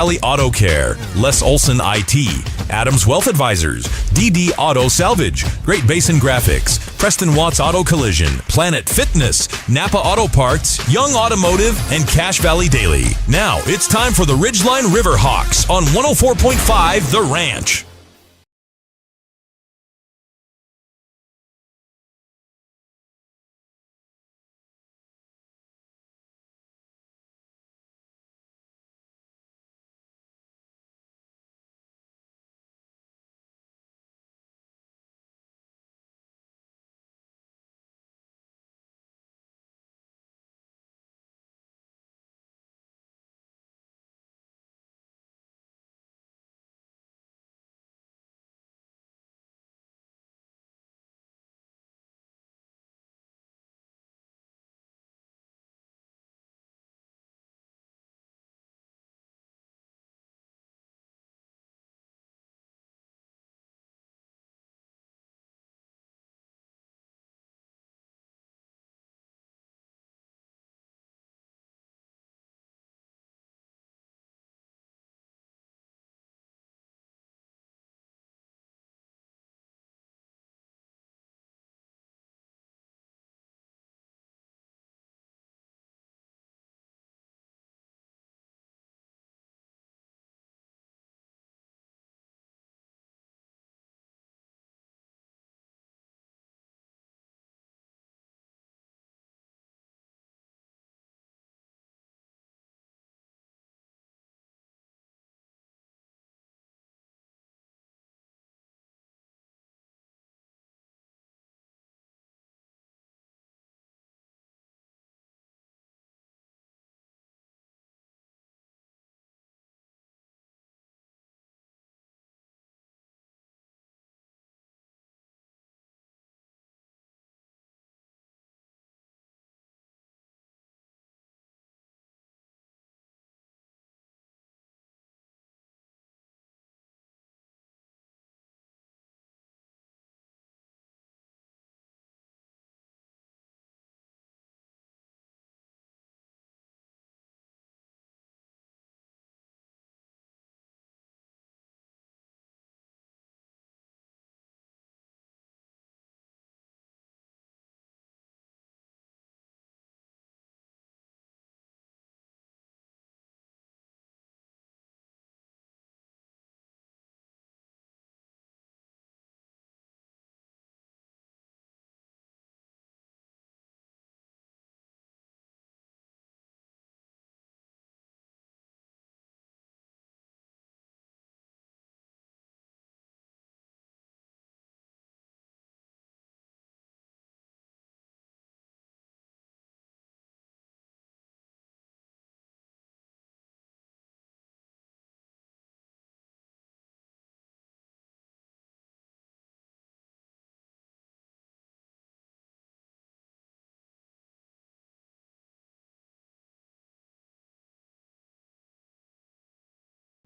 Valley Auto Care, Les Olson IT, Adams Wealth Advisors, DD Auto Salvage, Great Basin Graphics, Preston Watts Auto Collision, Planet Fitness, Napa Auto Parts, Young Automotive, and Cache Valley Daily. Now it's time for the Ridgeline Riverhawks on 104.5 The Ranch.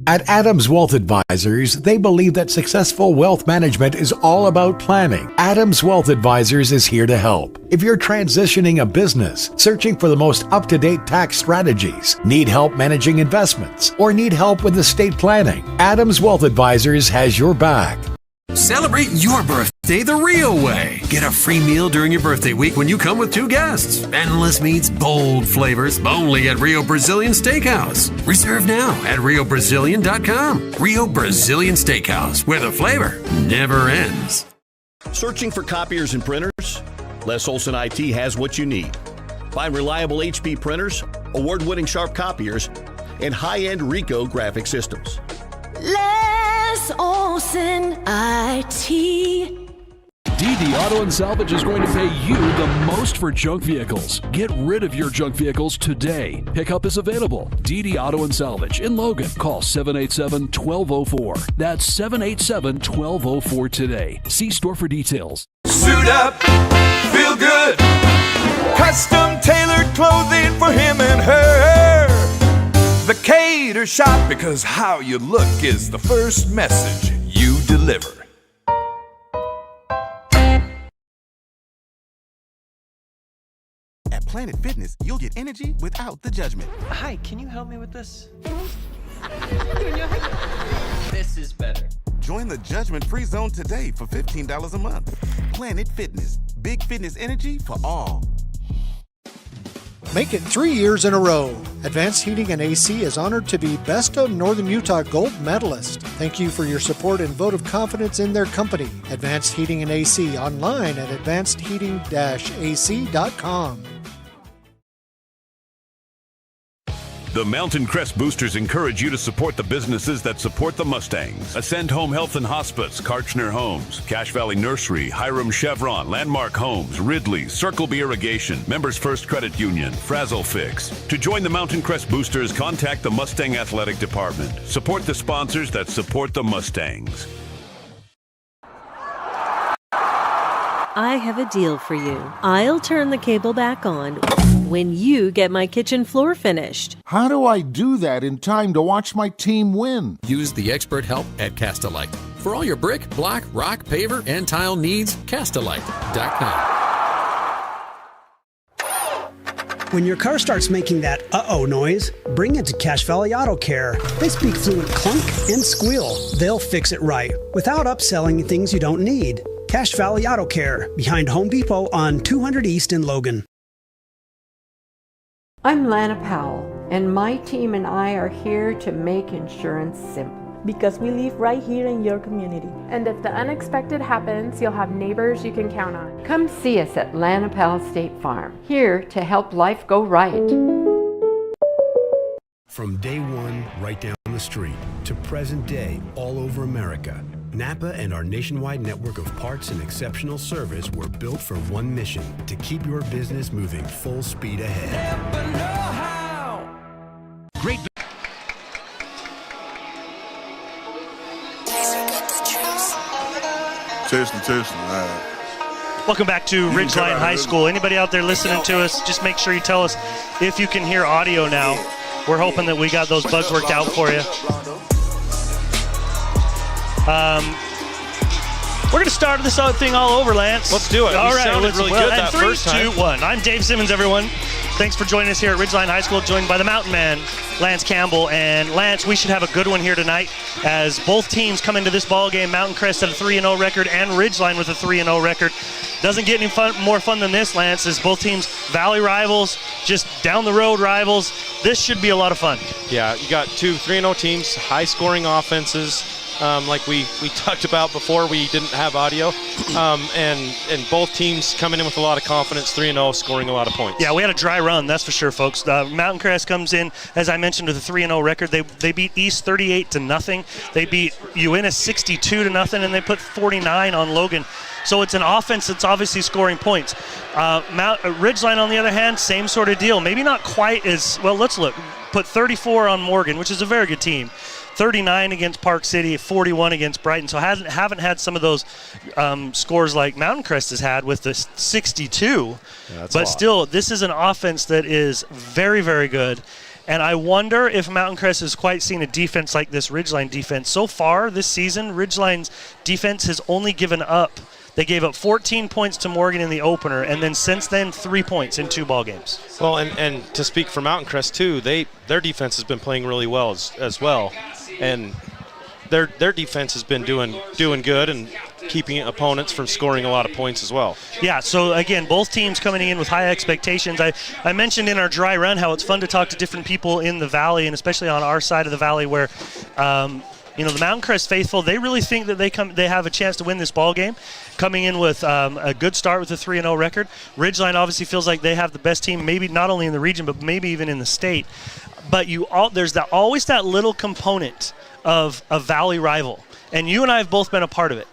At Adams Wealth Advisors, they believe that successful wealth management is all about planning. Adams Wealth Advisors is here to help. If you're transitioning a business, searching for the most up-to-date tax strategies, need help managing investments, or need help with estate planning, Adams Wealth Advisors has your back. Celebrate your birthday the real way. Get a free meal during your birthday week when you come with 2 guests. Endless meats, bold flavors, only at Rio Brazilian Steakhouse. Reserve now at riobrazilian.com. Rio Brazilian Steakhouse, where the flavor never ends. Searching for copiers and printers? Les Olson IT has what you need. Find reliable HP printers, award-winning Sharp copiers, and high-end Ricoh graphic systems. Les Olson IT. DD Auto and Salvage is going to pay you the most for junk vehicles. Get rid of your junk vehicles today. Pickup is available. DD Auto and Salvage in Logan. Call 787-1204. That's 787-1204 today. See store for details. Suit up, feel good. Custom tailored clothing for him and her. The Cater Shop, because how you look is the first message you deliver. At Planet Fitness, you'll get energy without the judgment. Hi, can you help me with this? This is better. Join the judgment-free zone today for $15 a month. Planet Fitness. Big fitness energy for all. Make it 3 years in a row. Advanced Heating and AC is honored to be Best of Northern Utah Gold Medalist. Thank you for your support and vote of confidence in their company. Advanced Heating and AC online at advancedheating-ac.com. The Mountain Crest Boosters encourage you to support the businesses that support the Mustangs. Ascend Home Health and Hospice, Karchner Homes, Cache Valley Nursery, Hiram Chevron, Landmark Homes, Ridley, Circle B Irrigation, Members First Credit Union, Frazzle Fix. To join the Mountain Crest Boosters, contact the Mustang Athletic Department. Support the sponsors that support the Mustangs. I have a deal for you. I'll turn the cable back on when you get my kitchen floor finished. How do I do that in time to watch my team win? Use the expert help at Castalite. For all your brick, block, rock, paver, and tile needs, Castalite.com. When your car starts making that uh-oh noise, bring it to Cache Valley Auto Care. They speak fluent clunk and squeal. They'll fix it right without upselling things you don't need. Cache Valley Auto Care, behind Home Depot on 200 East in Logan. I'm Lana Powell, and my team and I are here to make insurance simple. Because we live right here in your community. And if the unexpected happens, you'll have neighbors you can count on. Come see us at Lana Powell State Farm, here to help life go right. From day one, right down the street, to present day, all over America, Napa and our nationwide network of parts and exceptional service were built for one mission: to keep your business moving full speed ahead. Napa know-how. Great. Testing. Welcome back to Ridgeline High School. Anybody out there listening to us, just make sure you tell us if you can hear audio now. We're hoping that we got those bugs worked out for you. We're going to start this thing all over, Lance. Let's do it. All right. Sounded really good that first time. 3, 2, 1. I'm Dave Simmons, everyone. Thanks for joining us here at Ridgeline High School, joined by the Mountain Man, Lance Campbell. And Lance, we should have a good one here tonight as both teams come into this ball game. Mountain Crest at a 3-0 record and Ridgeline with a 3-0 record. Doesn't get any more fun than this, Lance, as both teams Valley rivals, just down the road rivals. This should be a lot of fun. Yeah, you got two 3-0 teams, high-scoring offenses. Like we talked about before, we didn't have audio, and both teams coming in with a lot of confidence, 3-0, scoring a lot of points. Yeah, we had a dry run, that's for sure, folks. Mountain Crest comes in, as I mentioned, with a 3-0 record. They beat East 38-0. They beat Uinta 62-0, and they put 49 on Logan. So it's an offense that's obviously scoring points. Ridgeline, on the other hand, same sort of deal. Maybe not quite as well. Let's look. Put 34 on Morgan, which is a very good team. 39 against Park City, 41 against Brighton. So haven't had some of those scores like Mountain Crest has had with the 62. Yeah, but still, this is an offense that is very, very good. And I wonder if Mountain Crest has quite seen a defense like this Ridgeline defense. So far this season, Ridgeline's defense has only given up. They gave up 14 points to Morgan in the opener, and then since then, 3 points in 2 ball games. Well, and to speak for Mountain Crest, too, their defense has been playing really well as well. And their defense has been doing good and keeping opponents from scoring a lot of points as well. Yeah, so again, both teams coming in with high expectations. I mentioned in our dry run how it's fun to talk to different people in the valley, and especially on our side of the valley where the Mountain Crest faithful, they really think that they have a chance to win this ball game, coming in with a good start with a 3-0 record. Ridgeline obviously feels like they have the best team, maybe not only in the region, but maybe even in the state. But there's always that little component of a valley rival, and you and I have both been a part of it.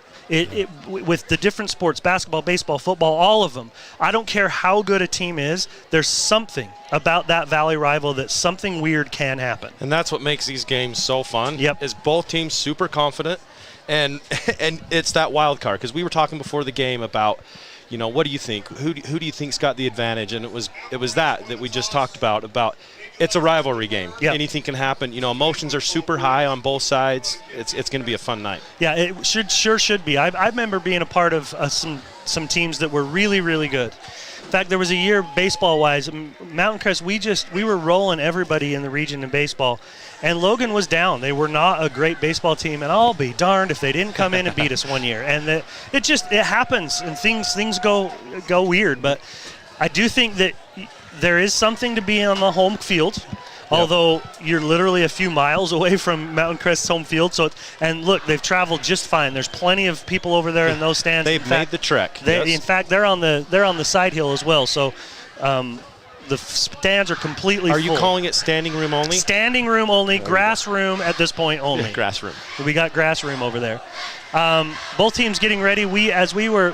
With the different sports, basketball, baseball, football, all of them. I don't care how good a team is, there's something about that valley rival that something weird can happen. And that's what makes these games so fun. Yep. Is both teams super confident, and it's that wild card. Because we were talking before the game about, what do you think? Who do you think's got the advantage? And it was that we just talked about it's a rivalry game. Yep. Anything can happen. Emotions are super high on both sides. It's going to be a fun night. Yeah, it should be. I remember being a part of some teams that were really, really good. fact, there was a year baseball-wise, Mountain Crest, we were rolling everybody in the region in baseball, and Logan was down. They were not a great baseball team, and I'll be darned if they didn't come in and beat us one year. And it happens, and things go weird. But I do think that there is something to be on the home field. Although you're literally a few miles away from Mountain Crest's home field, and look, they've traveled just fine. There's plenty of people over there in those stands. They've made the trek. In fact, they're on the side hill as well. So the stands are completely full. Are you calling it standing room only? Standing room only, grass room at this point only. Yeah, grass room. We got grass room over there. Both teams getting ready. As we were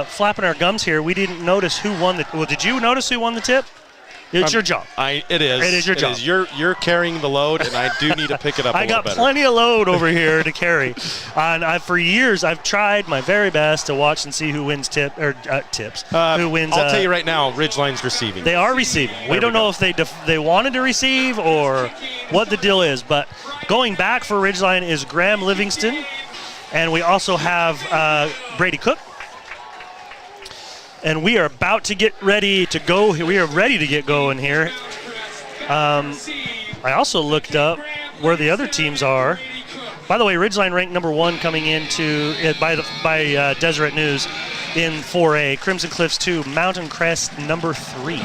flapping our gums here, we didn't notice who won the. Well, did you notice who won the tip? It's your job. It is. It is your job. You're carrying the load, and I do need to pick it up. I got plenty of load over here to carry. And for years, I've tried my very best to watch and see who wins tips. Who wins? I'll tell you right now, Ridgeline's receiving. They are receiving. We don't know if they wanted to receive or what the deal is. But going back for Ridgeline is Graham Livingston, and we also have Brady Cook. And we are about to get ready to go. We are ready to get going here. I also looked up where the other teams are. By the way, Ridgeline ranked number 1 coming into by Deseret News in 4A. Crimson Cliffs 2, Mountain Crest number 3.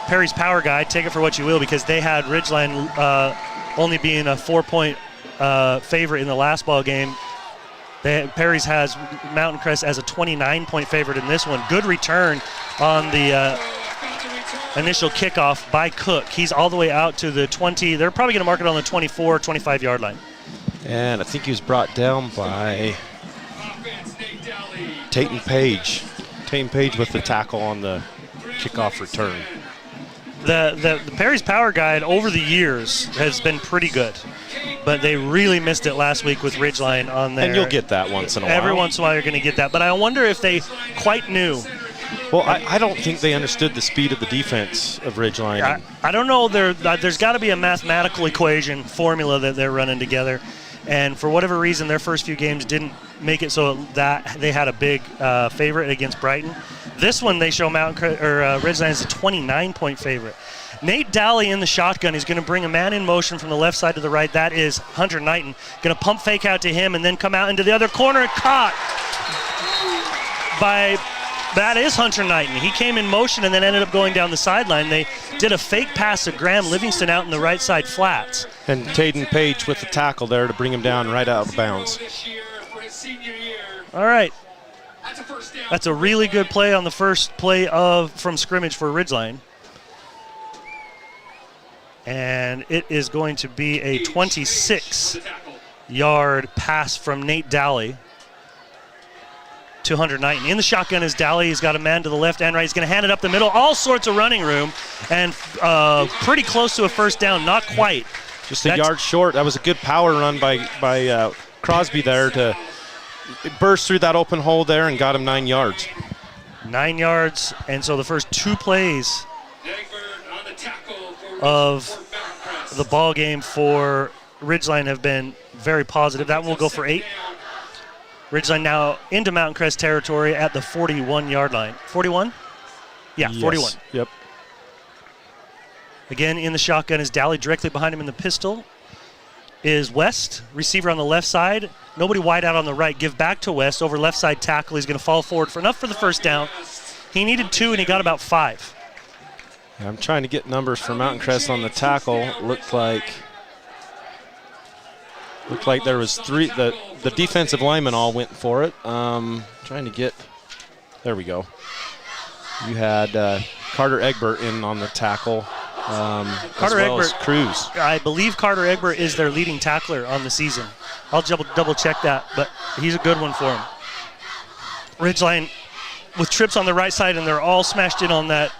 Perry's Power Guide, take it for what you will, because they had Ridgeline only being a 4-point favorite in the last ball game. Perry's has Mountain Crest as a 29-point favorite in this one. Good return on the initial kickoff by Cook. He's all the way out to the 20. They're probably going to mark it on the 24, 25-yard line. And I think he was brought down by Tayton Page. Tayton Page with the tackle on the kickoff return. The Perry's Power Guide over the years has been pretty good, but they really missed it last week with Ridgeline on there. And you'll get that once in a while. Every once in a while you're going to get that, but I wonder if they quite knew. Well, I don't think they understood the speed of the defense of Ridgeline. I don't know. There's got to be a mathematical equation formula that they're running together, and for whatever reason, their first few games didn't make it so that they had a big favorite against Brighton. This one they show Ridgeline as a 29-point favorite. Nate Daly in the shotgun. He's going to bring a man in motion from the left side to the right. That is Hunter Knighton. Going to pump fake out to him and then come out into the other corner and caught by... That is Hunter Knighton. He came in motion and then ended up going down the sideline. They did a fake pass to Graham Livingston out in the right side flats. And Tayton Page with the tackle there to bring him down right out of bounds. All right. That's a really good play on the first play from scrimmage for Ridgeline. And it is going to be a 26-yard pass from Nate Daly to Hunter Knighton. In the shotgun is Daly. He's got a man to the left and right. He's going to hand it up the middle. All sorts of running room and pretty close to a first down. Not quite. Just a yard short. That was a good power run by Crosby there to burst through that open hole there and got him 9 yards. 9 yards. And so the first 2 plays of the ball game for Ridgeline have been very positive. That will go for 8. Ridgeline now into Mountain Crest territory at the 41-yard line. 41? Yeah, yes. 41. Yep. Again, in the shotgun is Daly. Directly behind him in the pistol is West. Receiver on the left side. Nobody wide out on the right. Give back to West over left side tackle. He's going to fall forward for enough for the first down. He needed 2, and he got about 5. I'm trying to get numbers for Mountain Crest on the tackle. Looked like there was 3. The defensive linemen all went for it. Trying to get. There we go. You had Carter Egbert in on the tackle. Carter Egbert, Cruz. I believe Carter Egbert is their leading tackler on the season. I'll double check that, but he's a good one for him. Ridgeline with trips on the right side, and they're all smashed in on that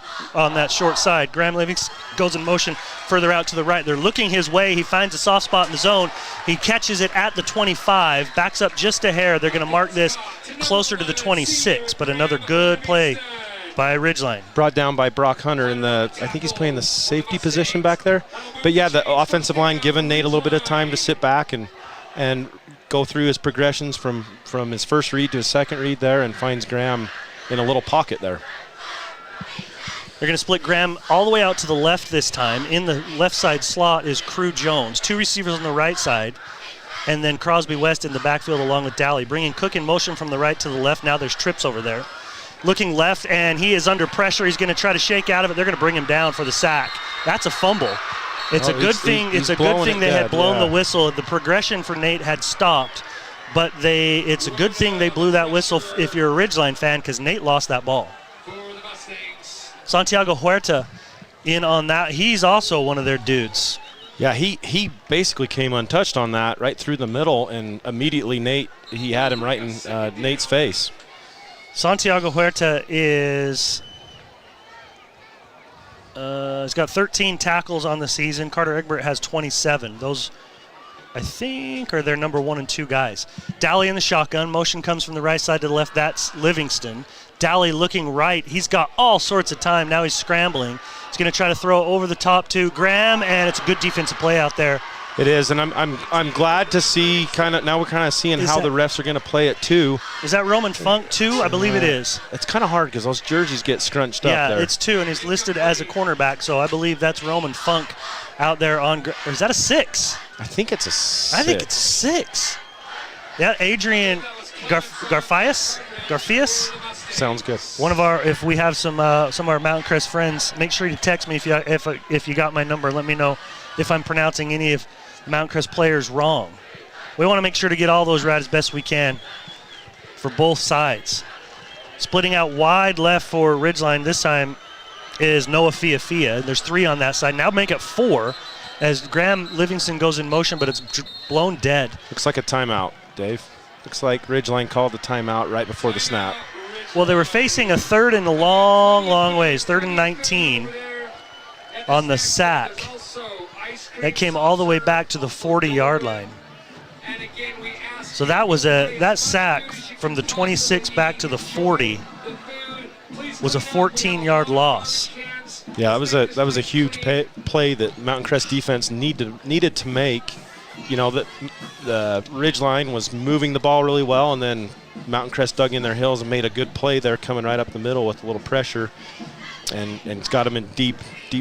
short side. Graham Livingston goes in motion further out to the right. They're looking his way. He finds a soft spot in the zone. He catches it at the 25, backs up just a hair. They're going to mark this closer to the 26, but another good play by Ridgeline. Brought down by Brock Hunter I think he's playing the safety position back there. But yeah, the offensive line giving Nate a little bit of time to sit back and and go through his progressions from his first read to his second read there, and finds Graham in a little pocket there. They're going to split Graham all the way out to the left this time. In the left side slot is Crew Jones. 2 receivers on the right side, and then Crosby West in the backfield along with Daly. Bringing Cook in motion from the right to the left. Now there's trips over there. Looking left, and he is under pressure. He's going to try to shake out of it. They're going to bring him down for the sack. That's a fumble. It's a good thing. It's a good thing they had blown the whistle. The progression for Nate had stopped, but it's a good thing they blew that whistle if you're a Ridgeline fan, because Nate lost that ball. Santiago Huerta in on that. He's also one of their dudes. Yeah, he basically came untouched on that right through the middle, and immediately he had him right in Nate's face. Santiago Huerta he's got 13 tackles on the season. Carter Egbert has 27. Those, I think, are their number 1 and 2 guys. Daly in the shotgun. Motion comes from the right side to the left. That's Livingston. Daly looking right. He's got all sorts of time. Now he's scrambling. He's going to try to throw over the top to Graham, and it's a good defensive play out there. It is, and I'm glad to see now we're kind of seeing how the refs are going to play it too. Is that Roman Funk too? I believe it is. It's kind of hard because those jerseys get scrunched up there. Yeah, it's 2, and he's listed as a cornerback, so I believe that's Roman Funk out there on. Or is that a 6? I think it's a 6. I think it's 6. Yeah, Adrian Garfias. Sounds good. One of our, if we have some of our Mountain Crest friends, make sure you text me if you got my number. Let me know if I'm pronouncing any of Mountain Crest players wrong. We want to make sure to get all those right as best we can for both sides. Splitting out wide left for Ridgeline this time is Noah Fiafia. There's 3 on that side. Now make it 4 as Graham Livingston goes in motion, but it's blown dead. Looks like a timeout, Dave. Looks like Ridgeline called the timeout right before the snap. Well, they were facing a 3rd and a long, long ways. 3rd and 19 on the sack. That came all the way back to the 40-yard line. So that sack from the 26 back to the 40 was a 14-yard loss. Yeah, that was a huge play that Mountain Crest defense needed to make. You know, that the Ridgeline was moving the ball really well, and then Mountain Crest dug in their heels and made a good play there, coming right up the middle with a little pressure, and it's got them in deep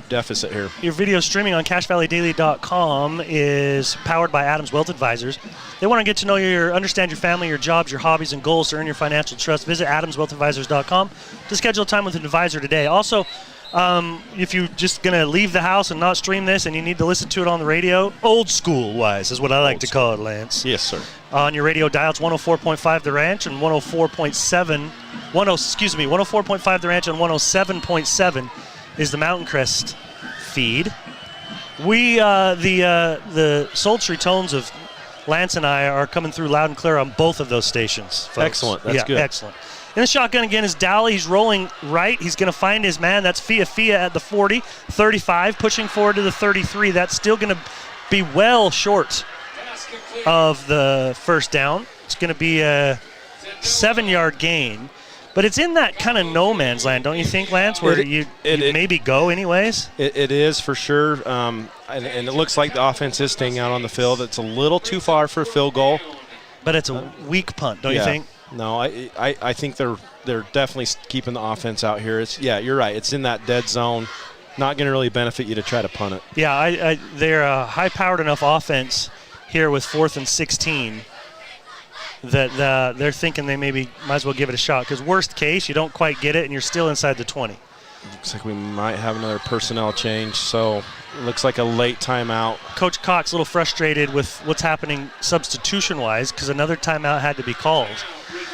deficit here. Your video streaming on CashValleyDaily.com is powered by Adams Wealth Advisors. They want to get to know you, understand your family, your jobs, your hobbies, and goals to earn your financial trust. Visit AdamsWealthAdvisors.com to schedule time with an advisor today. Also, if you're just going to leave the house and not stream this and you need to listen to it on the radio, old school wise is what I like to call it, Lance. Yes, sir. On your radio dial, it's 104.5 The Ranch and 104.5 The Ranch and 107.7 is the Mountain Crest feed. We, the sultry tones of Lance and I are coming through loud and clear on both of those stations, folks. Excellent. That's good. Excellent. In the shotgun again is Daly. He's rolling right. He's going to find his man. That's Fiafia at the 40, 35, pushing forward to the 33. That's still going to be well short of the first down. It's going to be a 7-yard gain. But it's in that kind of no man's land, don't you think, Lance, where you maybe go anyways? It is for sure. And it looks like the offense is staying out on the field. It's a little too far for a field goal. But it's a weak punt, don't you think? No, I think they're definitely keeping the offense out here. You're right. It's in that dead zone. Not going to really benefit you to try to punt it. Yeah, they're a high-powered enough offense here with 4th and 16 that they're thinking they maybe might as well give it a shot. Because worst case, you don't quite get it and you're still inside the 20. Looks like we might have another personnel change, so it looks like a late timeout. Coach Cox a little frustrated with what's happening substitution-wise because another timeout had to be called.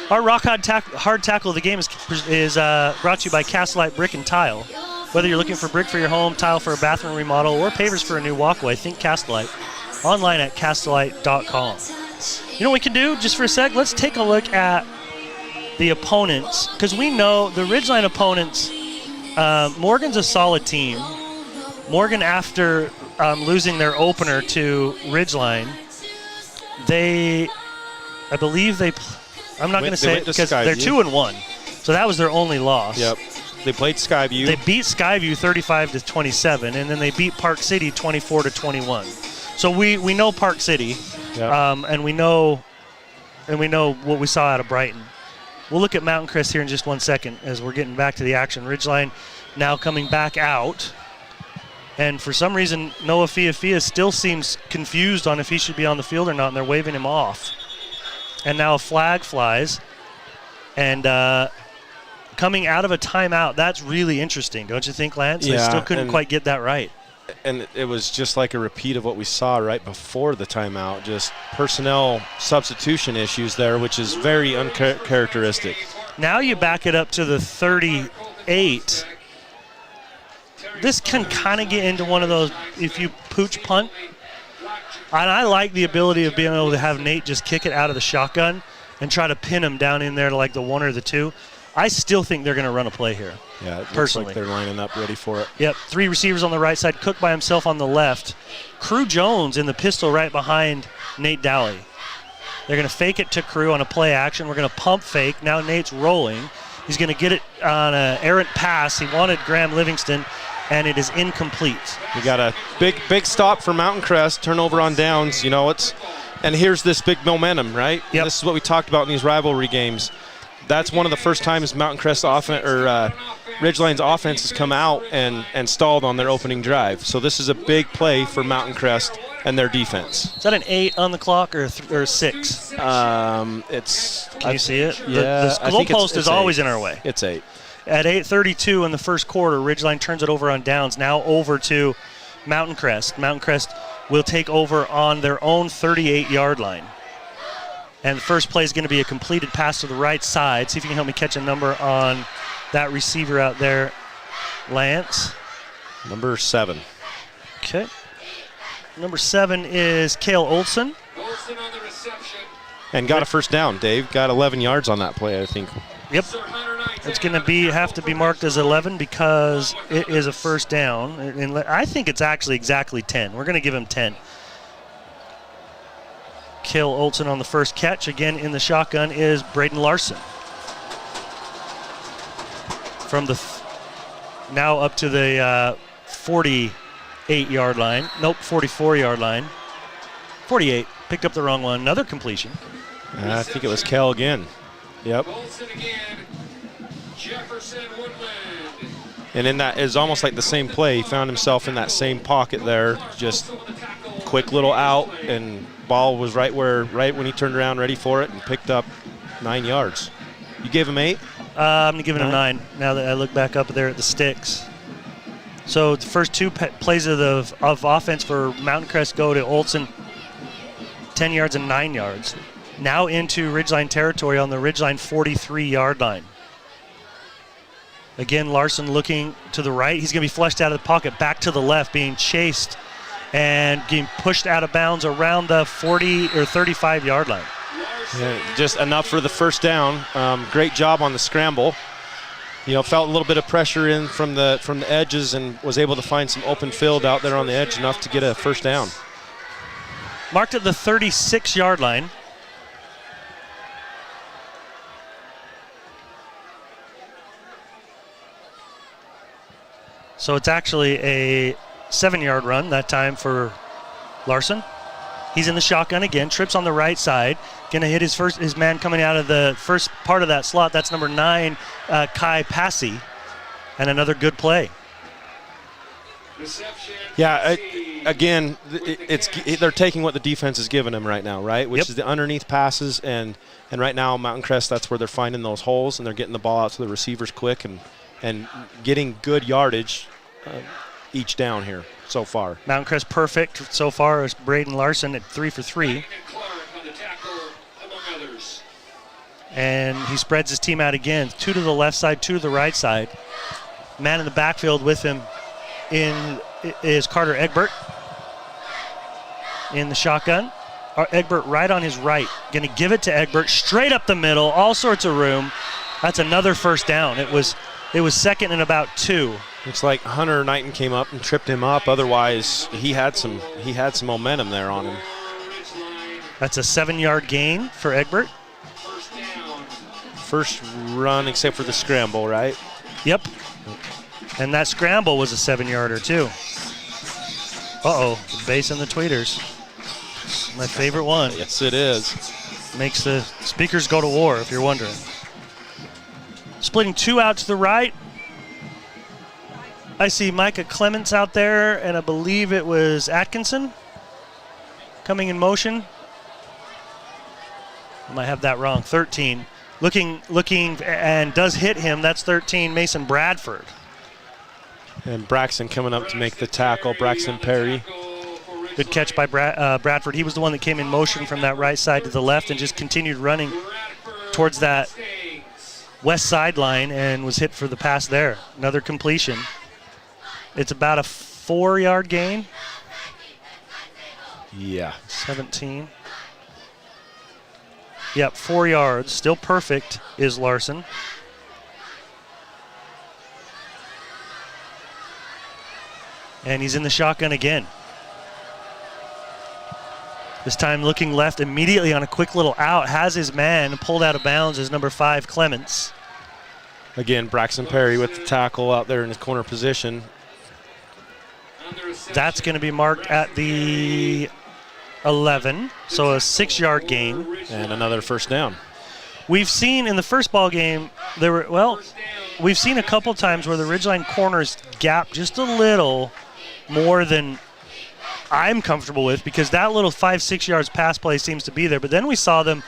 Our hard tackle of the game is brought to you by Castlight Brick and Tile. Whether you're looking for brick for your home, tile for a bathroom remodel, or pavers for a new walkway, think Castlight. Online at castlight.com. You know what we can do just for a sec? Let's take a look at the opponents because we know the Ridgeline opponents. Morgan's a solid team. Morgan, after losing their opener to Ridgeline, I believe I'm not going to say it because they're 2-1, so that was their only loss. Yep. They played Skyview. They beat Skyview 35-27, and then they beat Park City 24-21. So we know Park City, and we know what we saw out of Brighton. We'll look at Mountain Crest here in just 1 second as we're getting back to the action. Ridgeline now coming back out. And for some reason, Noah Fiafia still seems confused on if he should be on the field or not, and they're waving him off. And now a flag flies. And coming out of a timeout, that's really interesting, don't you think, Lance? Yeah, they still couldn't quite get that right. And it was just like a repeat of what we saw right before the timeout, just personnel substitution issues there, which is very uncharacteristic. Now you back it up to the 38. This can kind of get into one of those, if you pooch punt. And I like the ability of being able to have Nate just kick it out of the shotgun and try to pin him down in there to like the 1 or the 2. I still think they're going to run a play here. Yeah, it personally. looks like they're lining up ready for it. Yep, 3 receivers on the right side, Cook by himself on the left. Crew Jones in the pistol right behind Nate Dowley. They're going to fake it to Crew on a play action. We're going to pump fake. Now Nate's rolling. He's going to get it on an errant pass. He wanted Graham Livingston, and it is incomplete. We got a big stop for Mountain Crest, turnover on downs. And here's this big momentum, right? Yep. This is what we talked about in these rivalry games. That's one of the first times Mountain Crest Ridgeline's offense has come out and stalled on their opening drive. So this is a big play for Mountain Crest and their defense. Is that an 8 on the clock or 6? Can you see it? Yeah, the goalpost is always 8. in our way. It's 8. At 8:32 in the first quarter, Ridgeline turns it over on downs. Now over to Mountain Crest. Mountain Crest will take over on their own 38-yard line. And the first play is going to be a completed pass to the right side. See if you can help me catch a number on that receiver out there, Lance. Number 7. Okay. Number 7 is Cale Olson. And got a first down, Dave. Got 11 yards on that play, I think. Yep. It's going to have to be marked as 11 because it is a first down. And I think it's actually exactly 10. We're going to give him 10. Cale Olson on the first catch. Again, in the shotgun is Braden Larson. From the now up to the 48-yard line. Nope, 44-yard line. 48. Picked up the wrong one. Another completion. I think it was Cale again. Yep. And in that is almost like the same play. He found himself in that same pocket there. Just quick little out, and ball was right when he turned around, ready for it, and picked up 9 yards. You gave him 8? I'm going to give him 9 now that I look back up there at the sticks. So the first 2 plays of offense for Mountain Crest go to Olson, 10 yards and 9 yards. Now into Ridgeline territory on the Ridgeline 43-yard line. Again, Larson looking to the right. He's going to be flushed out of the pocket, back to the left, being chased and getting pushed out of bounds around the 40 or 35-yard line. Yeah, just enough for the first down. Great job on the scramble. Felt a little bit of pressure in from the edges and was able to find some open field out there on the edge enough to get a first down. Marked at the 36-yard line. So it's actually a 7-yard run that time for Larson. He's in the shotgun again, trips on the right side. Gonna hit his man coming out of the first part of that slot. That's number 9, Kai Passy, and another good play. Yeah, again, they're taking what the defense is giving them right now, right? Which is the underneath passes, and right now Mountain Crest, that's where they're finding those holes, and they're getting the ball out to the receivers quick and getting good yardage each down here so far. Mountain Crest perfect so far as Braden Larson at 3 for 3. And he spreads his team out again. 2 to the left side, 2 to the right side. Man in the backfield with him is Carter Egbert in the shotgun. Egbert right on his right. Going to give it to Egbert straight up the middle, all sorts of room. That's another first down. It was second and about 2. Looks like Hunter Knighton came up and tripped him up. Otherwise, he had some momentum there on him. That's a 7-yard gain for Egbert. First run except for the scramble, right? Yep. And that scramble was a 7-yarder too. Uh-oh, the bass and the tweeters. My favorite one. Yes, it is. Makes the speakers go to war, if you're wondering. Splitting 2 out to the right. I see Micah Clements out there, and I believe it was Atkinson coming in motion. I might have that wrong. 13. Looking, and does hit him. That's 13, Mason Bradford. And Braxton coming up to make the tackle, Braxton Perry. Good catch by Bradford. He was the one that came in motion from that right side to the left and just continued running towards that west sideline and was hit for the pass there. Another completion. It's about a 4-yard gain. Yeah. 17. Yep, 4 yards. Still perfect is Larson. And he's in the shotgun again. This time looking left immediately on a quick little out. Has his man pulled out of bounds as number 5, Clements. Again, Braxton Perry with the tackle out there in his corner position. That's going to be marked at the 11, so a 6-yard gain. And another first down. We've seen in the first ball game, we've seen a couple times where the Ridgeline corners gap just a little more than I'm comfortable with, because that little 5-6 yards pass play seems to be there. But then we saw them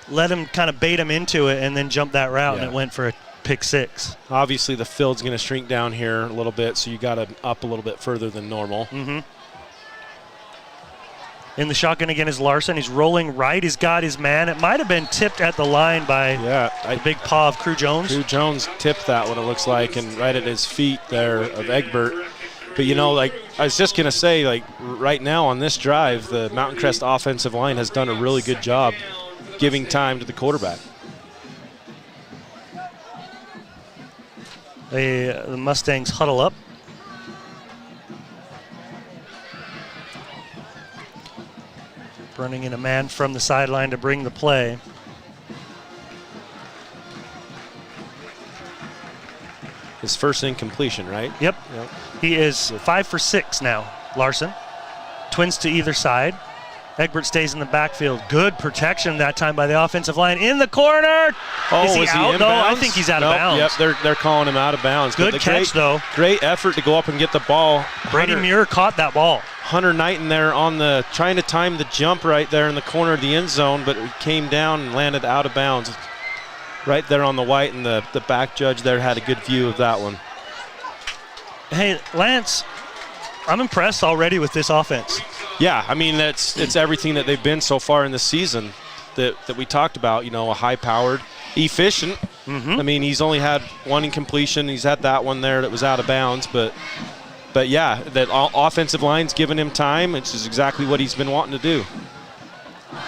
let him kind of bait him into it and then jump that route, and it went for a pick 6. Obviously, the field's going to shrink down here a little bit, so you got to up a little bit further than normal. Mm-hmm. In the shotgun again is Larson. He's rolling right. He's got his man. It might have been tipped at the line by the big paw of Crew Jones. Crew Jones tipped that one, it looks like, and right at his feet there of Egbert. But, you know, like I was just going to say, like right now on this drive, the Mountain Crest offensive line has done a really good job giving time to the quarterback. The Mustangs huddle up. Bringing in a man from the sideline to bring the play. His first incompletion, right? Yep. He is 5 for 6 now, Larson. Twins to either side. Egbert stays in the backfield. Good protection that time by the offensive line. In the corner. Oh, is he out? No, I think he's out of bounds. Yep, they're calling him out of bounds. Good catch, though. Great effort to go up and get the ball. Brady Muir caught that ball. Hunter Knighton there trying to time the jump right there in the corner of the end zone, but it came down and landed out of bounds. Right there on the white, and the back judge there had a good view of that one. Hey, Lance, I'm impressed already with this offense. Yeah, I mean, it's everything that they've been so far in the season that we talked about, you know, a high-powered, efficient. Mm-hmm. I mean, he's only had one incompletion. He's had that one there that was out of bounds, but yeah, that offensive line's giving him time, which is exactly what he's been wanting to do.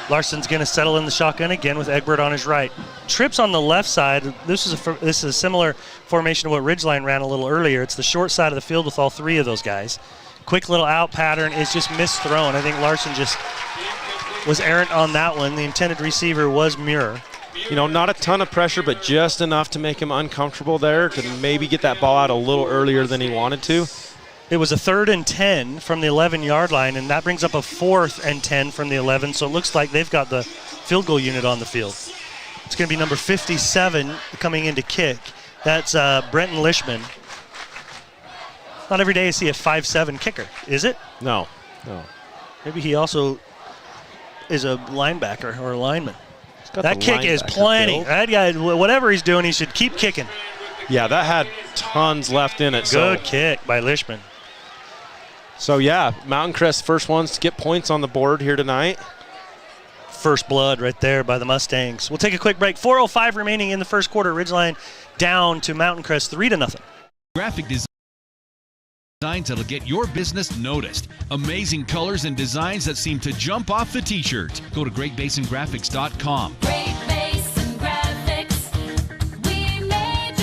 Larson's going to settle in the shotgun again with Egbert on his right. Trips on the left side. This is a similar formation to what Ridgeline ran a little earlier. It's the short side of the field with all 3 of those guys. Quick little out pattern is just misthrown. I think Larson just was errant on that one. The intended receiver was Muir. You know, not a ton of pressure, but just enough to make him uncomfortable there to maybe get that ball out a little earlier than he wanted to. It was a 3rd and 10 from the 11-yard line, and that brings up a 4th and 10 from the 11, so it looks like they've got the field goal unit on the field. It's going to be number 57 coming in to kick. That's Brenton Lishman. Not every day you see a 5'7" kicker, is it? No. Maybe he also is a linebacker or a lineman. That kick is plenty. Build. That guy, whatever he's doing, he should keep kicking. Yeah, that had tons left in it. Good kick by Lishman. So, yeah, Mountain Crest first ones to get points on the board here tonight. First blood right there by the Mustangs. We'll take a quick break. 4:05 remaining in the first quarter. Ridgeline down to Mountain Crest 3-0. Graphic designs that'll get your business noticed. Amazing colors and designs that seem to jump off the t-shirt. Go to GreatBasinGraphics.com. Great Basin Graphics. We made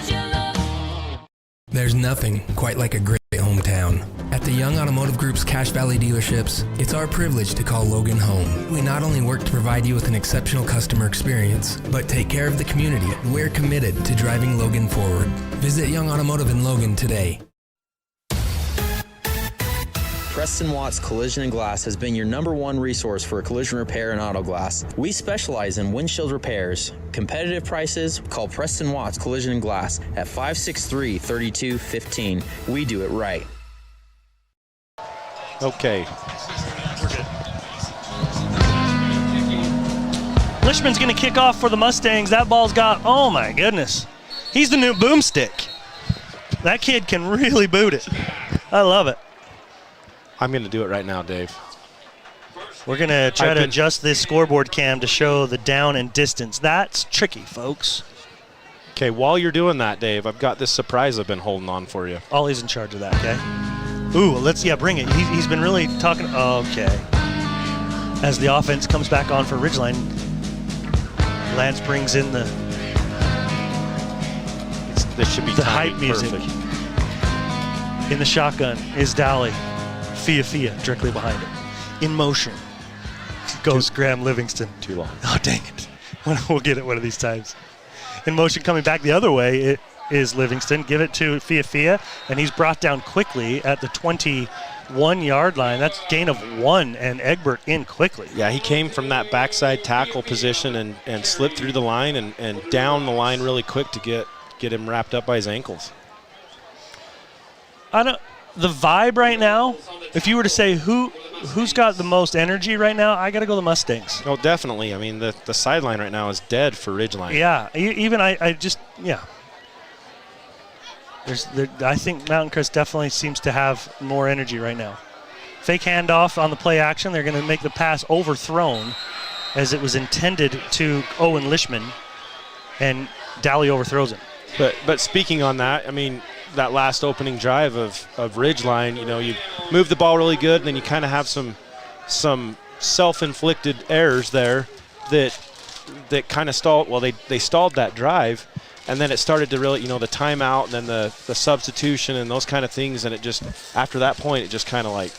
you look. There's nothing quite like a great hometown. At the Young Automotive Group's Cache Valley dealerships, it's our privilege to call Logan home. We not only work to provide you with an exceptional customer experience, but take care of the community. We're committed to driving Logan forward. Visit Young Automotive in Logan today. Preston Watts Collision and Glass has been your #1 resource for collision repair and auto glass. We specialize in windshield repairs. Competitive prices, call Preston Watts Collision and Glass at 563-3215. We do it right. Okay. We're good. Lishman's going to kick off for the Mustangs. That ball's got, oh my goodness. He's the new boomstick. That kid can really boot it. I love it. I'm going to do it right now, Dave. We're going to try to adjust this scoreboard cam to show the down and distance. That's tricky, folks. Okay, while you're doing that, Dave, I've got this surprise I've been holding on for you. Ollie's in charge of that, okay? Ooh, bring it. He's been really talking. Okay. As the offense comes back on for Ridgeline, Lance brings in the this should be the hype music. Perfect. In the shotgun is Dally. Fia directly behind it. In motion goes Graham Livingston. Too long. Oh, dang it. We'll get it one of these times. In motion coming back the other way, it is Livingston. Give it to Fia, and he's brought down quickly at the 21-yard line. That's gain of 1, and Egbert in quickly. Yeah, he came from that backside tackle position and slipped through the line and down the line really quick to get him wrapped up by his ankles. The vibe right now, if you were to say who's got the most energy right now, I got to go the Mustangs. Oh, definitely. I mean, the sideline right now is dead for Ridgeline. Yeah, I think Mountain Crest definitely seems to have more energy right now. Fake handoff on the play action. They're going to make the pass overthrown as it was intended to Owen Lishman, and Dally overthrows it. But speaking on that, I mean, that last opening drive of Ridgeline, you move the ball really good, and then you kind of have some self-inflicted errors there that kind of stalled. Well, they stalled that drive, and then it started to really, the timeout, and then the substitution and those kind of things, and it just, after that point, it just kind of like.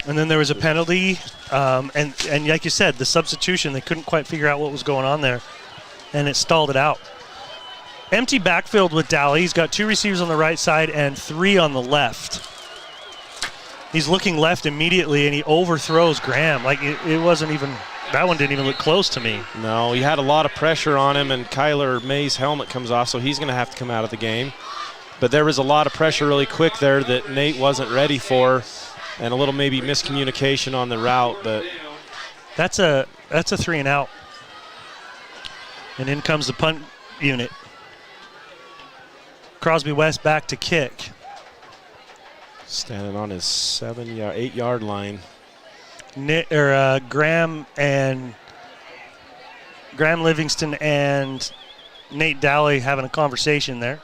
And then there was a penalty, and like you said, the substitution, they couldn't quite figure out what was going on there, and it stalled it out. Empty backfield with Dally. He's got 2 receivers on the right side and 3 on the left. He's looking left immediately, and he overthrows Graham. Like it wasn't even, that one didn't even look close to me. No, he had a lot of pressure on him, and Kyler May's helmet comes off, so he's going to have to come out of the game. But there was a lot of pressure really quick there that Nate wasn't ready for, and a little maybe miscommunication on the route. But that's a 3 and out. And in comes the punt unit. Crosby West back to kick. Standing on his 8-yard line. Graham Livingston and Nate Dally having a conversation there.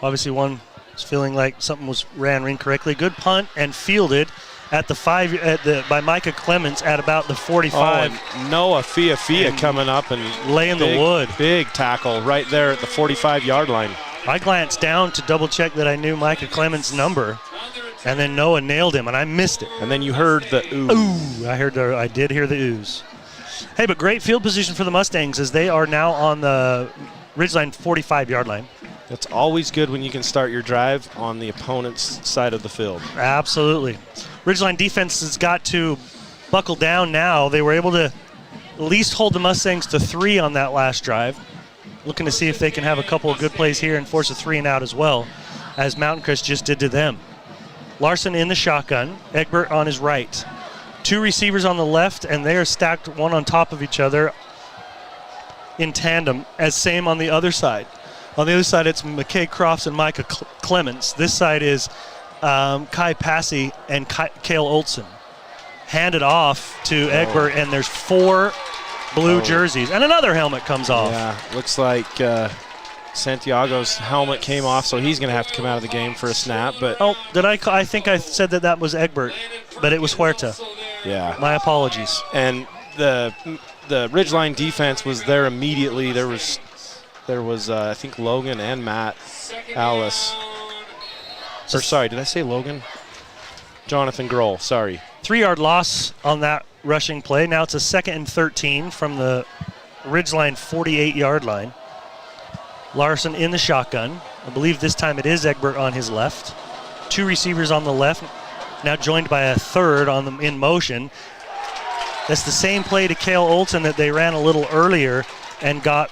Obviously one was feeling like something ran incorrectly. Good punt and fielded at the by Micah Clements at about the 45. Oh, and Noah Fia coming up and laying the wood. Big tackle right there at the 45-yard line. I glanced down to double check that I knew Micah Clements' number, and then Noah nailed him, and I missed it. And then you heard the ooh. Ooh, I did hear the ooze. Hey, but great field position for the Mustangs as they are now on the Ridgeline 45-yard line. It's always good when you can start your drive on the opponent's side of the field. Absolutely. Ridgeline defense has got to buckle down now. They were able to at least hold the Mustangs to 3 on that last drive. Looking to see if they can have a couple of good plays here and force a 3 and out as well, as Mountain Crest just did to them. Larson in the shotgun, Egbert on his right. 2 receivers on the left, and they are stacked one on top of each other in tandem, as same on the other side. On the other side, it's McKay Crofts and Micah Clements. This side is Kai Passy and Cale Olson. Handed off to Egbert, and there's 4 blue jerseys, and another helmet comes off. Yeah, looks like Santiago's helmet came off, so he's going to have to come out of the game for a snap. But I think I said that was Egbert, but it was Huerta. Yeah. My apologies. And the Ridgeline defense was there immediately. There was I think Logan and Matt Alice. Or sorry, did I say Logan? Jonathan Grohl, sorry. 3-yard loss on that rushing play. Now it's a 2nd and 13 from the Ridgeline 48-yard line. Larson in the shotgun. I believe this time it is Egbert on his left. 2 receivers on the left. now joined by a third in motion. That's the same play to Cale Olson that they ran a little earlier and got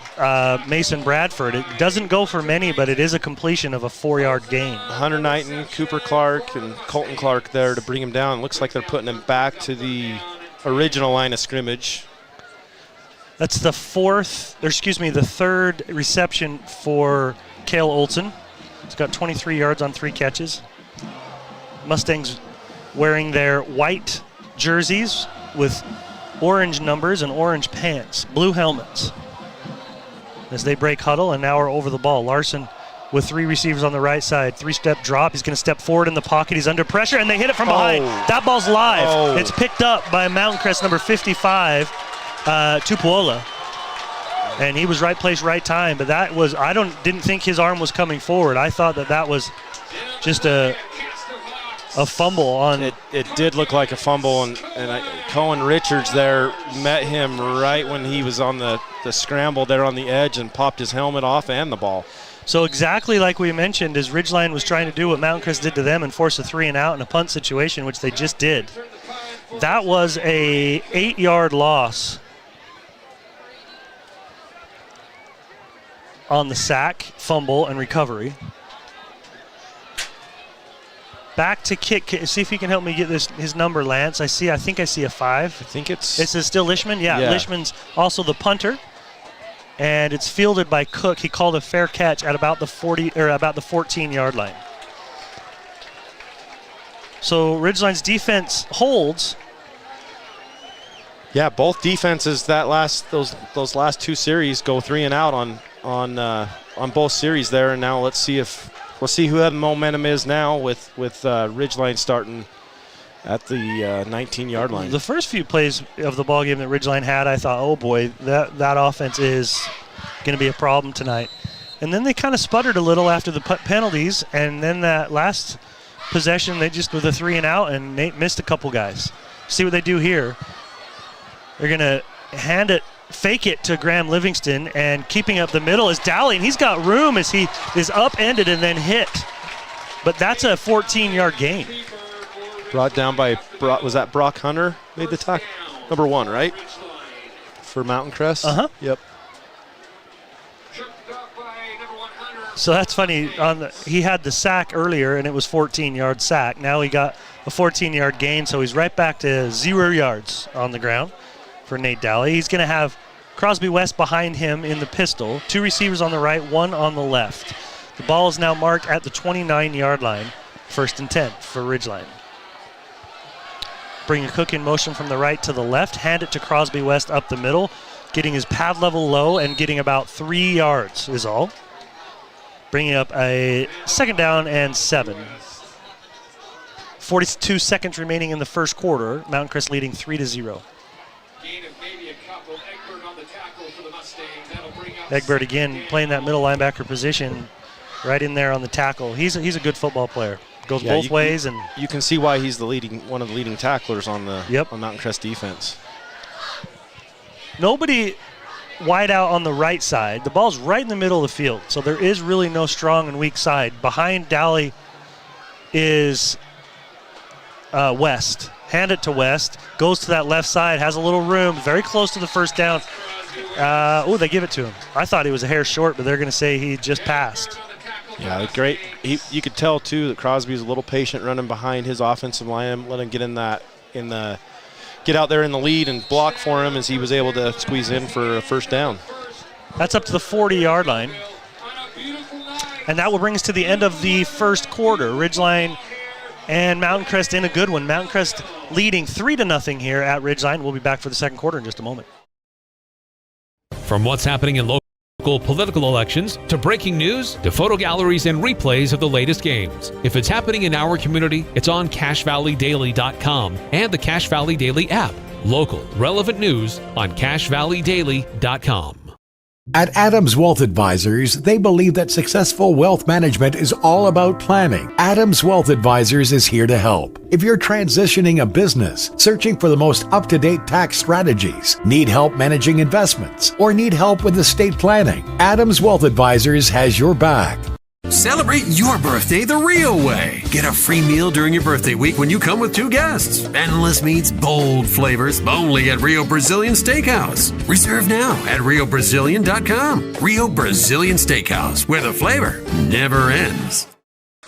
Mason Bradford. It doesn't go for many, but it is a completion of a 4-yard gain. Hunter Knighton, Cooper Clark, and Colton Clark there to bring him down. Looks like they're putting him back to the original line of scrimmage. That's the third reception for Cale Olson. He's got 23 yards on 3 catches. Mustangs wearing their white jerseys with orange numbers and orange pants, blue helmets. As they break huddle and now are over the ball. Larson with 3 receivers on the right side. 3-step drop. He's going to step forward in the pocket. He's under pressure, and they hit it from behind. That ball's live. It's picked up by Mountain Crest number 55, Tupuola. And he was right place, right time. But that was, didn't think his arm was coming forward. I thought that was just a fumble on. It did look like a fumble, and Cohen Richards there met him right when he was on the scramble there on the edge and popped his helmet off and the ball. So exactly like we mentioned, as Ridgeline was trying to do what Mountain Crest did to them and force a 3-and-out in a punt situation, which they just did. That was a 8-yard loss on the sack, fumble, and recovery. Back to kick. See if you can help me get his number, Lance. I think I see a 5. I think it's still Lishman. Yeah, Lishman's also the punter, and it's fielded by Cook. He called a fair catch at about the 14-yard line. So Ridgeline's defense holds. Yeah, both defenses those last 2 series go 3-and-out on both series there, and now we'll see who the momentum is now with Ridgeline starting at the 19-yard line. The first few plays of the ball game that Ridgeline had, I thought, oh boy, that offense is going to be a problem tonight. And then they kind of sputtered a little after the penalties, and then that last possession, they just with a 3-and-out, and Nate missed a couple guys. See what they do here. They're going to fake it to Graham Livingston, and keeping up the middle is Dowling, and he's got room as he is upended and then hit. But that's a 14-yard gain. Brought down by, was that Brock Hunter made the tackle? Number 1, right? For Mountain Crest? Uh-huh. Yep. So that's funny. He had the sack earlier, and it was 14-yard sack. Now he got a 14-yard gain, so he's right back to 0 yards on the ground for Nate Dowley. He's going to have Crosby West behind him in the pistol. 2 receivers on the right, 1 on the left. The ball is now marked at the 29-yard line. 1st and 10 for Ridgeline. Bringing Cook in motion from the right to the left. Hand it to Crosby West up the middle. Getting his pad level low and getting about 3 yards is all. Bringing up a 2nd down and 7. 42 seconds remaining in the first quarter. Mountain Crest leading 3-0. Egbert again playing that middle linebacker position right in there on the tackle. He's a good football player. Goes both ways, and you can see why he's one of the leading tacklers on Mountain Crest defense. Nobody wide out on the right side. The ball's right in the middle of the field, so there is really no strong and weak side. Behind Dowley is West. Hand it to West. Goes to that left side. Has a little room. Very close to the first down. They give it to him. I thought he was a hair short, but they're going to say he just passed. Yeah, great. You could tell, too, that Crosby was a little patient running behind his offensive line. Let him get out there in the lead and block for him as he was able to squeeze in for a first down. That's up to the 40-yard line. And that will bring us to the end of the first quarter. Ridgeline and Mountain Crest in a good one. Mountain Crest leading 3-0 here at Ridgeline. We'll be back for the second quarter in just a moment. From what's happening in local political elections to breaking news to photo galleries and replays of the latest games. If it's happening in our community, it's on CacheValleyDaily.com and the Cache Valley Daily app. Local, relevant news on CacheValleyDaily.com. At Adams Wealth Advisors, they believe that successful wealth management is all about planning. Adams Wealth Advisors is here to help. If you're transitioning a business, searching for the most up-to-date tax strategies, need help managing investments, or need help with estate planning, Adams Wealth Advisors has your back. Celebrate your birthday the real way. Get a free meal during your birthday week when you come with 2 guests. Endless meats, bold flavors, only at Rio Brazilian Steakhouse. Reserve now at riobrazilian.com. Rio Brazilian Steakhouse, where the flavor never ends.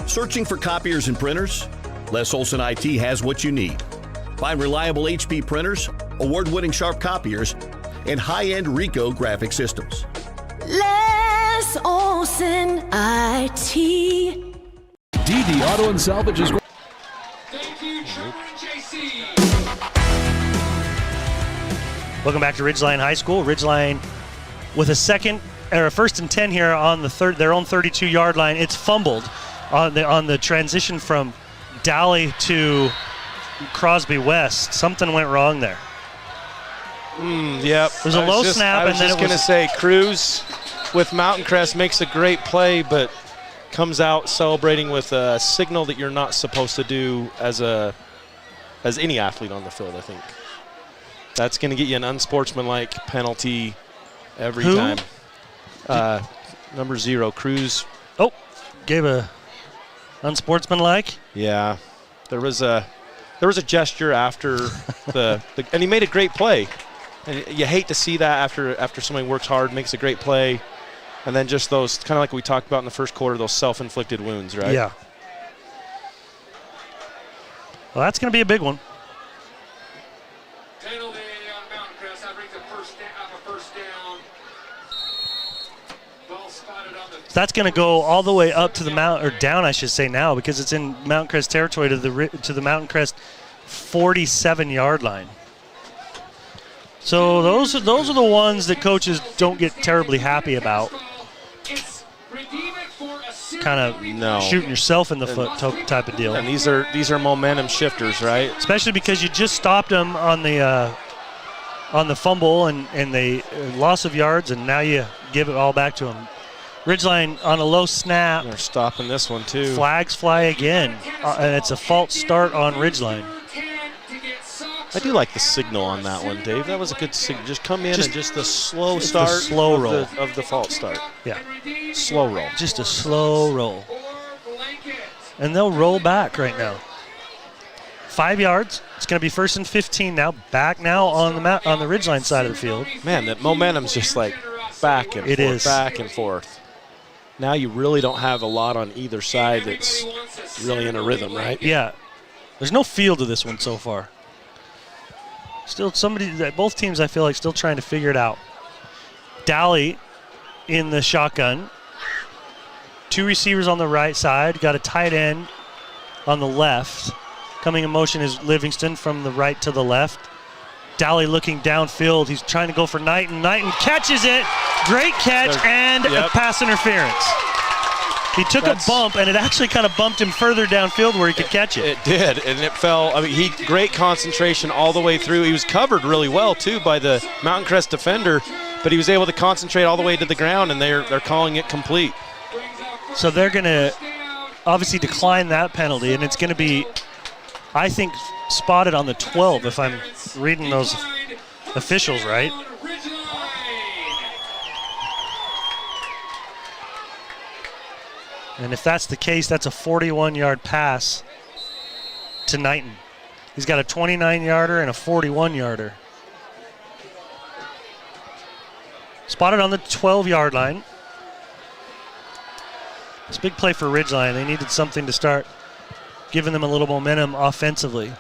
Searching for copiers and printers? Les Olson IT has what you need. Find reliable HP printers, award-winning Sharp copiers, and high-end Ricoh graphic systems. Les Olson IT. DD Auto and Salvage is. Welcome back to Ridgeline High School. Ridgeline with a first and 10 here on their own 32-yard line. It's fumbled on the transition from Dowley to Crosby West. Something went wrong there. Yep. There's a low snap, and then I was just going to say, Cruz with Mountain Crest makes a great play, but comes out celebrating with a signal that you're not supposed to do as any athlete on the field, I think. That's going to get you an unsportsmanlike penalty every time. Number 0, Cruz. Oh, gave a unsportsmanlike? Yeah. There was a gesture after and he made a great play. And you hate to see that after somebody works hard, makes a great play, and then just those, kind of like we talked about in the first quarter, those self-inflicted wounds, right? Yeah. Well, that's going to be a big one. Penalty on Mountain Crest. That brings a first down. Ball spotted on the. That's going to go all the way up to the down, I should say now, because it's in Mountain Crest territory to the Mountain Crest 47-yard line. So those are the ones that coaches don't get terribly happy about. Kind of shooting yourself in the foot type of deal. And these are momentum shifters, right? Especially because you just stopped them on the fumble and the loss of yards, and now you give it all back to them. Ridgeline on a low snap. They're stopping this one too. Flags fly again, and it's a false start on Ridgeline. I do like the signal on that one, Dave. That was a good signal. Just come in and just the slow start. The slow roll of the false start. Yeah. Slow roll. Just a slow roll. And they'll roll back right now. 5 yards. It's going to be 1st and 15 now. Back now on the Ridgeline side of the field. Man, that momentum's just like back and forth, back and forth. Now you really don't have a lot on either side that's really in a rhythm, right? Yeah. There's no feel to this one so far. Still both teams I feel like still trying to figure it out. Dowley in the shotgun. 2 receivers on the right side. Got a tight end on the left. Coming in motion is Livingston from the right to the left. Dowley looking downfield. He's trying to go for Knighton. Knighton catches it. Great catch and a pass interference. He took a bump, and it actually kind of bumped him further downfield where he could catch it. It did, and it fell. I mean, great concentration all the way through. He was covered really well, too, by the Mountain Crest defender, but he was able to concentrate all the way to the ground, and they're calling it complete. So they're going to obviously decline that penalty, and it's going to be, I think, spotted on the 12 if I'm reading those officials right. And if that's the case, that's a 41-yard pass to Knighton. He's got a 29-yarder and a 41-yarder. Spotted on the 12-yard line. It's a big play for Ridgeline. They needed something to start giving them a little momentum offensively.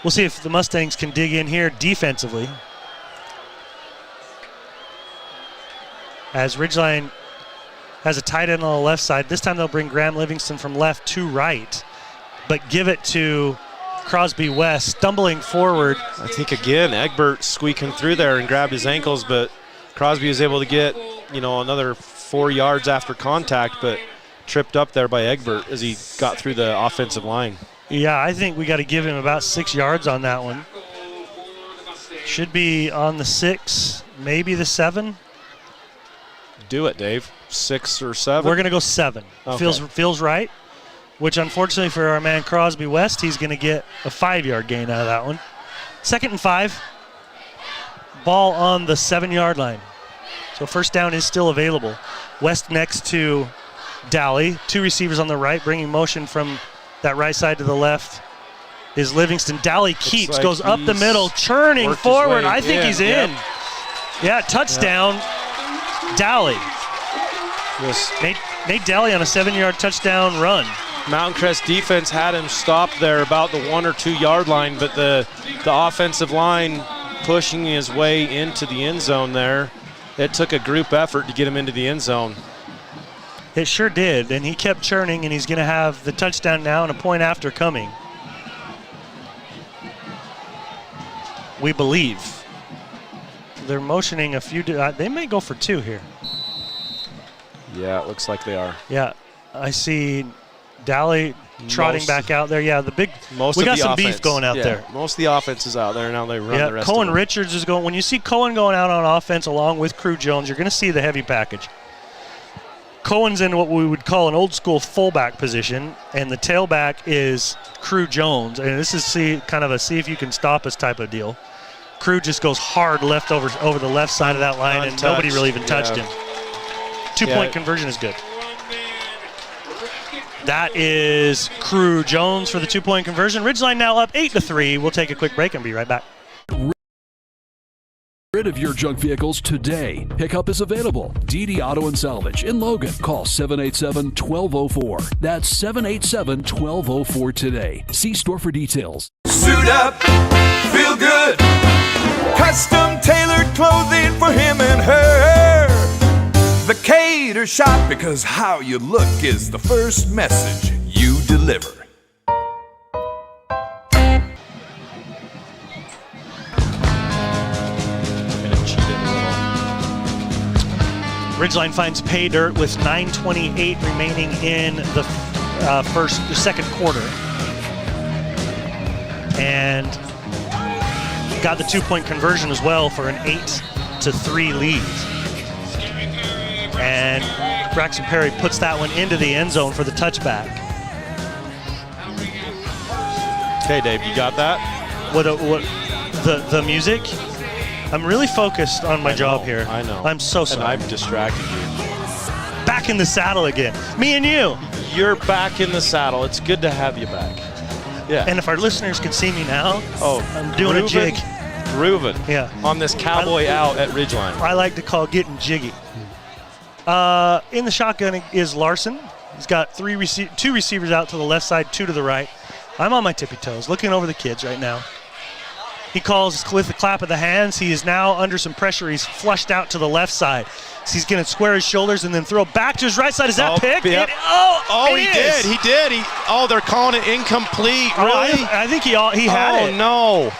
We'll see if the Mustangs can dig in here defensively. As Ridgeline has a tight end on the left side. This time they'll bring Graham Livingston from left to right, but give it to Crosby West, stumbling forward. I think, again, Egbert squeaking through there and grabbed his ankles, but Crosby was able to get, another 4 yards after contact, but tripped up there by Egbert as he got through the offensive line. Yeah, I think we got to give him about 6 yards on that one. Should be on the 6, maybe the 7. Do it, Dave. 6 or 7? We're going to go 7. Okay. Feels right, which unfortunately for our man Crosby West, he's going to get a 5-yard gain out of that one. 2nd and 5. Ball on the 7-yard line. So first down is still available. West next to Dally. 2 receivers on the right, bringing motion from that right side to the left is Livingston. Dally keeps, like goes up the middle, churning forward. I think he's in. Yeah, touchdown, Dally. Yes. Nate Dally on a 7-yard touchdown run. Mountain Crest defense had him stopped there about the 1 or 2 yard line, but the offensive line pushing his way into the end zone there. It took a group effort to get him into the end zone. It sure did, and he kept churning, and he's going to have the touchdown now and a point after coming. We believe. They're motioning a few. They may go for 2 here. Yeah, it looks like they are. Yeah, I see Dally trotting back out there. Yeah, we got some beef going out there. Most of the offense is out there. Now they run the rest Cohen of it. Richards is going. When you see Cohen going out on offense along with Crew Jones, you're going to see the heavy package. Cohen's in what we would call an old school fullback position, and the tailback is Crew Jones. And this is kind of a see if you can stop us type of deal. Crew just goes hard left over the left side of that line, and nobody really even touched him. 2-point conversion is good. That is Crew Jones for the 2-point conversion. Ridgeline now up 8-3. We'll take a quick break and be right back. Rid of your junk vehicles today. Pickup is available. DD Auto and Salvage in Logan. Call 787-1204. That's 787-1204 today. See store for details. Suit up, feel good. Custom tailored clothing for him and her. The Cater Shop, because how you look is the first message you deliver. Ridgeline finds pay dirt with 9:28 remaining in the second quarter. And got the 2-point conversion as well for an 8-3 lead. And Braxton Perry puts that one into the end zone for the touchback. Okay, Dave, you got that? What the music? I'm really focused on my job here. I know. I'm so sorry. And I've distracted you. Back in the saddle again. Me and you. You're back in the saddle. It's good to have you back. Yeah. And if our listeners could see me now, I'm doing grooving, a jig. Grooving. Yeah. On this cowboy out at Ridgeline. I like to call getting jiggy. In the shotgun is Larson. He's got 2 receivers out to the left side, 2 to the right. I'm on my tippy toes, looking over the kids right now. He calls with a clap of the hands. He is now under some pressure. He's flushed out to the left side. So he's going to square his shoulders and then throw back to his right side. Is that pick? Yep. He did. They're calling it incomplete. Really? I think he had it. Oh, no.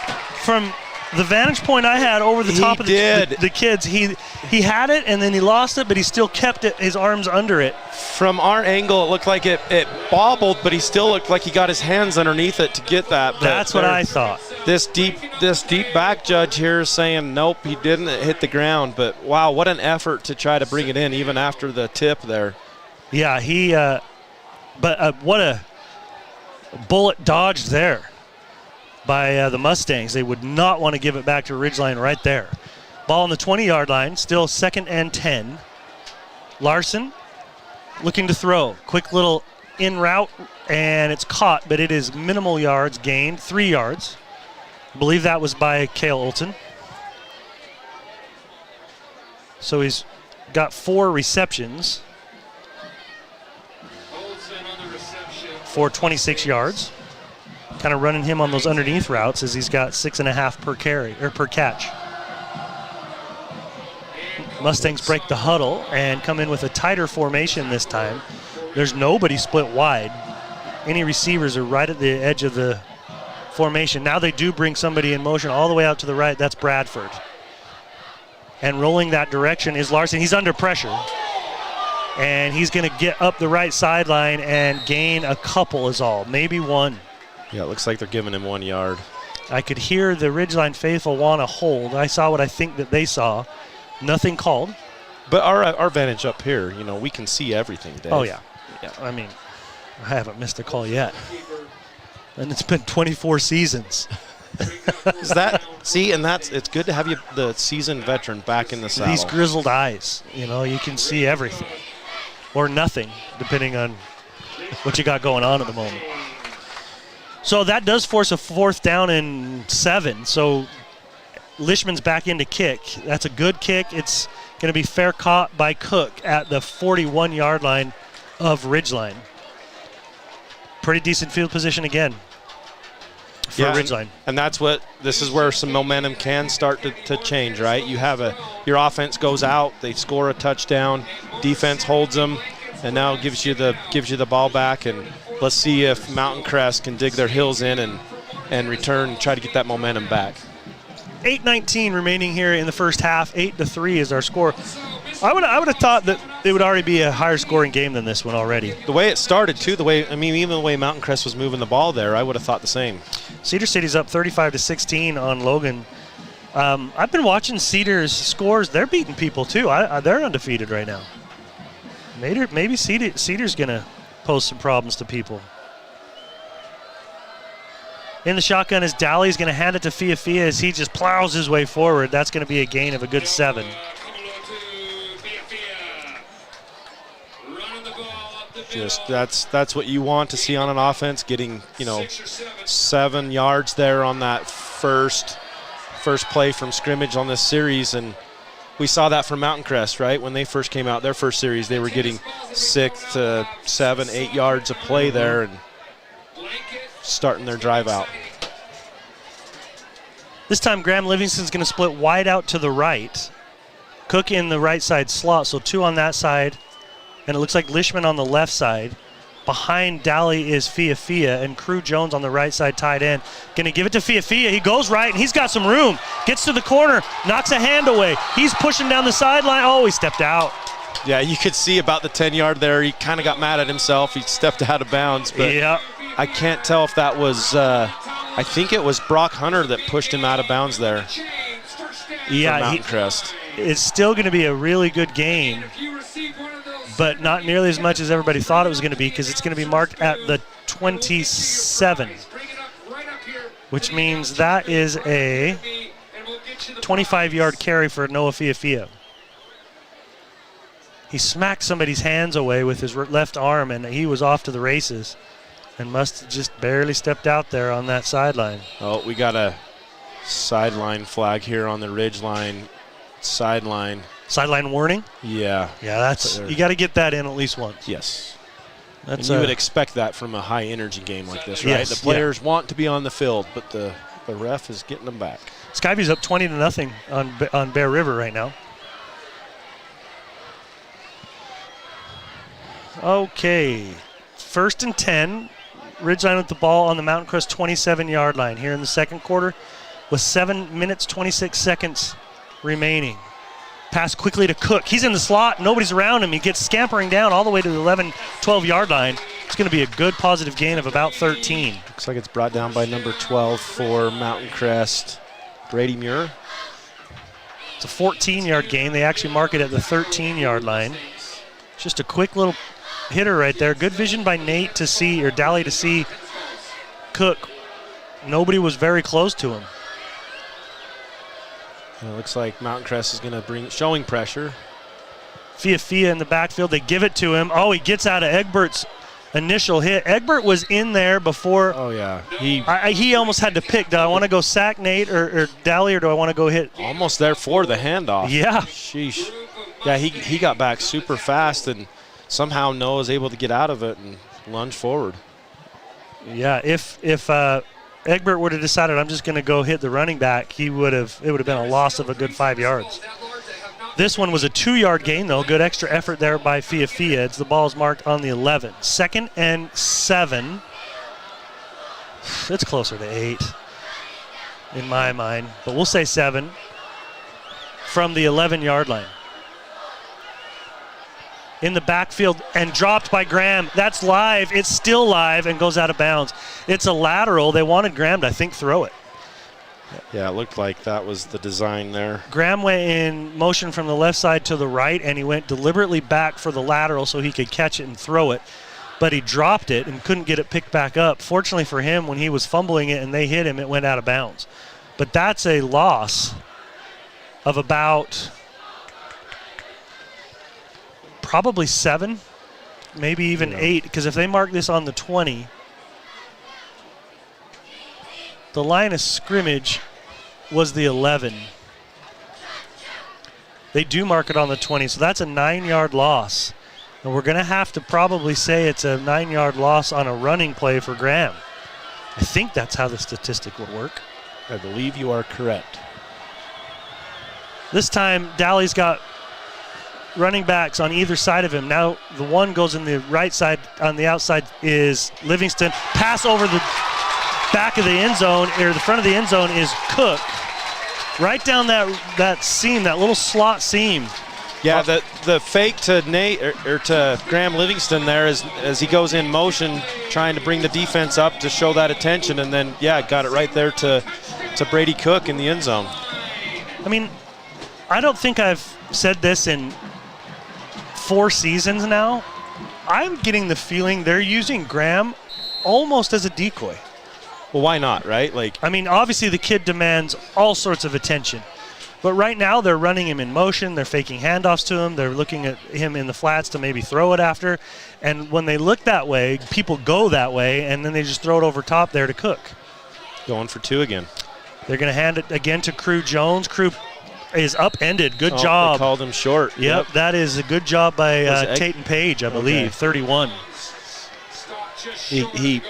From the vantage point I had over the top of the kids, he had it and then he lost it, but he still kept it, his arms under it. From our angle, it looked like it bobbled, but he still looked like he got his hands underneath it to get that. But that's what I thought. This deep back judge here is saying nope, he didn't hit the ground. But wow, what an effort to try to bring it in even after the tip there. Yeah, what a bullet dodged there by the Mustangs. They would not want to give it back to Ridgeline right there. Ball on the 20-yard line, still 2nd and 10. Larson looking to throw. Quick little in route, and it's caught, but it is minimal yards gained, 3 yards. I believe that was by Cale Olton. So he's got 4 receptions for 26 yards. Kind of running him on those underneath routes as he's got 6.5 per carry or per catch. Mustangs break the huddle and come in with a tighter formation this time. There's nobody split wide. Any receivers are right at the edge of the formation. Now they do bring somebody in motion all the way out to the right. That's Bradford. And rolling that direction is Larson. He's under pressure. And he's going to get up the right sideline and gain a couple is all, maybe 1. Yeah, it looks like they're giving him 1 yard. I could hear the Ridgeline faithful want to hold. I saw what I think that they saw. Nothing called. But our vantage up here, we can see everything, Dave. Oh, yeah. I mean, I haven't missed a call yet. And it's been 24 seasons. It's good to have the seasoned veteran back in the saddle. These grizzled eyes, you can see everything. or nothing, depending on what you got going on at the moment. So that does force a 4th down and 7. So Lishman's back in to kick. That's a good kick. It's going to be fair caught by Cook at the 41-yard line of Ridgeline. Pretty decent field position again for Ridgeline. And this is where some momentum can start to change, right? You have your offense goes out, they score a touchdown, defense holds them, and now gives you the ball back. And let's see if Mountain Crest can dig their heels in and return, try to get that momentum back. 8:19 remaining here in the first half. 8-3 is our score. I would have thought that it would already be a higher scoring game than this one already. The way it started too, even the way Mountain Crest was moving the ball there, I would have thought the same. Cedar City's up 35-16 on Logan. I've been watching Cedar's scores. They're beating people too. They're undefeated right now. Maybe Cedar's gonna pose some problems to people. In the shotgun is Dowley's going to hand it to Fiafia as he just plows his way forward. That's going to be a gain of a good 7. That's what you want to see on an offense, getting 7 yards there on that first play from scrimmage on this series. And we saw that from Mountain Crest, right? When they first came out, their first series, they were getting 6 to 7, 8 yards of play there and starting their drive out. This time Graham Livingston's going to split wide out to the right. Cook in the right side slot, so 2 on that side. And it looks like Lishman on the left side. Behind Dowley is Fiafia, and Crew Jones on the right side tied in. Going to give it to Fiafia. He goes right, and he's got some room. Gets to the corner, knocks a hand away. He's pushing down the sideline. Oh, he stepped out. Yeah, you could see about the 10-yard there. He kind of got mad at himself. He stepped out of bounds. But yeah. I can't tell if that was, I think it was Brock Hunter that pushed him out of bounds there. Yeah, Mountain Crest. It's still going to be a really good game, but not nearly as much as everybody thought it was going to be, because it's going to be marked at the 27, which means that is a 25-yard carry for Noah Fiafia. He smacked somebody's hands away with his left arm, and he was off to the races. And must have just barely stepped out there on that sideline. Oh, we got a sideline flag here on the Ridgeline sideline. Sideline warning? Yeah. Yeah, you got to get that in at least once. Yes. And you would expect that from a high-energy game like this, right? Yes, the players want to be on the field, but the ref is getting them back. Skyview's up 20-0 on Bear River right now. Okay. 1st and 10. Ridgeline with the ball on the Mountain Crest 27-yard line here in the second quarter with 7 minutes, 26 seconds remaining. Pass quickly to Cook. He's in the slot. Nobody's around him. He gets scampering down all the way to the 11, 12-yard line. It's going to be a good positive gain of about 13. Looks like it's brought down by number 12 for Mountain Crest, Brady Muir. It's a 14-yard gain. They actually mark it at the 13-yard line. Just a quick little hitter right there. Good vision by Nate to see, or Dowley to see Cook. Nobody was very close to him. It looks like Mountain Crest is going to showing pressure. Fiafia in the backfield. They give it to him. Oh, he gets out of Egbert's initial hit. Egbert was in there before. Oh, yeah. He almost had to pick. Do I want to go sack Nate or Dowley, or do I want to go hit? Almost there for the handoff. Yeah. Sheesh. Yeah, he got back super fast, and somehow Noah was able to get out of it and lunge forward. Yeah, if Egbert would have decided I'm just going to go hit the running back, it would have been a loss of a good 5 yards. This one was a 2-yard gain, though. Good extra effort there by Fiafia. The ball is marked on the 11. 2nd and 7. It's closer to 8 in my mind, but we'll say 7 from the 11-yard line. In the backfield and dropped by Graham. That's live. It's still live and goes out of bounds. It's a lateral. They wanted Graham to, I think, throw it. Yeah, it looked like that was the design there. Graham went in motion from the left side to the right, and he went deliberately back for the lateral so he could catch it and throw it. But he dropped it and couldn't get it picked back up. Fortunately for him, when he was fumbling it and they hit him, it went out of bounds. But that's a loss of about probably 7 maybe even 8, because if they mark this on the 20, the line of scrimmage was the 11. They do mark it on the 20, so that's a 9-yard loss. And we're going to have to probably say it's a 9-yard loss on a running play for Graham. I think that's how the statistic would work. I believe you are correct. This time, Dowley's got running backs on either side of him. Now the one goes in the right side. On the outside is Livingston. Pass over the back of the end zone, or the front of the end zone is Cook. Right down that seam, that little slot seam. Yeah, the fake to Nate or to Graham Livingston there as he goes in motion, trying to bring the defense up to show that attention, and then got it right there to Brady Cook in the end zone. I mean, I don't think I've said this in 4 seasons now. I'm getting the feeling they're using Graham almost as a decoy. Well, why not, right? I mean, obviously the kid demands all sorts of attention. But right now they're running him in motion. They're faking handoffs to him. They're looking at him in the flats to maybe throw it after. And when they look that way, people go that way, and then they just throw it over top there to Cook. Going for 2 again. They're going to hand it again to Crew Jones. Crew is upended. Good job. They called him short. Yep, that is a good job by Tatum Page, I believe, 31. He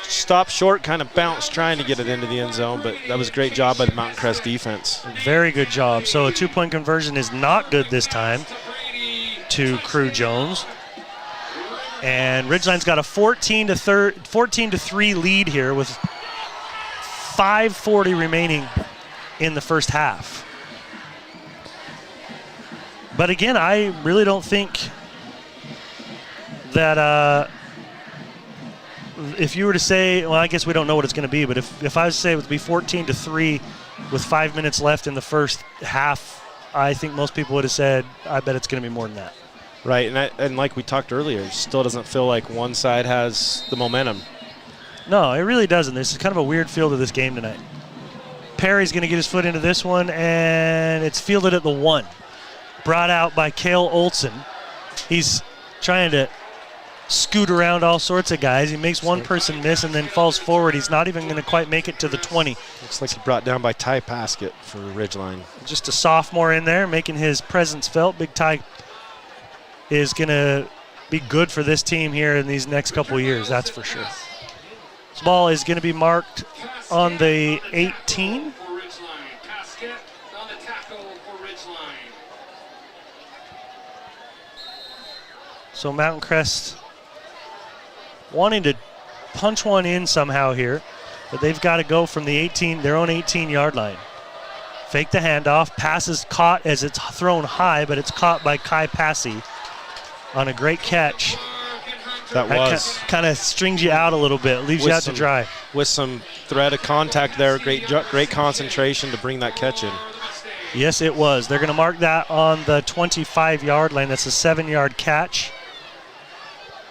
stopped short, kind of bounced trying to get it into the end zone, but that was a great job by the Mountain Crest defense. Very good job. So a 2-point conversion is not good this time to Crew Jones. And Ridgeline's got a 14-3 lead here with 5:40 remaining in the first half. But again, I really don't think that if you were to say, well, I guess we don't know what it's going to be, but if I was to say it would be 14-3 with 5 minutes left in the first half, I think most people would have said, I bet it's going to be more than that. Right, and like we talked earlier, it still doesn't feel like one side has the momentum. No, it really doesn't. This is kind of a weird feel to this game tonight. Perry's going to get his foot into this one, and it's fielded at the 1. Brought out by Cale Olson. He's trying to scoot around all sorts of guys. He makes one person miss and then falls forward. He's not even going to quite make it to the 20. Looks like he brought down by Ty Paskett for Ridgeline. Just a sophomore in there, making his presence felt. Big Ty is going to be good for this team here in these next couple of years, that's for sure. This ball is going to be marked on the 18. So Mountain Crest wanting to punch one in somehow here, but they've got to go from the 18, their own 18-yard line. Fake the handoff, pass is caught as it's thrown high, but it's caught by Kai Passy on a great catch. That was. Kind of strings you out a little bit, leaves you out to dry. With some threat of contact there, great concentration to bring that catch in. Yes, it was. They're going to mark that on the 25-yard line. That's a 7-yard catch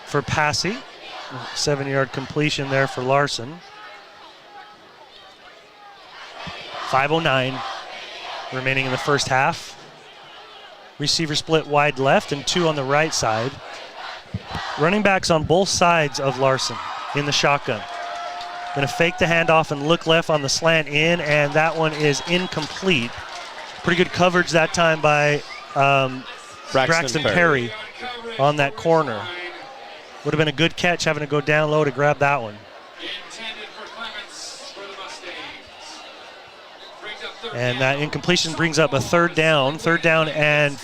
for Passy. 7-yard completion there for Larson. 5:09 remaining in the first half. Receiver split wide left and 2 on the right side. Running backs on both sides of Larson in the shotgun. Going to fake the handoff and look left on the slant in, and that one is incomplete. Pretty good coverage that time by Braxton Perry on that corner. Would have been a good catch having to go down low to grab that one. And that incompletion brings up a third down. Third down and,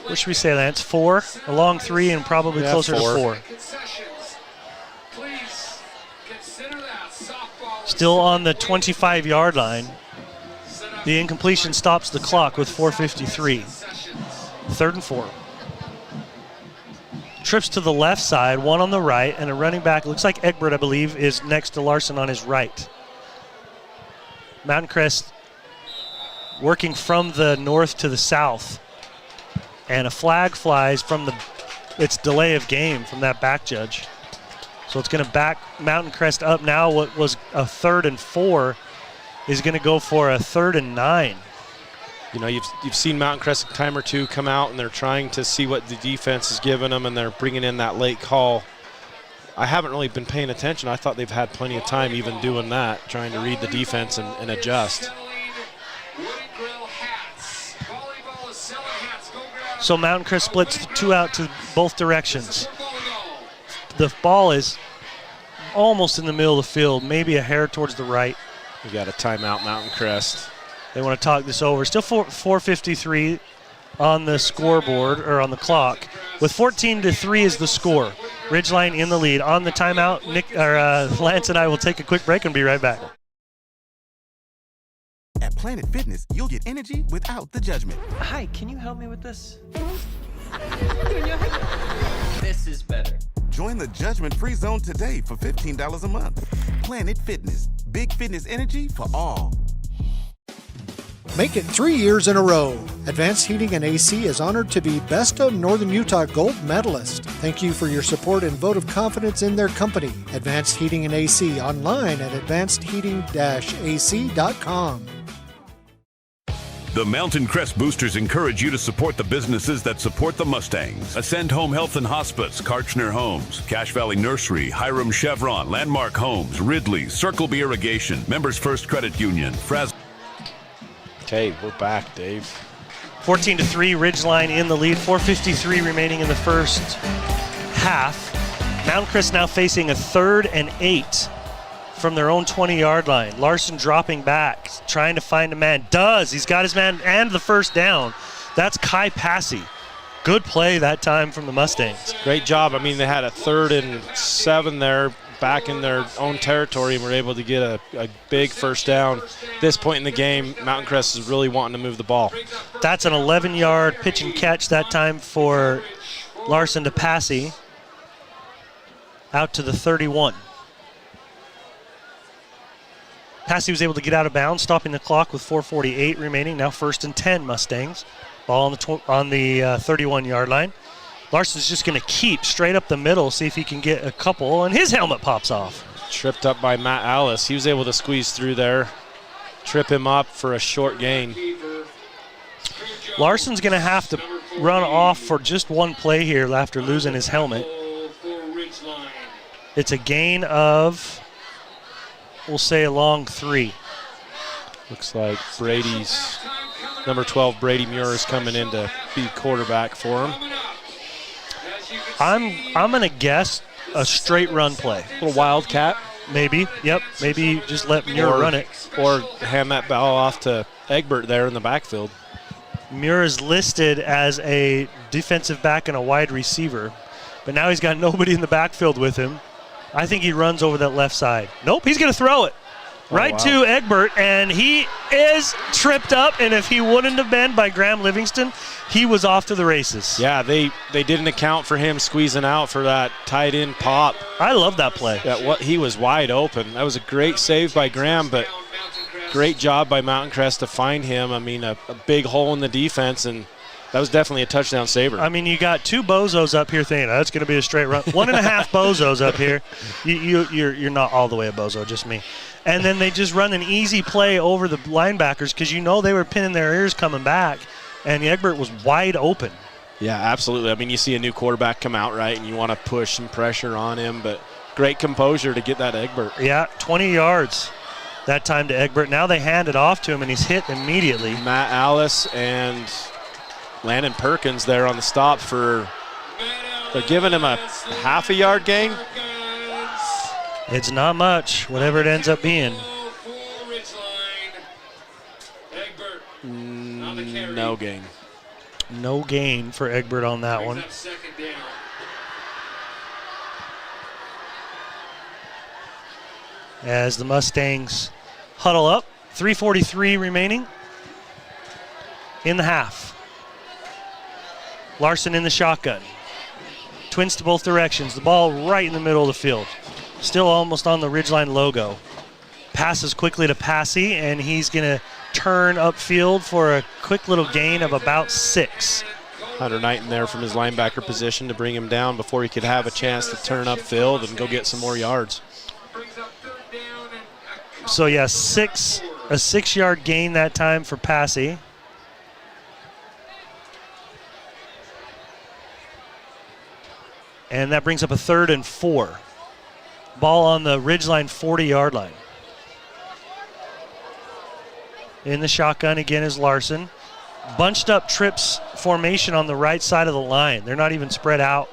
what should we say, Lance? 4? A long 3 and probably closer to 4. Still on the 25-yard line. The incompletion stops the clock with 4:53. 3rd and 4. Trips to the left side, 1 on the right, and a running back, looks like Egbert, I believe, is next to Larson on his right. Mountain Crest working from the north to the south. And a flag flies from its delay of game from that back judge. So it's going to back Mountain Crest up now. What was a 3rd and 4 is going to go for a 3rd and 9. You know, you've seen Mountain Crest a time or two come out, and they're trying to see what the defense is giving them, and they're bringing in that late call. I haven't really been paying attention. I thought they've had plenty of time even doing that, trying to read the defense and adjust. So Mountain Crest splits 2 out to both directions. The ball is almost in the middle of the field, maybe a hair towards the right. We got a timeout, Mountain Crest. They want to talk this over. Still 4:53 on the scoreboard, or on the clock. With 14-3 is the score. Ridgeline in the lead. On the timeout, Lance and I will take a quick break and be right back. At Planet Fitness, you'll get energy without the judgment. Hi, can you help me with this? This is better. Join the judgment-free zone today for $15 a month. Planet Fitness. Big fitness energy for all. Make it 3 years in a row. Advanced Heating and AC is honored to be Best of Northern Utah Gold Medalist. Thank you for your support and vote of confidence in their company. Advanced Heating and AC, online at advancedheating-ac.com. The Mountain Crest Boosters encourage you to support the businesses that support the Mustangs. Ascend Home Health and Hospice, Karchner Homes, Cache Valley Nursery, Hiram Chevron, Landmark Homes, Ridley, Circle B Irrigation, Members First Credit Union, Fraz. Okay, we're back, Dave. 14-3, Ridgeline in the lead. 4:53 remaining in the first half. Mountain Crest now facing a 3rd and 8 from their own 20-yard line. Larson dropping back, trying to find a man. He's got his man and the first down. That's Kai Passy. Good play that time from the Mustangs. Great job. I mean, they had a 3rd and 7 there, back in their own territory, and were able to get a big first down. At this point in the game, Mountain Crest is really wanting to move the ball. That's an 11-yard pitch and catch that time for Larson to Passy out to the 31. Passy was able to get out of bounds, stopping the clock with 4:48 remaining. Now 1st and 10 Mustangs. Ball on the 31-yard line. Larson's just going to keep straight up the middle, see if he can get a couple, and his helmet pops off. Tripped up by Matt Alice. He was able to squeeze through there, trip him up for a short gain. Larson's going to have to run off for just one play here after losing his helmet. It's a gain of, we'll say, a long 3. Looks like number 12, Brady Muir, is coming in to be quarterback for him. I'm going to guess a straight run play. A little wildcat. Maybe, yep. Maybe just let Muir run it. Or hand that ball off to Egbert there in the backfield. Muir is listed as a defensive back and a wide receiver, but now he's got nobody in the backfield with him. I think he runs over that left side. Nope, he's going to throw it. To Egbert, and he is tripped up, and if he wouldn't have been by Graham Livingston, he was off to the races. Yeah, they didn't account for him squeezing out for that tight end pop. I love that play. He was wide open. That was a great save by Graham, but great job by Mountain Crest to find him. I mean, a big hole in the defense, and that was definitely a touchdown saver. I mean, you got 2 bozos up here thinking, that's going to be a straight run. 1.5 bozos up here. You're not all the way a bozo, just me. And then they just run an easy play over the linebackers because they were pinning their ears coming back, and Egbert was wide open. Yeah, absolutely. I mean, you see a new quarterback come out, right, and you want to push some pressure on him, but great composure to get that Egbert. Yeah, 20 yards that time to Egbert. Now they hand it off to him, and he's hit immediately. Matt Alice and Landon Perkins there on the stop they're giving him a half a yard gain. It's not much, whatever it ends up being. No gain. No gain for Egbert on that one. As the Mustangs huddle up, 3:43 remaining in the half. Larson in the shotgun. Twins to both directions. The ball right in the middle of the field. Still almost on the Ridgeline logo. Passes quickly to Passy, and he's going to turn upfield for a quick little gain of about 6. Hunter Knighton there from his linebacker position to bring him down before he could have a chance to turn upfield and go get some more yards. So, yeah, a 6-yard gain that time for Passy. And that brings up a 3rd and 4. Ball on the Ridgeline 40-yard line. In the shotgun again is Larson. Bunched up trips formation on the right side of the line. They're not even spread out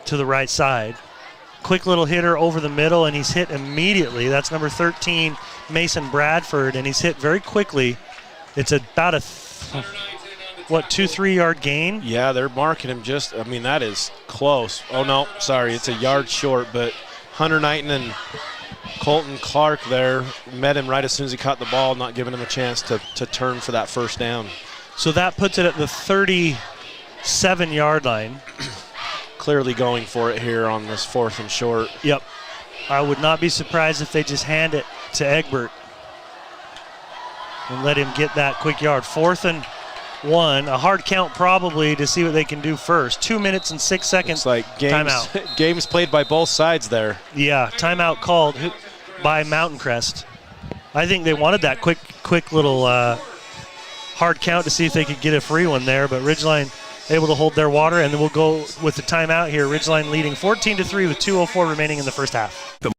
to the right side. Quick little hitter over the middle, and he's hit immediately. That's number 13, Mason Bradford, and he's hit very quickly. It's about a 2-3 yard gain? Yeah, they're marking him that is close. Oh, no, sorry, it's a yard short, but Hunter Knighton and Colton Clark there met him right as soon as he caught the ball, not giving him a chance to turn for that first down. So that puts it at the 37-yard line. Clearly going for it here on this 4th and short. Yep. I would not be surprised if they just hand it to Egbert and let him get that quick yard. 4th and 1, a hard count probably to see what they can do first. 2 minutes and 6 seconds. It's like timeout. Games played by both sides there. Yeah, timeout called by Mountain Crest. I think they wanted that quick little hard count to see if they could get a free one there, but Ridgeline able to hold their water, and then we'll go with the timeout here. Ridgeline leading 14-3 with 2:04 remaining in the first half. The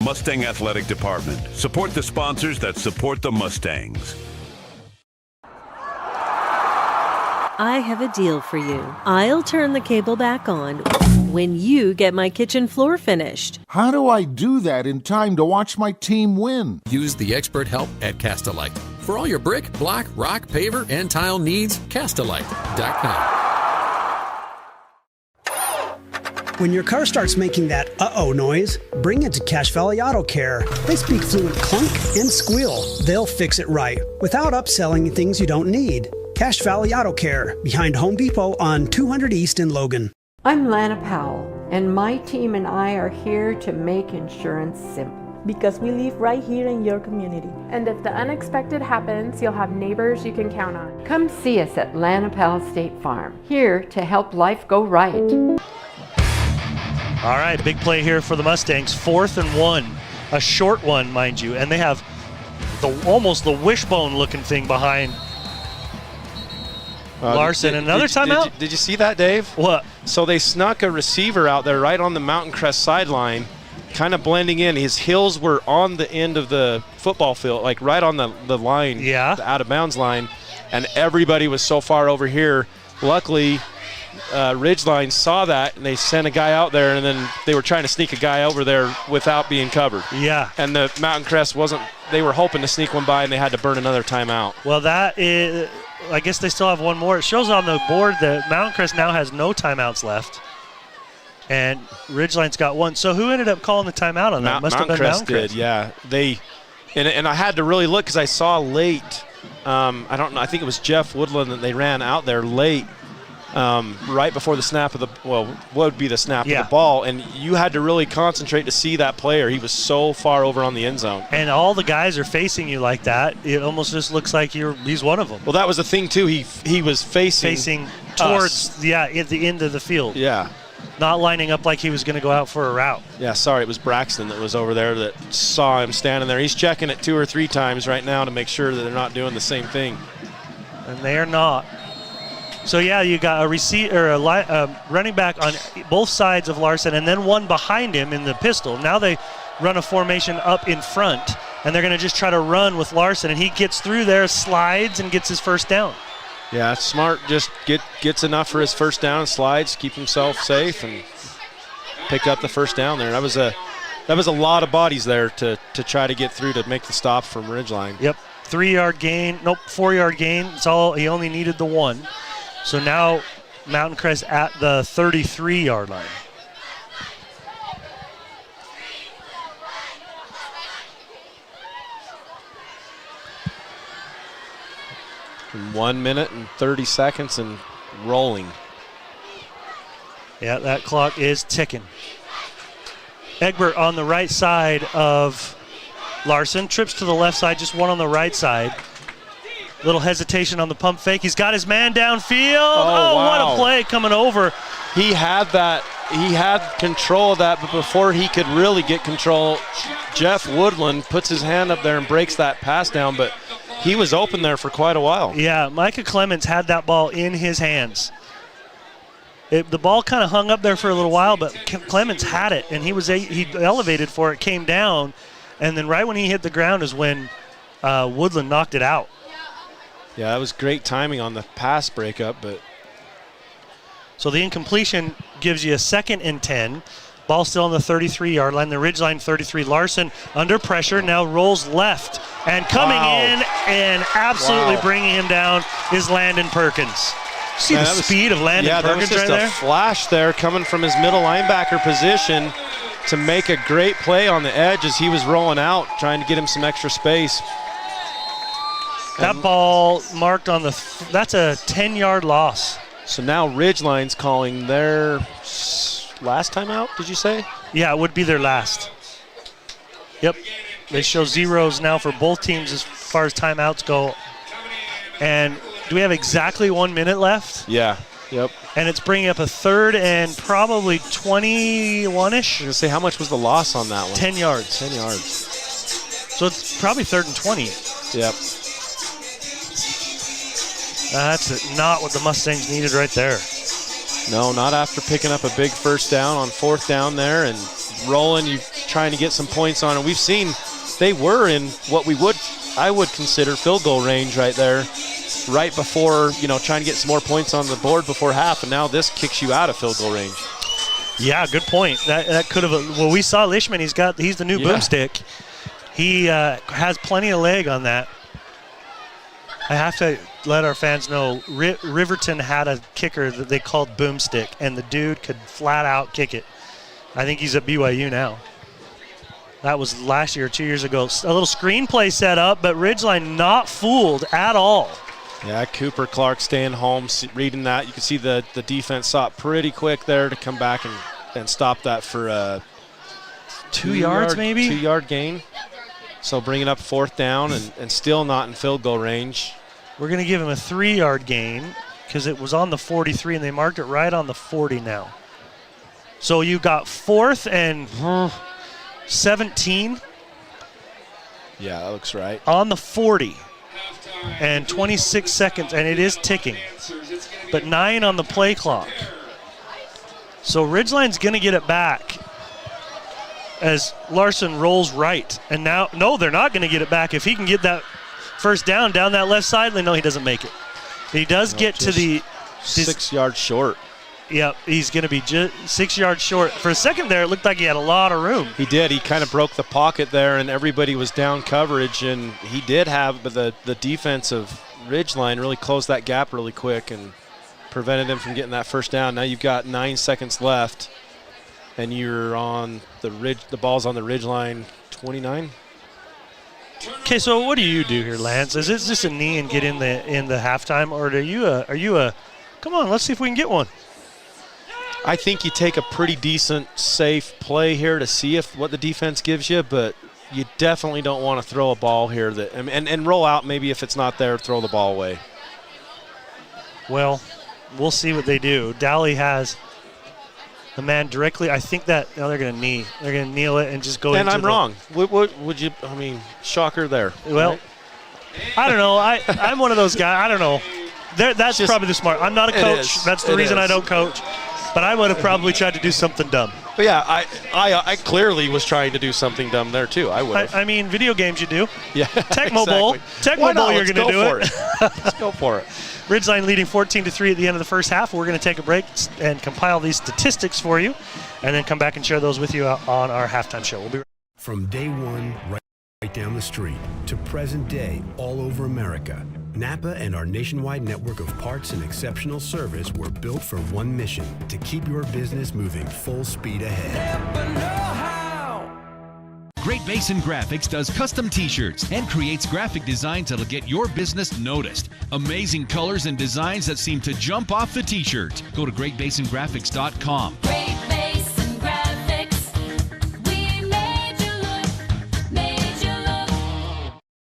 Mustang Athletic Department. Support the sponsors that support the Mustangs. I have a deal for you. I'll turn the cable back on when you get my kitchen floor finished. How do I do that in time to watch my team win? Use the expert help at Castalite. For all your brick, block, rock, paver, and tile needs, Castalite.com. When your car starts making that uh-oh noise, bring it to Cache Valley Auto Care. They speak fluent clunk and squeal. They'll fix it right without upselling things you don't need. Cache Valley Auto Care, behind Home Depot on 200 East in Logan. I'm Lana Powell, and my team and I are here to make insurance simple. Because we live right here in your community. And if the unexpected happens, you'll have neighbors you can count on. Come see us at Lana Powell State Farm, here to help life go right. All right, big play here for the Mustangs. 4th and 1, a short one, mind you, and they have almost the wishbone-looking thing behind Larson. Another timeout? Did you see that, Dave? What? So they snuck a receiver out there right on the Mountain Crest sideline, kind of blending in. His heels were on the end of the football field, like right on the line, the out-of-bounds line, and everybody was so far over here. Luckily, Ridgeline saw that, and they sent a guy out there, and then they were trying to sneak a guy over there without being covered. Yeah. And the Mountain Crest they were hoping to sneak one by, and they had to burn another timeout. Well, that is, I guess they still have one more. It shows on the board that Mountain Crest now has no timeouts left, and Ridgeline's got one. So who ended up calling the timeout on that? Must have been Mountain Crest. Did, yeah. And I had to really look because I saw late, I don't know, I think it was Jeff Woodland that they ran out there late, right before the snap of what would be the snap of the ball, and you had to really concentrate to see that player. He was so far over on the end zone. And all the guys are facing you like that. It almost just looks like he's one of them. Well, that was the thing, too. He was facing towards, at the end of the field. Yeah. Not lining up like he was going to go out for a route. Yeah, sorry, it was Braxton that was over there that saw him standing there. He's checking it 2 or 3 times right now to make sure that they're not doing the same thing. And they are not. So, you got a running back on both sides of Larson and then one behind him in the pistol. Now they run a formation up in front, and they're going to just try to run with Larson, and he gets through there, slides, and gets his first down. Yeah, smart. Just gets enough for his first down, slides, keep himself safe, and pick up the first down there. That was a lot of bodies there to try to get through to make the stop from Ridgeline. Yep, 4-yard gain. It's all he only needed the one. So now Mountain Crest at the 33-yard line. In 1 minute and 30 seconds and rolling. Yeah, that clock is ticking. Egbert on the right side of Larson. Trips to the left side, just one on the right side. Little hesitation on the pump fake. He's got his man downfield. Oh, wow. What a play coming over. He had that. He had control of that, but before he could really get control, Jeff Woodland puts his hand up there and breaks that pass down, but he was open there for quite a while. Yeah, Micah Clemens had that ball in his hands. The ball kind of hung up there for a little while, but Clemens had it, and he elevated for it, came down, and then right when he hit the ground is when Woodland knocked it out. Yeah, that was great timing on the pass breakup, but. So the incompletion gives you a 2nd and 10. Ball still on the 33-yard line, the Ridgeline 33. Larson under pressure, now rolls left, and coming in and absolutely bringing him down is Landon Perkins. See the speed of Landon Perkins right there? Yeah, that was just a flash there coming from his middle linebacker position to make a great play on the edge as he was rolling out, trying to get him some extra space. That ball marked on that's a 10-yard loss. So now Ridgeline's calling their last timeout, did you say? Yeah, it would be their last. Yep. They show zeros now for both teams as far as timeouts go. And do we have exactly 1 minute left? Yeah. Yep. And it's bringing up a 3rd and probably 21-ish. I was going to say, how much was the loss on that one? 10 yards. 10 yards. So it's probably 3rd and 20. Yep. That's not what the Mustangs needed right there. No, not after picking up a big first down on 4th down there and rolling, you trying to get some points on it. We've seen they were in what I would consider field goal range right there, right before, trying to get some more points on the board before half, and now this kicks you out of field goal range. Yeah, good point. That could have. Well, we saw Lishman. He's the new boomstick. He has plenty of leg on that. I have to let our fans know Riverton had a kicker that they called Boomstick, and the dude could flat out kick it. I think he's at BYU now. That was last year, 2 years ago. A little screenplay set up, but Ridgeline not fooled at all. Yeah, Cooper Clark staying home, reading that. You can see the defense saw it pretty quick there to come back and stop that for a 2 yards maybe? 2-yard gain. So bringing up 4th down and still not in field goal range. We're going to give him a 3-yard gain because it was on the 43, and they marked it right on the 40 now. So you got 4th and 17. Yeah, that looks right. On the 40 and 26 seconds, and it is ticking. But 9 on the play clock. So Ridgeline's going to get it back as Larson rolls right. And now, no, they're not going to get it back. If he can get that first down that left sideline, no, he doesn't make it. He does get to the 6 yards short. Yep, he's going to be just 6 yards short. For a second there, it looked like he had a lot of room. He did. He kind of broke the pocket there, and everybody was down coverage, and he did have, but the defense of Ridgeline really closed that gap really quick and prevented him from getting that first down. Now you've got 9 seconds left, and you're on the ball's on the Ridgeline 29. Okay, so what do you do here, Lance? Is it just a knee and get in the halftime, or are you a come on, let's see if we can get one? I think you take a pretty decent, safe play here to see what the defense gives you, but you definitely don't want to throw a ball here and roll out. Maybe if it's not there, throw the ball away. Well, we'll see what they do. Dowley has the man directly. I think that they're going to knee. They're going to kneel it and just go. And I'm wrong. What would you? I mean, shocker there. Well, right? I don't know. I'm one of those guys. I don't know. That's just, probably the smart. I'm not a coach. That's the reason I don't coach. But I would have probably tried to do something dumb. But yeah, I clearly was trying to do something dumb there too. I would have. I mean, video games you do. Yeah. Tecmo Bowl. Tecmo Bowl, you're going to do it. Let's go for it. Ridgeline leading 14-3 at the end of the first half. We're going to take a break and compile these statistics for you, and then come back and share those with you on our halftime show. We'll be from day one, right down the street, to present day, all over America. Napa and our nationwide network of parts and exceptional service were built for one mission: to keep your business moving full speed ahead. Great Basin Graphics does custom t-shirts and creates graphic designs that'll get your business noticed. Amazing colors and designs that seem to jump off the t-shirt. Go to GreatBasinGraphics.com. Great Basin Graphics. We made you look.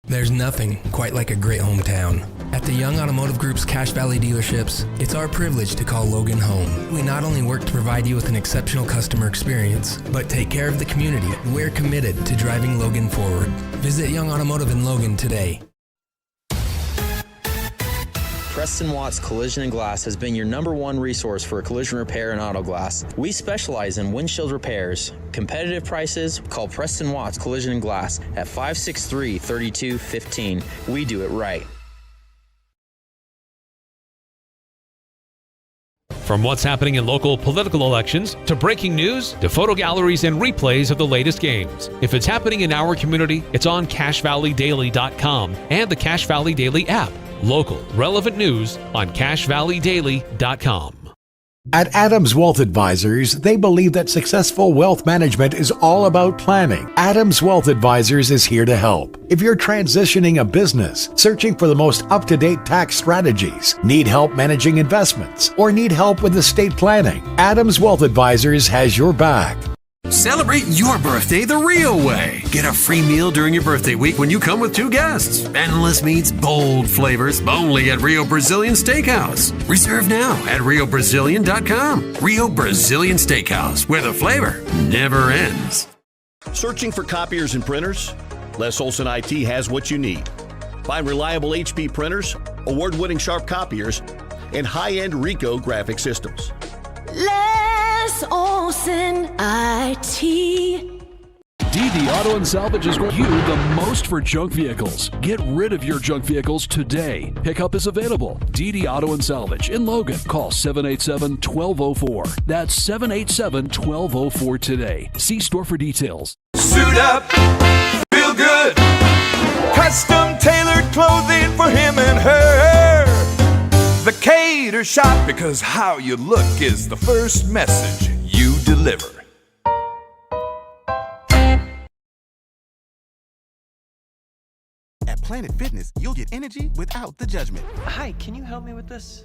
There's nothing quite like a great hometown. At the Young Automotive Group's Cache Valley dealerships, it's our privilege to call Logan home. We not only work to provide you with an exceptional customer experience, but take care of the community. We're committed to driving Logan forward. Visit Young Automotive in Logan today. Preston Watts Collision and Glass has been your #1 resource for collision repair and auto glass. We specialize in windshield repairs. Competitive prices, call Preston Watts Collision and Glass at 563-3215. We do it right. From what's happening in local political elections, to breaking news, to photo galleries and replays of the latest games. If it's happening in our community, it's on CashValleyDaily.com and the Cache Valley Daily app. Local, relevant news on CashValleyDaily.com. At Adams Wealth Advisors, they believe that successful wealth management is all about planning. Adams Wealth Advisors is here to help. If you're transitioning a business, searching for the most up-to-date tax strategies, need help managing investments, or need help with estate planning, Adams Wealth Advisors has your back. Celebrate your birthday the real way. Get a free meal during your birthday week when you come with 2 guests. Endless meats, bold flavors, only at Rio Brazilian Steakhouse. Reserve now at RioBrazilian.com. Rio Brazilian Steakhouse, where the flavor never ends. Searching for copiers and printers? Les Olson IT has what you need. Find reliable HP printers, award-winning Sharp copiers, and high-end Ricoh graphic systems. Les Olson IT. DD Auto and Salvage is going to you the most for junk vehicles. Get rid of your junk vehicles today. Pickup is available. DD Auto and Salvage in Logan. Call 787-1204. That's 787-1204 today. See store for details. Suit up, feel good. Custom tailored clothing for him and her. The Cater Shop, because how you look is the first message you deliver. At Planet Fitness, you'll get energy without the judgment. Hi, can you help me with this?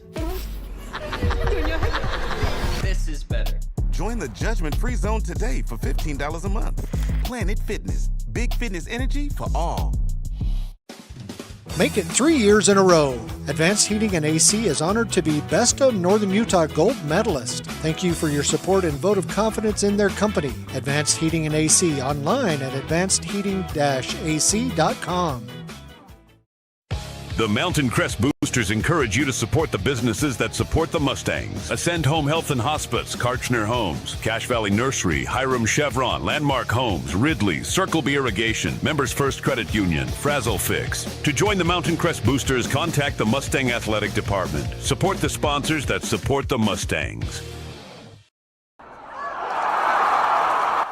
This is better. Join the judgment-free zone today for $15 a month. Planet Fitness, big fitness energy for all. Make it 3 years in a row. Advanced Heating and AC is honored to be Best of Northern Utah Gold Medalist. Thank you for your support and vote of confidence in their company. Advanced Heating and AC online at advancedheating-ac.com. The Mountain Crest Boosters encourage you to support the businesses that support the Mustangs. Ascend Home Health and Hospice, Karchner Homes, Cache Valley Nursery, Hiram Chevron, Landmark Homes, Ridley, Circle B Irrigation, Members First Credit Union, Frazzle Fix. To join the Mountain Crest Boosters, contact the Mustang Athletic Department. Support the sponsors that support the Mustangs.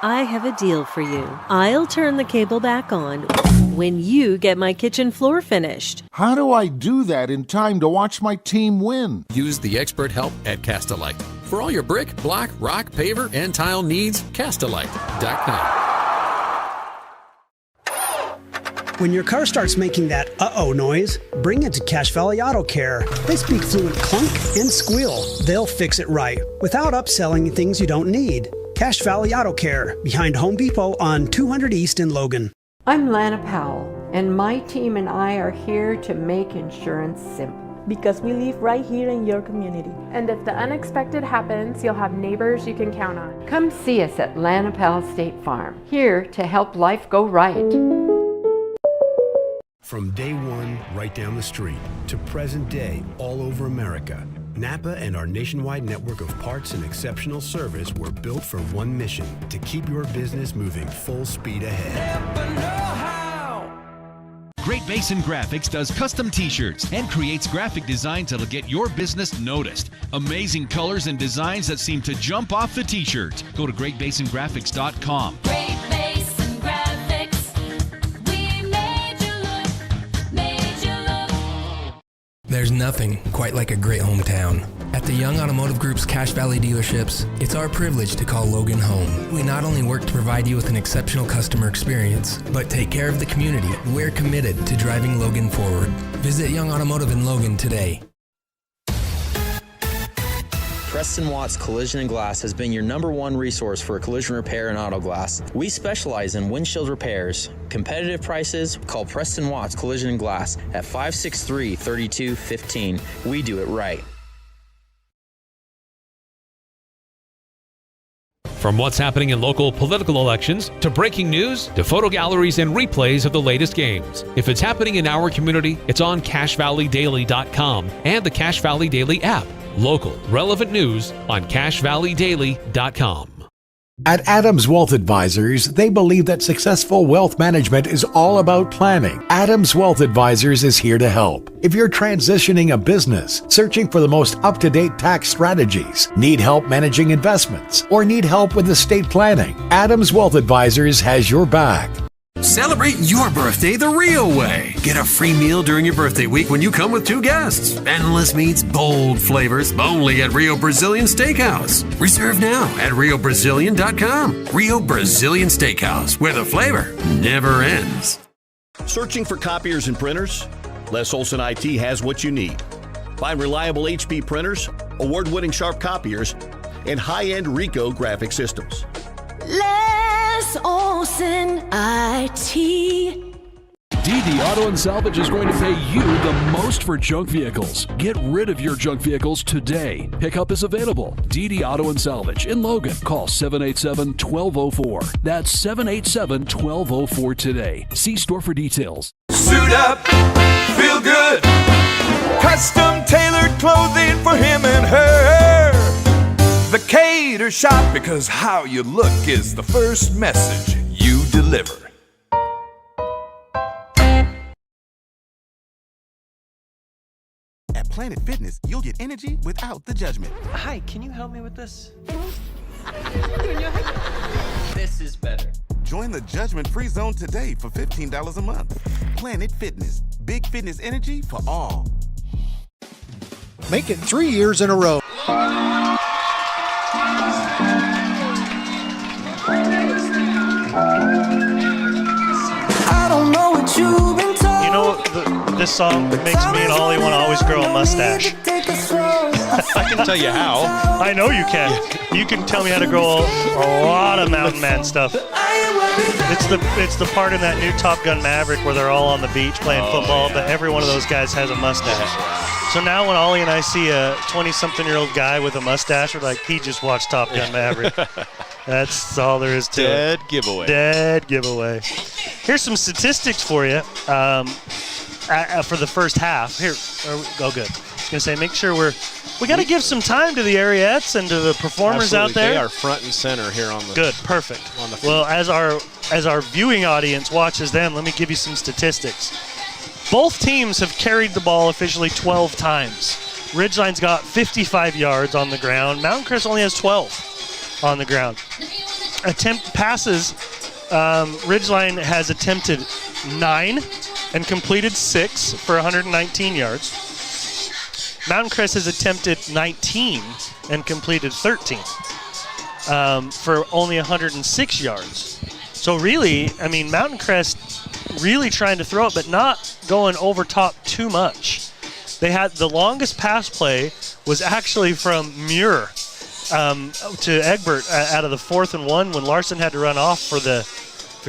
I have a deal for you. I'll turn the cable back on when you get my kitchen floor finished. How do I do that in time to watch my team win? Use the expert help at Castalite. For all your brick, block, rock, paver, and tile needs, Castalite.com. When your car starts making that uh-oh noise, bring it to Cache Valley Auto Care. They speak fluent clunk and squeal. They'll fix it right without upselling things you don't need. Cache Valley Auto Care, behind Home Depot on 200 East in Logan. I'm Lana Powell, and my team and I are here to make insurance simple. Because we live right here in your community. And if the unexpected happens, you'll have neighbors you can count on. Come see us at Lana Powell State Farm, here to help life go right. From day one, right down the street, to present day, all over America, Napa and our nationwide network of parts and exceptional service were built for one mission: to keep your business moving full speed ahead. Great Basin Graphics does custom t-shirts and creates graphic designs that'll get your business noticed. Amazing colors and designs that seem to jump off the t-shirt. Go to GreatBasinGraphics.com. Great Basin Graphics. We made you look. There's nothing quite like a great hometown. At the Young Automotive Group's Cache Valley dealerships, it's our privilege to call Logan home. We not only work to provide you with an exceptional customer experience, but take care of the community. We're committed to driving Logan forward. Visit Young Automotive in Logan today. Preston Watts Collision and Glass has been your #1 resource for collision repair and auto glass. We specialize in windshield repairs. Competitive prices, call Preston Watts Collision and Glass at 563-3215. We do it right. From what's happening in local political elections, to breaking news, to photo galleries and replays of the latest games. If it's happening in our community, it's on CashValleyDaily.com and the Cache Valley Daily app. Local, relevant news on CashValleyDaily.com. At Adams Wealth Advisors, they believe that successful wealth management is all about planning. Adams Wealth Advisors is here to help. If you're transitioning a business, searching for the most up-to-date tax strategies, need help managing investments, or need help with estate planning, Adams Wealth Advisors has your back. Celebrate your birthday the real way. Get a free meal during your birthday week when you come with 2 guests. Endless meats, bold flavors, only at Rio Brazilian Steakhouse. Reserve now at riobrazilian.com. Rio Brazilian Steakhouse, where the flavor never ends. Searching for copiers and printers? Les Olson IT has what you need. Find reliable HP printers, award-winning Sharp copiers, and high-end Ricoh graphic systems. Les Olson IT. DD Auto and Salvage is going to pay you the most for junk vehicles. Get rid of your junk vehicles today. Pickup is available. DD Auto and Salvage in Logan. Call 787-1204. That's 787-1204 today. See store for details. Suit up, feel good. Custom tailored clothing for him and her. The Cater Shop, because how you look is the first message you deliver. At Planet Fitness, you'll get energy without the judgment. Hi, can you help me with this? This is better. Join the judgment-free zone today for $15 a month. Planet Fitness, big fitness energy for all. Make it 3 years in a row. I don't know what you've been told. You know, this song makes me and Ollie want to always grow a mustache. I can tell you how. I know you can. You can tell me how to grow a lot of Mountain Man stuff. It's the part in that new Top Gun Maverick where they're all on the beach playing football, but every one of those guys has a mustache. So now when Ollie and I see a 20-something-year-old guy with a mustache, we're like, he just watched Top Gun Maverick. That's all there is to it. Dead giveaway. Dead giveaway. Here's some statistics for you for the first half. Here, oh good. I was gonna say, make sure we got to give some time to the Ariettes and to the performers out there. They are front and center here on the. Good, perfect. On the field. Well, as our viewing audience watches them, let me give you some statistics. Both teams have carried the ball officially 12 times. Ridgeline's got 55 yards on the ground. Mountain Crest only has 12 on the ground. Attempt passes. Ridgeline has attempted 9 and completed 6 for 119 yards. Mountain Crest has attempted 19 and completed 13 for only 106 yards. So really, I mean, Mountain Crest really trying to throw it, but not going over top too much. They had the longest pass play was actually from Muir to Egbert out of the 4th and 1 when Larson had to run off for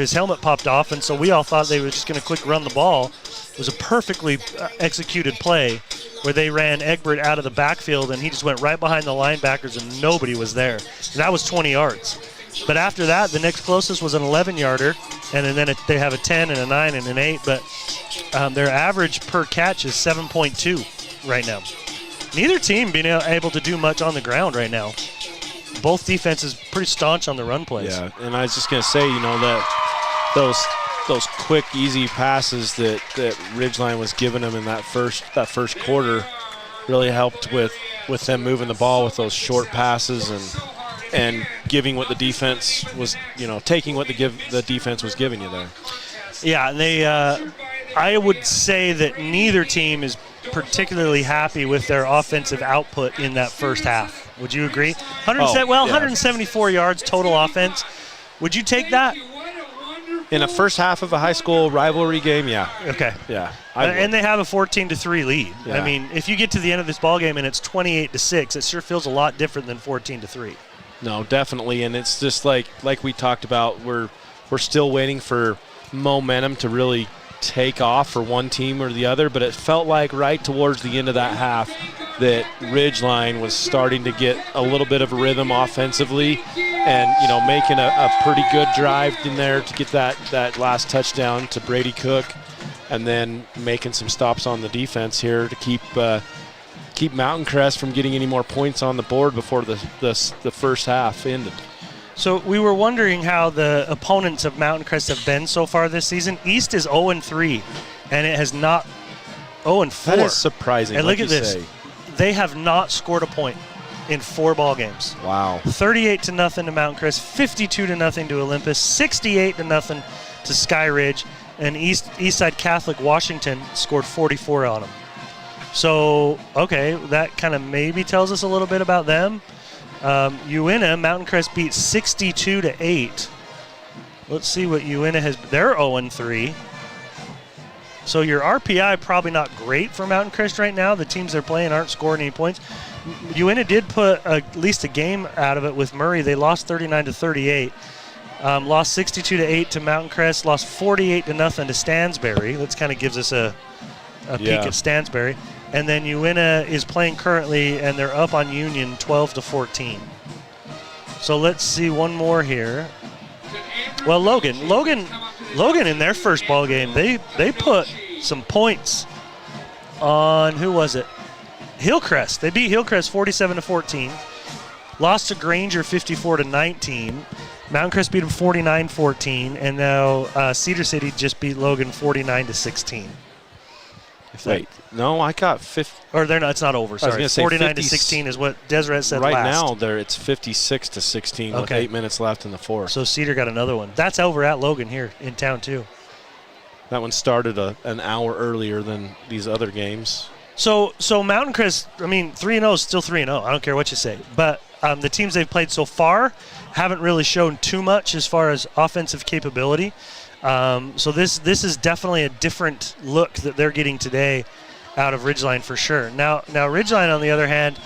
his helmet popped off, and so we all thought they were just going to quick run the ball. It was a perfectly executed play where they ran Egbert out of the backfield, and he just went right behind the linebackers, and nobody was there. And that was 20 yards. But after that, the next closest was an 11-yarder, and then they have a 10 and a 9 and an 8, but their average per catch is 7.2 right now. Neither team being able to do much on the ground right now. Both defenses pretty staunch on the run plays. Yeah, and I was just going to say, you know, that those quick, easy passes that Ridgeline was giving them in that first quarter really helped with them moving the ball with those short passes and giving what the defense was, you know, taking what the defense was giving you there. Yeah, and they I would say that neither team is particularly happy with their offensive output in that first half. Would you agree? 174 yards total offense. Would you take that? In a first half of a high school rivalry game, yeah. Okay. Yeah. And they have a 14-3 lead. Yeah. I mean, if you get to the end of this ball game and it's 28-6, it sure feels a lot different than 14-3. No, definitely, and it's just like we talked about, we're still waiting for momentum to really take off for one team or the other, but it felt like right towards the end of that half, that Ridgeline was starting to get a little bit of a rhythm offensively, and making a pretty good drive in there to get that last touchdown to Brady Cook, and then making some stops on the defense here to keep Mountain Crest from getting any more points on the board before the first half ended. So we were wondering how the opponents of Mountain Crest have been so far this season. East is 0-3, and it has not 0-4. That is surprising. And like look at this. Say. They have not scored a point in 4 ball games. Wow. 38-0 to Mountain Crest, 52-0 to Olympus, 68-0 to Sky Ridge, and Eastside Catholic Washington scored 44 on them. So, okay, that kind of maybe tells us a little bit about them. Uinta, Mountain Crest beat 62-8. Let's see what Uinta has. They're 0-3. So your RPI probably not great for Mountain Crest right now. The teams they're playing aren't scoring any points. Uinta did put at least a game out of it with Murray. They lost 39-38. Lost 62-8 to Mountain Crest. Lost 48-0 to Stansbury. That kind of gives us a peek at Stansbury. And then Uinta is playing currently, and they're up on Union 12-14. So let's see one more here. Well, Logan in their first ball game, they put some points on, who was it? Hillcrest. They beat Hillcrest 47-14. Lost to Granger 54-19. Mountain Crest beat them 49-14, and now Cedar City just beat Logan 49-16. Wait, no, I got 50. Or they're not. It's not over. Sorry, 49-16 is what Deseret said right last. now, it's 56-16 with 8 minutes left in the fourth. So Cedar got another one. That's over at Logan here in town too. That one started an hour earlier than these other games. So Mountain Crest, 3-0 is still 3-0. I don't care what you say. But the teams they've played so far haven't really shown too much as far as offensive capability. So this is definitely a different look that they're getting today out of Ridgeline for sure. Now Ridgeline, on the other hand,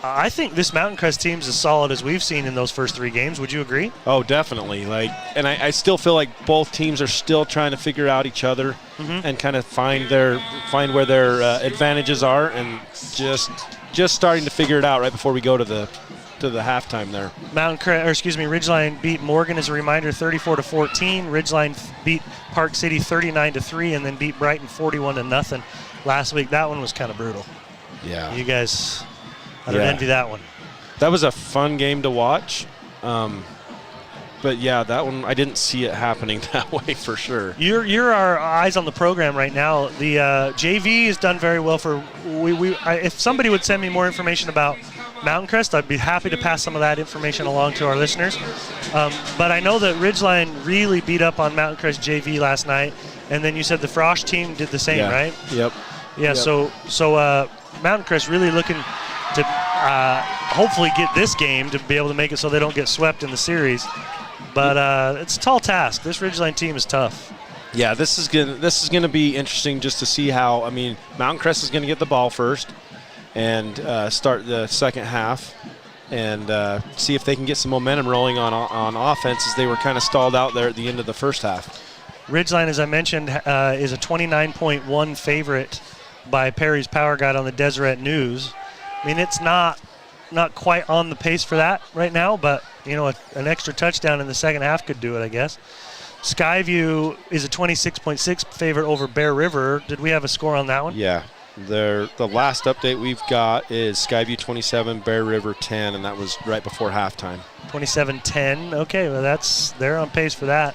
I think this Mountain Crest team is as solid as we've seen in those first 3 games. Would you agree? Oh, definitely. And I still feel like both teams are still trying to figure out each other and kind of find where their advantages are, and just starting to figure it out right before we go to the halftime there. Ridgeline beat Morgan, as a reminder, 34-14. Ridgeline beat Park City 39-3, and then beat Brighton 41-0 last week. That one was kind of brutal. Yeah. You guys, I don't envy that one. That was a fun game to watch. But yeah, that one, I didn't see it happening that way for sure. You're our eyes on the program right now. The JV has done very well for. If somebody would send me more information about Mountain Crest, I'd be happy to pass some of that information along to our listeners. But I know that Ridgeline really beat up on Mountain Crest JV last night, and then you said the Frosch team did the same, right? Yep. Yeah. Yep. So Mountain Crest really looking to hopefully get this game to be able to make it so they don't get swept in the series. But it's a tall task. This Ridgeline team is tough. Yeah, this is gonna be interesting just to see how. Mountain Crest is gonna get the ball first and start the second half, and see if they can get some momentum rolling on offense, as they were kind of stalled out there at the end of the first half. Ridgeline, as I mentioned, is a 29.1 favorite by Perry's Power Guide on the Deseret News. It's not quite on the pace for that right now, but an extra touchdown in the second half could do it, I guess. Skyview is a 26.6 favorite over Bear River. Did we have a score on that one? Yeah. The last update we've got is Skyview 27, Bear River 10, and that was right before halftime. 27-10. Okay, well they're on pace for that.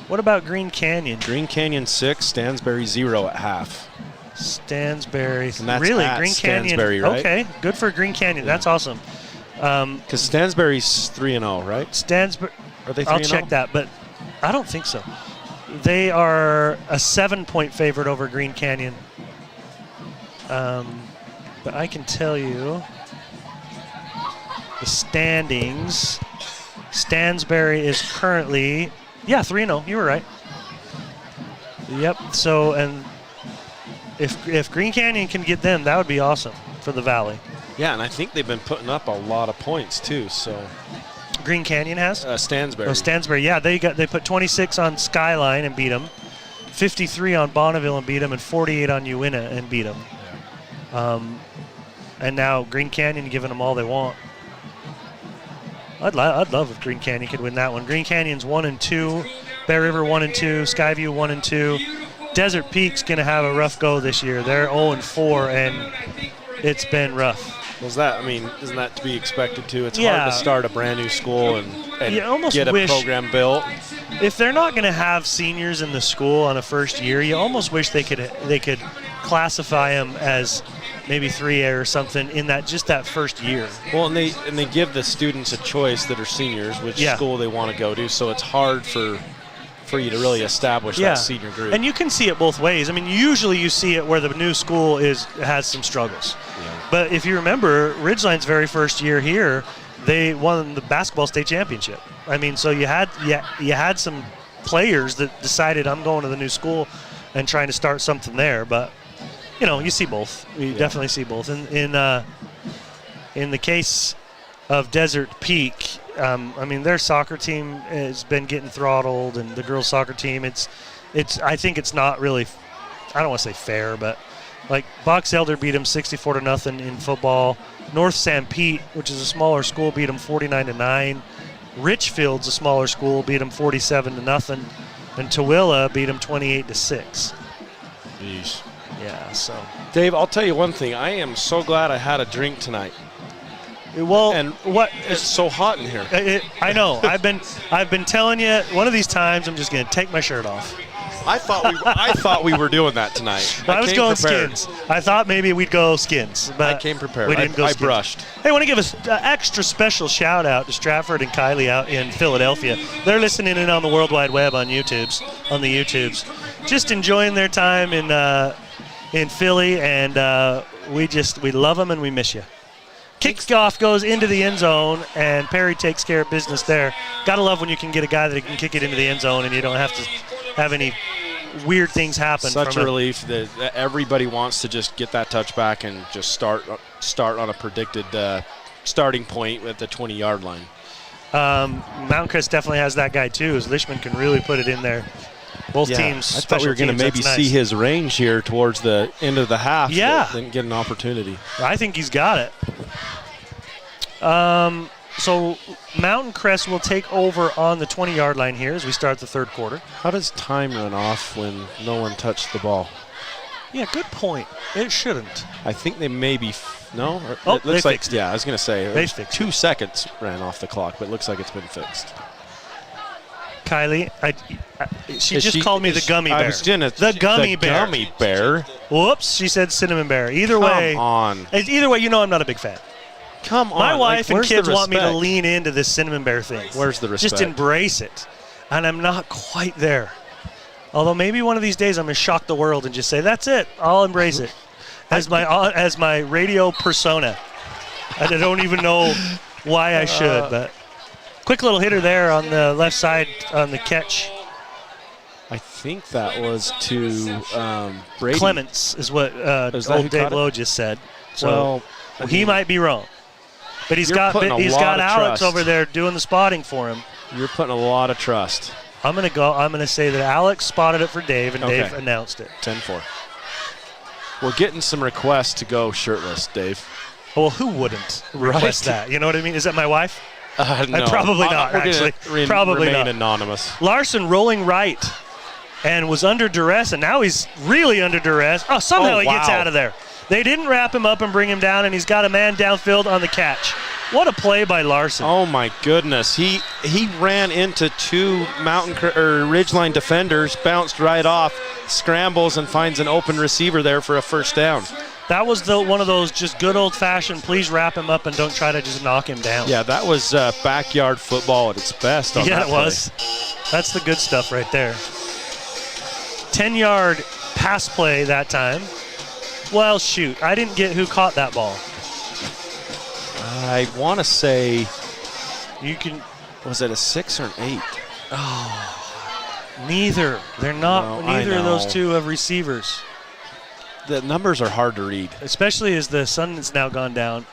What about Green Canyon? Green Canyon 6, Stansbury 0 at half. Stansbury. And that's really? at Green Stansbury, Canyon. right? Okay, good for Green Canyon. Yeah. That's awesome. Because Stansbury's 3-0, right? Stansbury. Are they 3-0? I'll check that, but I don't think so. They are a 7-point favorite over Green Canyon. But I can tell you the standings. Stansbury is currently, 3-0. You were right. Yep. So, and if Green Canyon can get them, that would be awesome for the Valley. Yeah, and I think they've been putting up a lot of points too. So Green Canyon has? Stansbury. Oh, Stansbury. Yeah, they put 26 on Skyline and beat them, 53 on Bonneville and beat them, and 48 on Uinta and beat them. Yeah. And now Green Canyon giving them all they want. I'd love if Green Canyon could win that one. Green Canyon's 1-2, Bear River 1-2, Skyview 1-2. Desert Peak's going to have a rough go this year. They're 0-4, and it's been rough. Isn't that to be expected too? It's hard to start a brand new school and get a program built. If they're not going to have seniors in the school on a first year, you almost wish they could classify them as maybe 3A or something in that first year. Well, and they give the students a choice that are seniors which school they want to go to, so it's hard for you to really establish that senior group. And you can see it both ways. I mean, usually you see it where the new school has some struggles. Yeah. But if you remember, Ridgeline's very first year here, they won the basketball state championship. I mean, so you had some players that decided I'm going to the new school and trying to start something there. But you see both. You definitely see both. In the case of Desert Peak, their soccer team has been getting throttled, and the girls' soccer team, I think it's not really, I don't want to say fair, but like Box Elder beat them 64-0 in football. North San Pete, which is a smaller school, beat them 49-9. Richfield's a smaller school, beat them 47-0, and Tooele beat them 28-6. Jeez. Yeah, so. Dave, I'll tell you one thing. I am so glad I had a drink tonight. Well, and it's so hot in here. I know. I've been telling you, one of these times I'm just going to take my shirt off. I thought we were doing that tonight. I was going prepared. Skins. I thought maybe we'd go skins, but I came prepared. We didn't go skins. I brushed. Hey, I want to give an extra special shout out to Stratford and Kylie out in Philadelphia. They're listening in on the World Wide Web on the YouTubes, just enjoying their time in Philly, and we love them and we miss you. Kickoff goes into the end zone, and Perry takes care of business there. Gotta love when you can get a guy that can kick it into the end zone, and you don't have to have any weird things happen. Such a relief that everybody wants to just get that touchback and just start on a predicted starting point at the 20-yard line. Mountain Crest definitely has that guy too, as Lishman can really put it in there. Both teams. I thought we were going to maybe see his range here towards the end of the half. Yeah. Didn't get an opportunity. I think he's got it. So Mountain Crest will take over on the 20-yard line here as we start the third quarter. How does time run off when no one touched the ball? Yeah, good point. It shouldn't. I think they maybe no. It looks like fixed. Yeah, I was going to say they fixed 2 seconds ran off the clock, but it looks like it's been fixed. Kylie, she just called me the gummy bear. The gummy bear. Whoops, she said cinnamon bear. Either way, I'm not a big fan. Come on. My wife and kids want me to lean into this cinnamon bear thing. Where's the respect? Just embrace it. And I'm not quite there. Although maybe one of these days I'm going to shock the world and just say, that's it. I'll embrace it. As my radio persona. I don't even know why I should, but quick little hitter there on the left side on the catch. I think that was to Brady. Clements is what old Dave Lowe just said. So he might be wrong. But he's got Alex over there doing the spotting for him. You're putting a lot of trust. I'm gonna say that Alex spotted it for Dave, and Dave announced it. 10-4. We're getting some requests to go shirtless, Dave. Well, who wouldn't request that? You know what I mean? Is that my wife? No. Probably not, actually. Probably remain not. Anonymous. Larson rolling right and was under duress, and now he's really under duress. Oh, somehow he gets out of there. They didn't wrap him up and bring him down, and he's got a man downfield on the catch. What a play by Larson. Oh, my goodness. He ran into 2 Ridgeline defenders, bounced right off, scrambles, and finds an open receiver there for a first down. That was one of those just good old-fashioned, please wrap him up and don't try to just knock him down. Yeah, that was backyard football at its best on that play. Yeah, it was. That's the good stuff right there. 10-yard pass play that time. Well, shoot, I didn't get who caught that ball. I want to say, was it a 6 or an 8? Oh, neither. They're not. Neither of those two have receivers. The numbers are hard to read, especially as the sun has now gone down.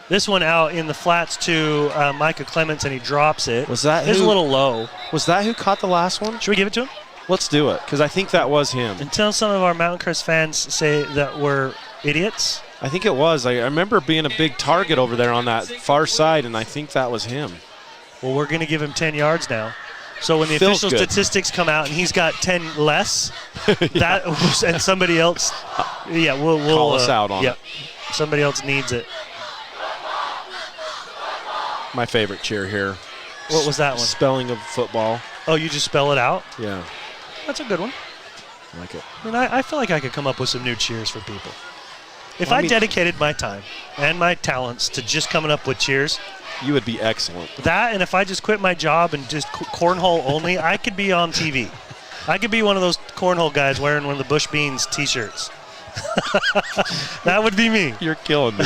This one out in the flats to Micah Clements, and he drops it. Was that? It's a little low. Was that who caught the last one? Should we give it to him? Let's do it, because I think that was him. Until some of our Mountain Crest fans say that we're idiots, I think it was. I remember being a big target over there on that far side, and I think that was him. Well, we're going to give him 10 yards now. So when the official statistics come out and he's got 10 less, and somebody else, we'll call us out on it. Somebody else needs it. My favorite cheer here. What was that one? Spelling of football. Oh, you just spell it out? Yeah. That's a good one. I like it. I mean, I feel like I could come up with some new cheers for people. If I dedicated my time and my talents to just coming up with cheers, you would be excellent. That, and if I just quit my job and just cornhole only, I could be on TV. I could be one of those cornhole guys wearing one of the Bush Beans T-shirts. That would be me. You're killing me.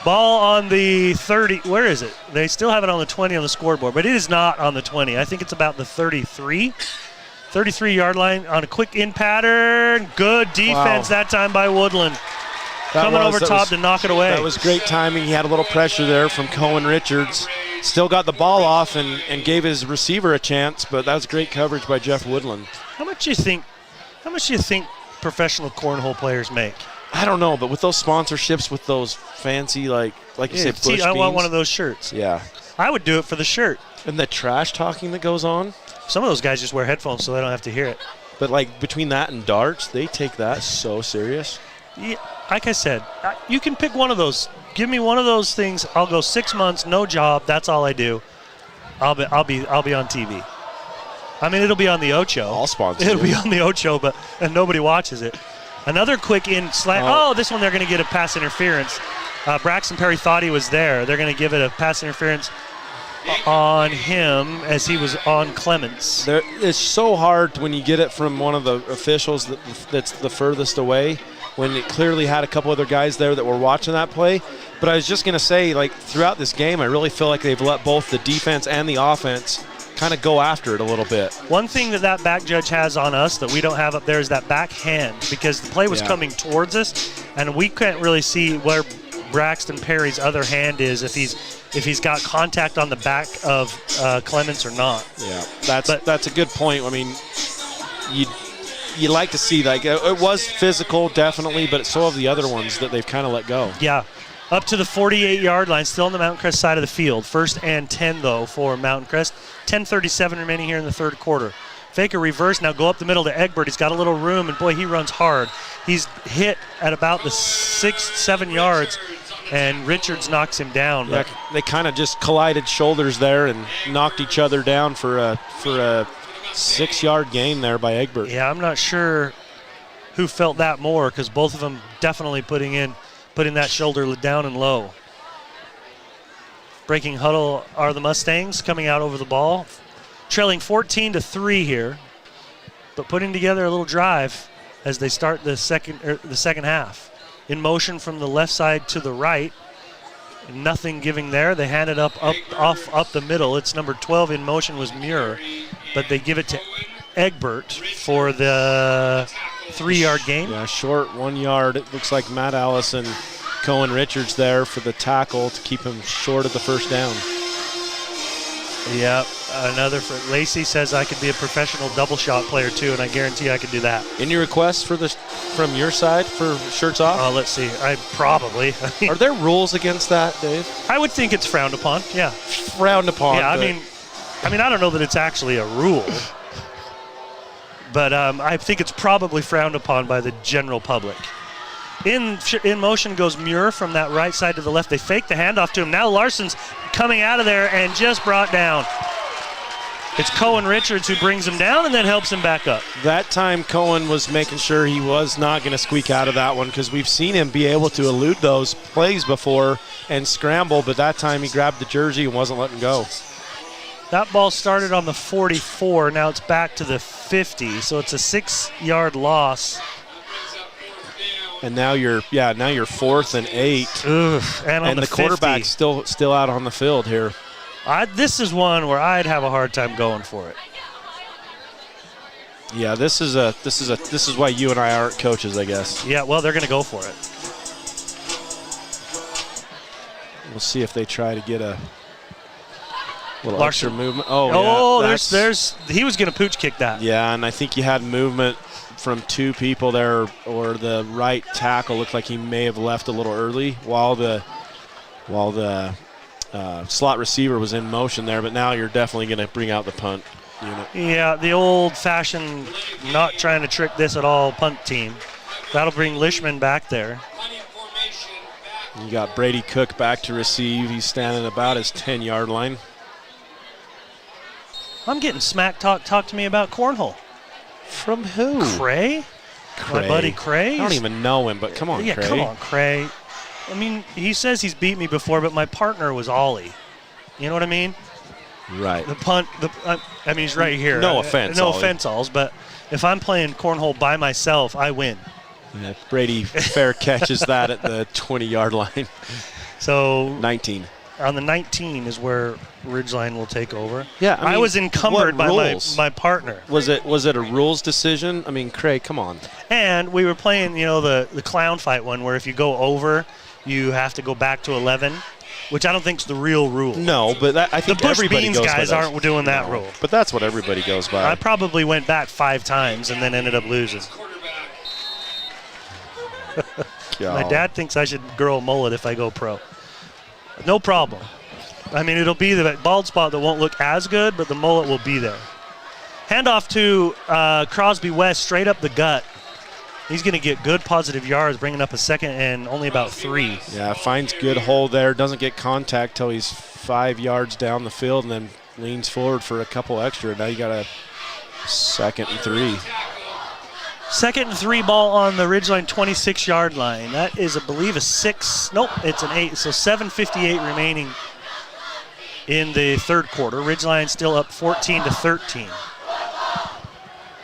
Ball on the 30. Where is it? They still have it on the 20 on the scoreboard, but it is not on the 20. I think it's about the 33. 33-yard line on a quick in pattern. Good defense that time by Woodland. Coming over top to knock it away. That was great timing. He had a little pressure there from Cohen Richards. Still got the ball off and gave his receiver a chance, but that was great coverage by Jeff Woodland. How much do you think professional cornhole players make? I don't know, but with those sponsorships, with those fancy, like you said, Bush Beans. I want one of those shirts. Yeah. I would do it for the shirt. And the trash talking that goes on. Some of those guys just wear headphones so they don't have to hear it. But like between that and darts, they take that so serious. Yeah, like I said, you can pick one of those. Give me one of those things. I'll go 6 months, no job. That's all I do. I'll be on TV. I mean, it'll be on the Ocho. All sponsors. It'll be on the Ocho, and nobody watches it. Another quick in slant. Oh, this one they're going to get a pass interference. Braxton Perry thought he was there. They're going to give it a pass interference on him as he was on Clements. It's so hard when you get it from one of the officials that's the furthest away, when it clearly had a couple other guys there that were watching that play. But I was just going to say, like, throughout this game, I really feel like they've let both the defense and the offense kind of go after it a little bit. One thing that back judge has on us that we don't have up there is that back hand, because the play was coming towards us, and we can't really see where Braxton Perry's other hand is, if he's got contact on the back of Clements or not. Yeah, that's a good point. I mean, you like to see, like, it was physical, definitely, but so have the other ones that they've kind of let go. Yeah. Up to the 48-yard line, still on the Mountain Crest side of the field. 1st and 10, though, for Mountain Crest. 10:37 remaining here in the third quarter. Fake a reverse, now go up the middle to Egbert. He's got a little room, and boy, he runs hard. He's hit at about the 6-7 yards, and Richards knocks him down. Yeah, they kind of just collided shoulders there and knocked each other down for a 6-yard gain there by Egbert. Yeah, I'm not sure who felt that more, because both of them definitely putting that shoulder down and low. Breaking huddle are the Mustangs coming out over the ball. Trailing 14-3 here, but putting together a little drive as they start the second half. In motion from the left side to the right. Nothing giving there. They hand it up the middle. It's number 12 in motion was Muir, but they give it to Egbert for the 3-yard gain. Yeah, short 1 yard. It looks like Matt Allison, Cohen Richards there for the tackle to keep him short of the first down. Yep, another for Lacey says I could be a professional double shot player too, and I guarantee I could do that. Any requests from your side for shirts off? Let's see. I probably. Are there rules against that, Dave? I would think it's frowned upon. Yeah. Frowned upon. Yeah, I mean, I don't know that it's actually a rule, but I think it's probably frowned upon by the general public. In motion goes Muir from that right side to the left. They fake the handoff to him. Now Larson's coming out of there and just brought down. It's Cohen Richards who brings him down and then helps him back up. That time Cohen was making sure he was not going to squeak out of that one, because we've seen him be able to elude those plays before and scramble, but that time he grabbed the jersey and wasn't letting go. That ball started on the 44. Now it's back to the 50, so it's a 6-yard loss. And now you're 4th and 8. Oof, and the quarterback's still out on the field here. This is one where I'd have a hard time going for it. Yeah, this is why you and I aren't coaches, I guess. Yeah, well, they're going to go for it. We'll see if they try to get a little Larson. extra movement. He was going to pooch kick that. Yeah, and I think you had movement from two people there, or the right tackle looked like he may have left a little early while the slot receiver was in motion there, but now you're definitely going to bring out the punt unit. Yeah, the old-fashioned, not trying to trick this at all punt team. That'll bring Lishman back there. You got Brady Cook back to receive. He's standing about his 10-yard line. I'm getting smack talk to me about cornhole. From who? Cray? My buddy Cray? I don't even know him, but come on, yeah, Cray. Come on, Cray. I mean, he says he's beat me before, but my partner was Ollie. You know what I mean? Right. The punt, I mean, he's right here. No offense, No Ollie. offense, Alls, but if I'm playing cornhole by myself, I win. Yeah, Brady fair catches that at the 20-yard line. So 19. On the 19 is where Ridgeline will take over. Yeah, I was encumbered by my partner. Was it a rules decision? I mean, Craig, come on. And we were playing, the clown fight one where if you go over, you have to go back to 11, which I don't think is the real rule. No, but I think the Bush everybody Beans goes by guys that. aren't doing that rule. But that's what everybody goes by. I probably went back 5 times and then ended up losing. My dad thinks I should grow a mullet if I go pro. No problem. I mean, it'll be the bald spot that won't look as good, but the mullet will be there. Handoff to Crosby West, straight up the gut. He's going to get good positive yards, bringing up a second and only about 3. Yeah, finds good hole there. Doesn't get contact till he's 5 yards down the field and then leans forward for a couple extra. Now you got a 2nd and 3. 2nd and 3 ball on the Ridgeline 26-yard line. That is, I believe, it's an 8. So 7:58 remaining in the third quarter. Ridgeline still up 14-13.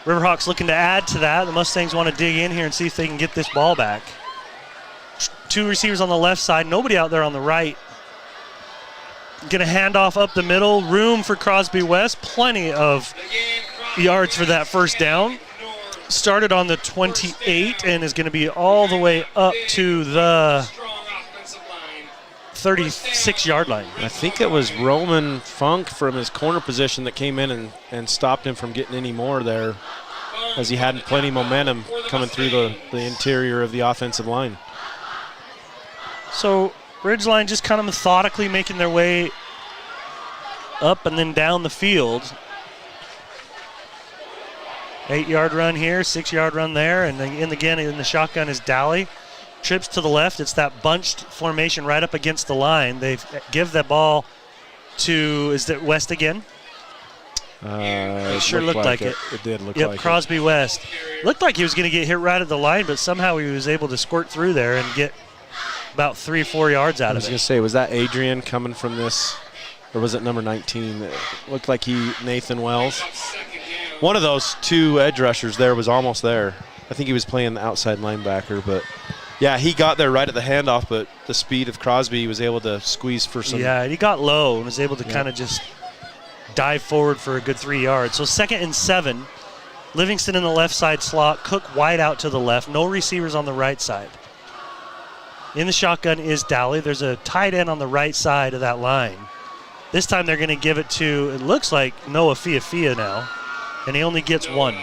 Riverhawks looking to add to that. The Mustangs want to dig in here and see if they can get this ball back. 2 receivers on the left side, nobody out there on the right. Going to hand off up the middle. Room for Crosby West. Plenty of yards for that first down. Started on the 28 and is going to be all the way up to the 36-yard line. I think it was Roman Funk from his corner position that came in and stopped him from getting any more there, as he had plenty of momentum coming through the interior of the offensive line. So Ridgeline just kind of methodically making their way up and then down the field. 8-yard run here, 6-yard run there, and then again in the shotgun is Dally. Trips to the left. It's that bunched formation right up against the line. They give the ball to, is it West again? It sure looked like it. It did look like like Crosby West. Looked like he was going to get hit right at the line, but somehow he was able to squirt through there and get about 3 or 4 yards out of it. I was going to say, was that Adrian coming from this, or was it number 19? It looked like Nathan Wells. One of those 2 edge rushers there was almost there. I think he was playing the outside linebacker, but yeah, he got there right at the handoff, but the speed of Crosby, he was able to squeeze for some. Yeah, he got low and was able to kind of just dive forward for a good 3 yards. So 2nd and 7. Livingston in the left side slot. Cook wide out to the left. No receivers on the right side. In the shotgun is Dally. There's a tight end on the right side of that line. This time they're going to give it to, it looks like Noah Fiafia now, and he only gets 1.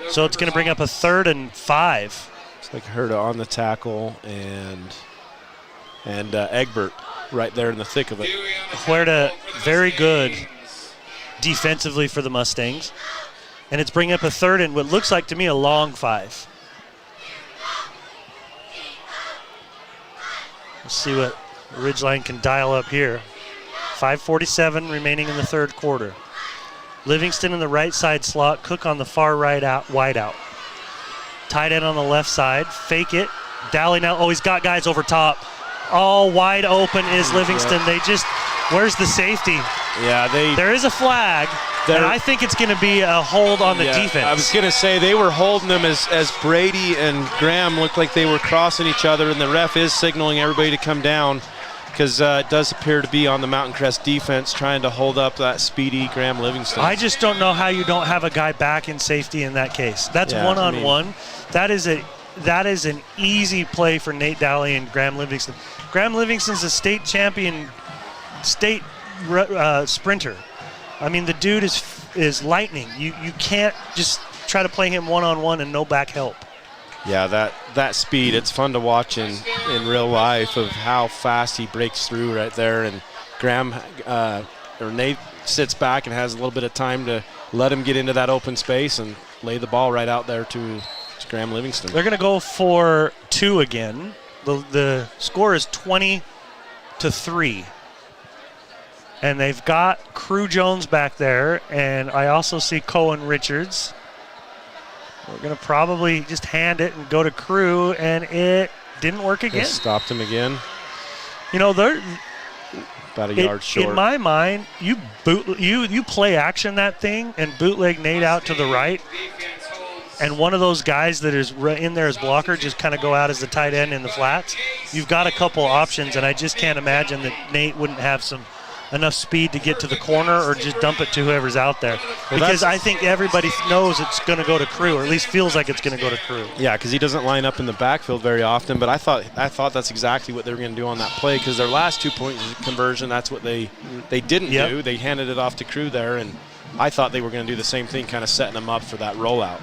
So it's going to bring up a 3rd and 5. It's like Herta on the tackle and Egbert right there in the thick of it. Huerta very good defensively for the Mustangs. And it's bringing up a 3rd and what looks like to me a long 5. Let's see what Ridgeline can dial up here. 5:47 remaining in the third quarter. Livingston in the right side slot. Cook on the far right out, wide out. Tight end on the left side. Fake it. Dally now. Oh, he's got guys over top. All wide open is Livingston. They just, where's the safety? Yeah, there is a flag, and I think it's going to be a hold on the defense. I was going to say they were holding them as Brady and Graham looked like they were crossing each other, and the ref is signaling everybody to come down because it does appear to be on the Mountain Crest defense trying to hold up that speedy Graham Livingston. I just don't know how you don't have a guy back in safety in that case. That's one-on-one. That is an easy play for Nate Dally and Graham Livingston. Graham Livingston's a state champion, state sprinter. I mean, the dude is lightning. You can't just try to play him one-on-one and no back help. Yeah, that speed, it's fun to watch in real life of how fast he breaks through right there. And Nate sits back and has a little bit of time to let him get into that open space and lay the ball right out there to Graham Livingston. They're going to go for 2 again. The score is 20-3. And they've got Crew Jones back there, and I also see Cohen Richards. We're going to probably just hand it and go to Crew, and it didn't work again. Just stopped him again. You know, they're about a yard short. In my mind, you play action that thing and bootleg Nate out to the right, and one of those guys that is in there as blocker just kind of go out as the tight end in the flats. You've got a couple options, and I just can't imagine that Nate wouldn't have enough speed to get to the corner or just dump it to whoever's out there. Because I think everybody knows it's going to go to Crew, or at least feels like it's going to go to Crew. Yeah, because he doesn't line up in the backfield very often, but I thought that's exactly what they were going to do on that play, because their last 2-point conversion, that's what they didn't do. They handed it off to Crew there, and I thought they were going to do the same thing, kind of setting them up for that rollout.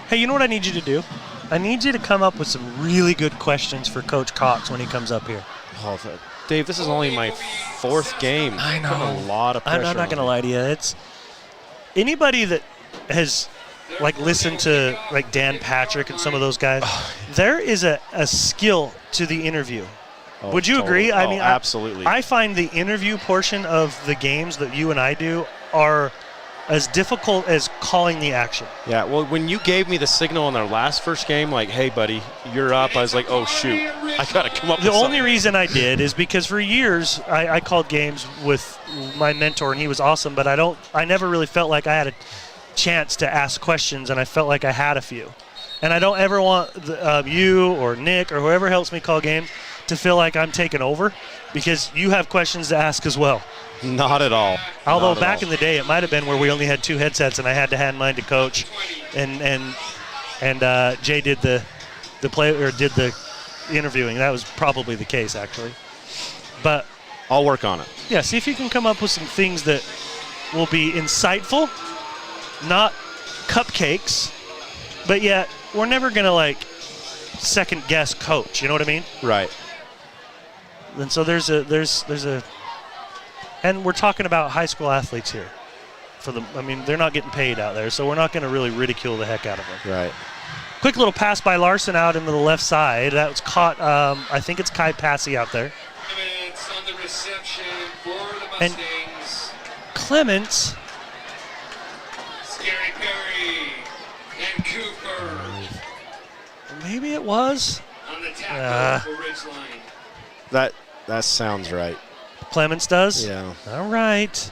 Hey, you know what I need you to do? I need you to come up with some really good questions for Coach Cox when he comes up here. Oh, Dave, this is only my 4th game. I know. Putting a lot of pressure. I'm not going to lie to you. It's anybody that has listened to Dan Patrick and some of those guys. There is a skill to the interview. Oh, would you agree? I mean, absolutely. I find the interview portion of the games that you and I do are as difficult as calling the action. Yeah, well, when you gave me the signal in our first game, like, hey, buddy, you're up, I was like, oh, shoot, I got to come up with something. The only reason I did is because for years I called games with my mentor, and he was awesome, but I never really felt like I had a chance to ask questions, and I felt like I had a few. And I don't ever want you or Nick or whoever helps me call games to feel like I'm taking over, because you have questions to ask as well. Not at all. Although back in the day, it might have been where we only had 2 headsets and I had to hand mine to Coach, and Jay did the play or did the interviewing. That was probably the case, actually. But I'll work on it. Yeah, see if you can come up with some things that will be insightful, not cupcakes, but yet we're never gonna second guess Coach. You know what I mean? Right. And so there's a. And we're talking about high school athletes here. They're not getting paid out there, so we're not going to really ridicule the heck out of them. Right. Quick little pass by Larson out into the left side. That was caught, I think it's Kai Passy out there. Clements on the reception for the And Mustangs. Clements. Scary Perry and Cooper. Maybe it was. On the tackle for Ridgeline. That sounds right. Clements does? Yeah. All right.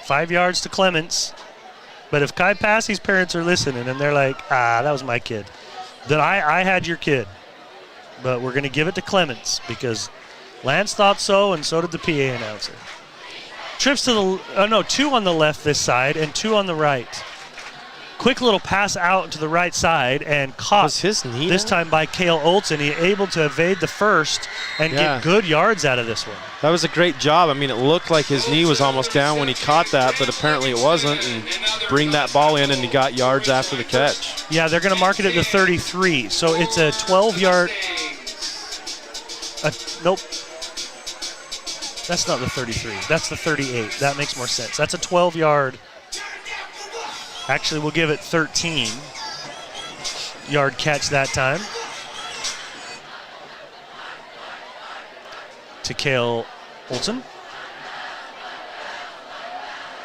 5 yards to Clements. But if Kai Passy's parents are listening and they're like, that was my kid, then I had your kid. But we're going to give it to Clements because Lance thought so, and so did the PA announcer. Trips to 2 on the left this side and 2 on the right. Quick little pass out to the right side and caught was his knee this time by Cale Olson. He able to evade the first and get good yards out of this one. That was a great job. I mean, it looked like his knee was almost down when he caught that, but apparently it wasn't, and bring that ball in, and he got yards after the catch. Yeah, they're going to mark it at the 33, so it's a 12-yard. Nope. That's not the 33. That's the 38. That makes more sense. That's a 12-yard. Actually, we'll give it 13-yard catch that time to Cale Olson.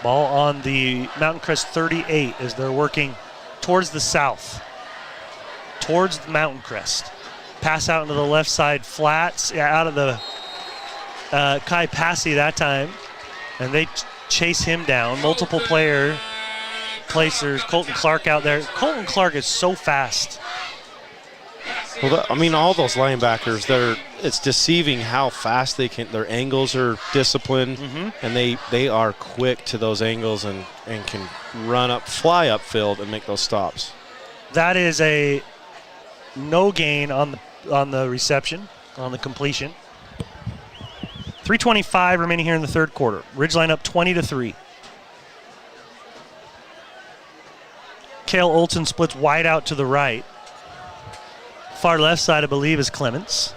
Ball on the Mountain Crest 38 as they're working towards the south, towards the Mountain Crest. Pass out into the left side flats, out of the Kai Passy that time, and they chase him down. Multiple placers. Colton Clark out there. Colton Clark is so fast. Well, all those linebackers, it's deceiving how fast they can. Their angles are disciplined, and they are quick to those angles and can fly upfield and make those stops. That is a no gain on the reception, on the completion. 3:25 remaining here in the third quarter. Ridgeline up 20-3. Cale Olson splits wide out to the right. Far left side, I believe, is Clements.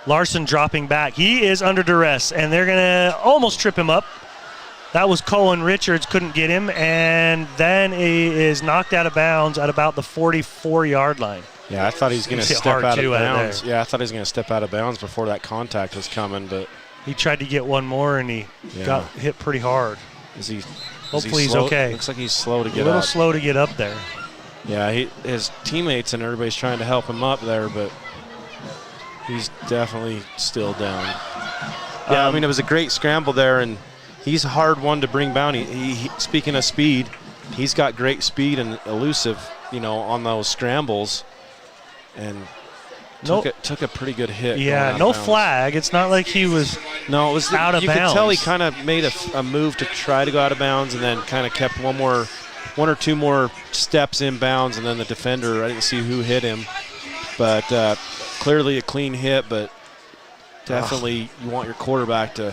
Larson dropping back. He is under duress, and they're going to almost trip him up. That was Cohen Richards, couldn't get him, and then he is knocked out of bounds at about the 44-yard line. Yeah, I thought he was going to step out of bounds. Yeah, I thought he was going to step out of bounds before that contact was coming, but he tried to get one more, and he got hit pretty hard. Hopefully he's okay. Looks like he's slow to get up. A little slow to get up there. Yeah, his teammates and everybody's trying to help him up there, but he's definitely still down. Yeah, I mean, it was a great scramble there, and he's a hard one to bring down. Speaking of speed, he's got great speed and elusive, on those scrambles, and took a pretty good hit. Yeah, no flag. It's not like he was out of bounds. You could tell he kind of made a move to try to go out of bounds, and then kind of kept one or two more steps in bounds, and then the defender, I didn't see who hit him, but clearly a clean hit, but definitely you want your quarterback to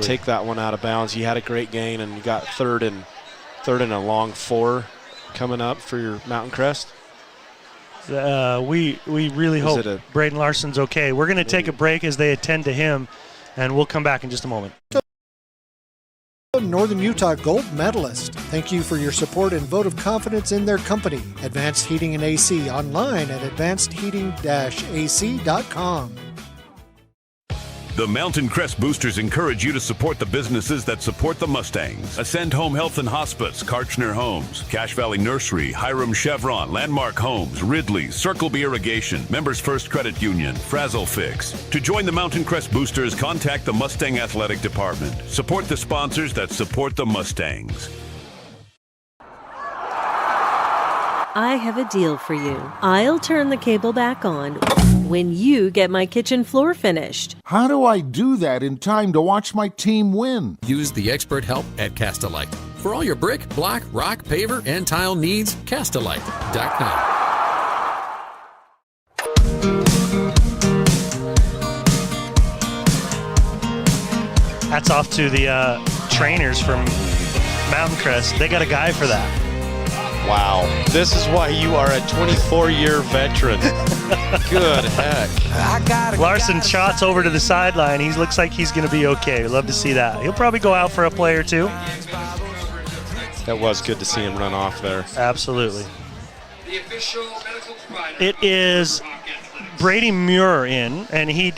take that one out of bounds. He had a great gain, and you got third and a long 4 coming up for your Mountain Crest. We really hope Braden Larson's okay. We're going to take a break as they attend to him, and we'll come back in just a moment. Northern Utah gold medalist. Thank you for your support and vote of confidence in their company. Advanced Heating and AC, online at advancedheating-ac.com. The Mountain Crest Boosters encourage you to support the businesses that support the Mustangs. Ascend Home Health and Hospice, Karchner Homes, Cache Valley Nursery, Hiram Chevron, Landmark Homes, Ridley, Circle B Irrigation, Members First Credit Union, Frazzle Fix. To join the Mountain Crest Boosters, contact the Mustang Athletic Department. Support the sponsors that support the Mustangs. I have a deal for you. I'll turn the cable back on when you get my kitchen floor finished. How do I do that in time to watch my team win? Use the expert help at Castalite. For all your brick, block, rock, paver, and tile needs, Castalite.com. Hats off to the trainers from Mountain Crest. They got a guy for that. Wow. This is why you are a 24-year veteran. Good heck. Larson shots over to the sideline. He looks like he's going to be okay. We'd love to see that. He'll probably go out for a play or two. That was good to see him run off there. Absolutely. It is Brady Muir in, and he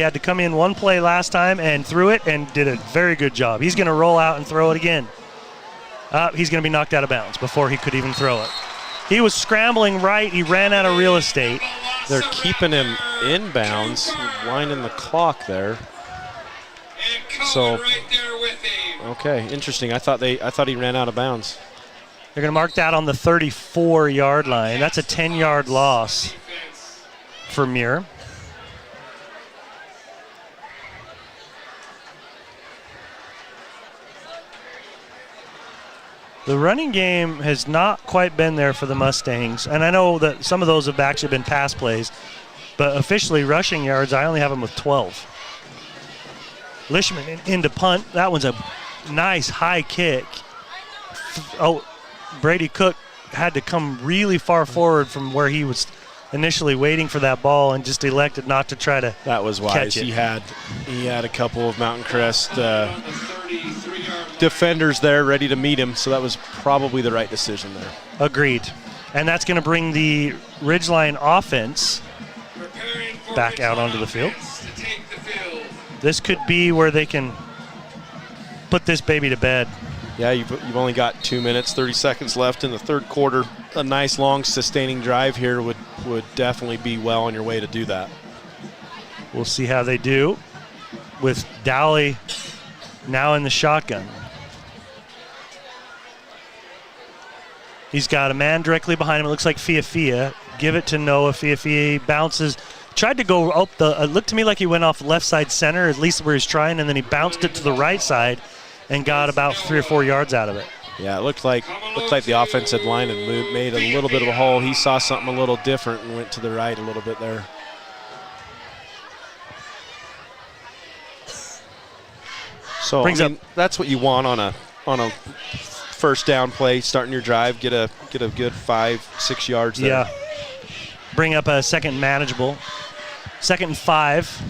had to come in one play last time and threw it and did a very good job. He's going to roll out and throw it again. He's going to be knocked out of bounds before he could even throw it. He was scrambling right. He ran out of real estate. They're keeping him in bounds, winding the clock there. So, okay, interesting. I thought he ran out of bounds. They're going to mark that on the 34-yard line. That's a 10-yard loss for Muir. The running game has not quite been there for the Mustangs, and I know that some of those have actually been pass plays, but officially rushing yards, I only have them with 12. Lishman into punt. That one's a nice high kick. Oh, Brady Cook had to come really far forward from where he was initially waiting for that ball and just elected not to try to That was wise. catch it. He had a couple of Mountain Crest defenders there ready to meet him, so that was probably the right decision there. Agreed. And that's going to bring the Ridgeline offense back out onto the field. This could be where they can put this baby to bed. Yeah, you've only got 2 minutes, 30 seconds left in the third quarter. A nice, long, sustaining drive here would definitely be well on your way to do that. We'll see how they do with Dowley now in the shotgun. He's got a man directly behind him. It looks like Fiafia. Give it to Noah. Fiafia bounces. Tried to go up it looked to me like he went off left side center, at least where he's trying, and then he bounced it to the right side and got about 3 or 4 yards out of it. Yeah, it looked like the offensive line had made a little bit of a hole. He saw something a little different and went to the right a little bit there. So that's what you want on a first down play, starting your drive, get a good 5-6 yards there. Yeah. Bring up a second manageable. 2nd and 5.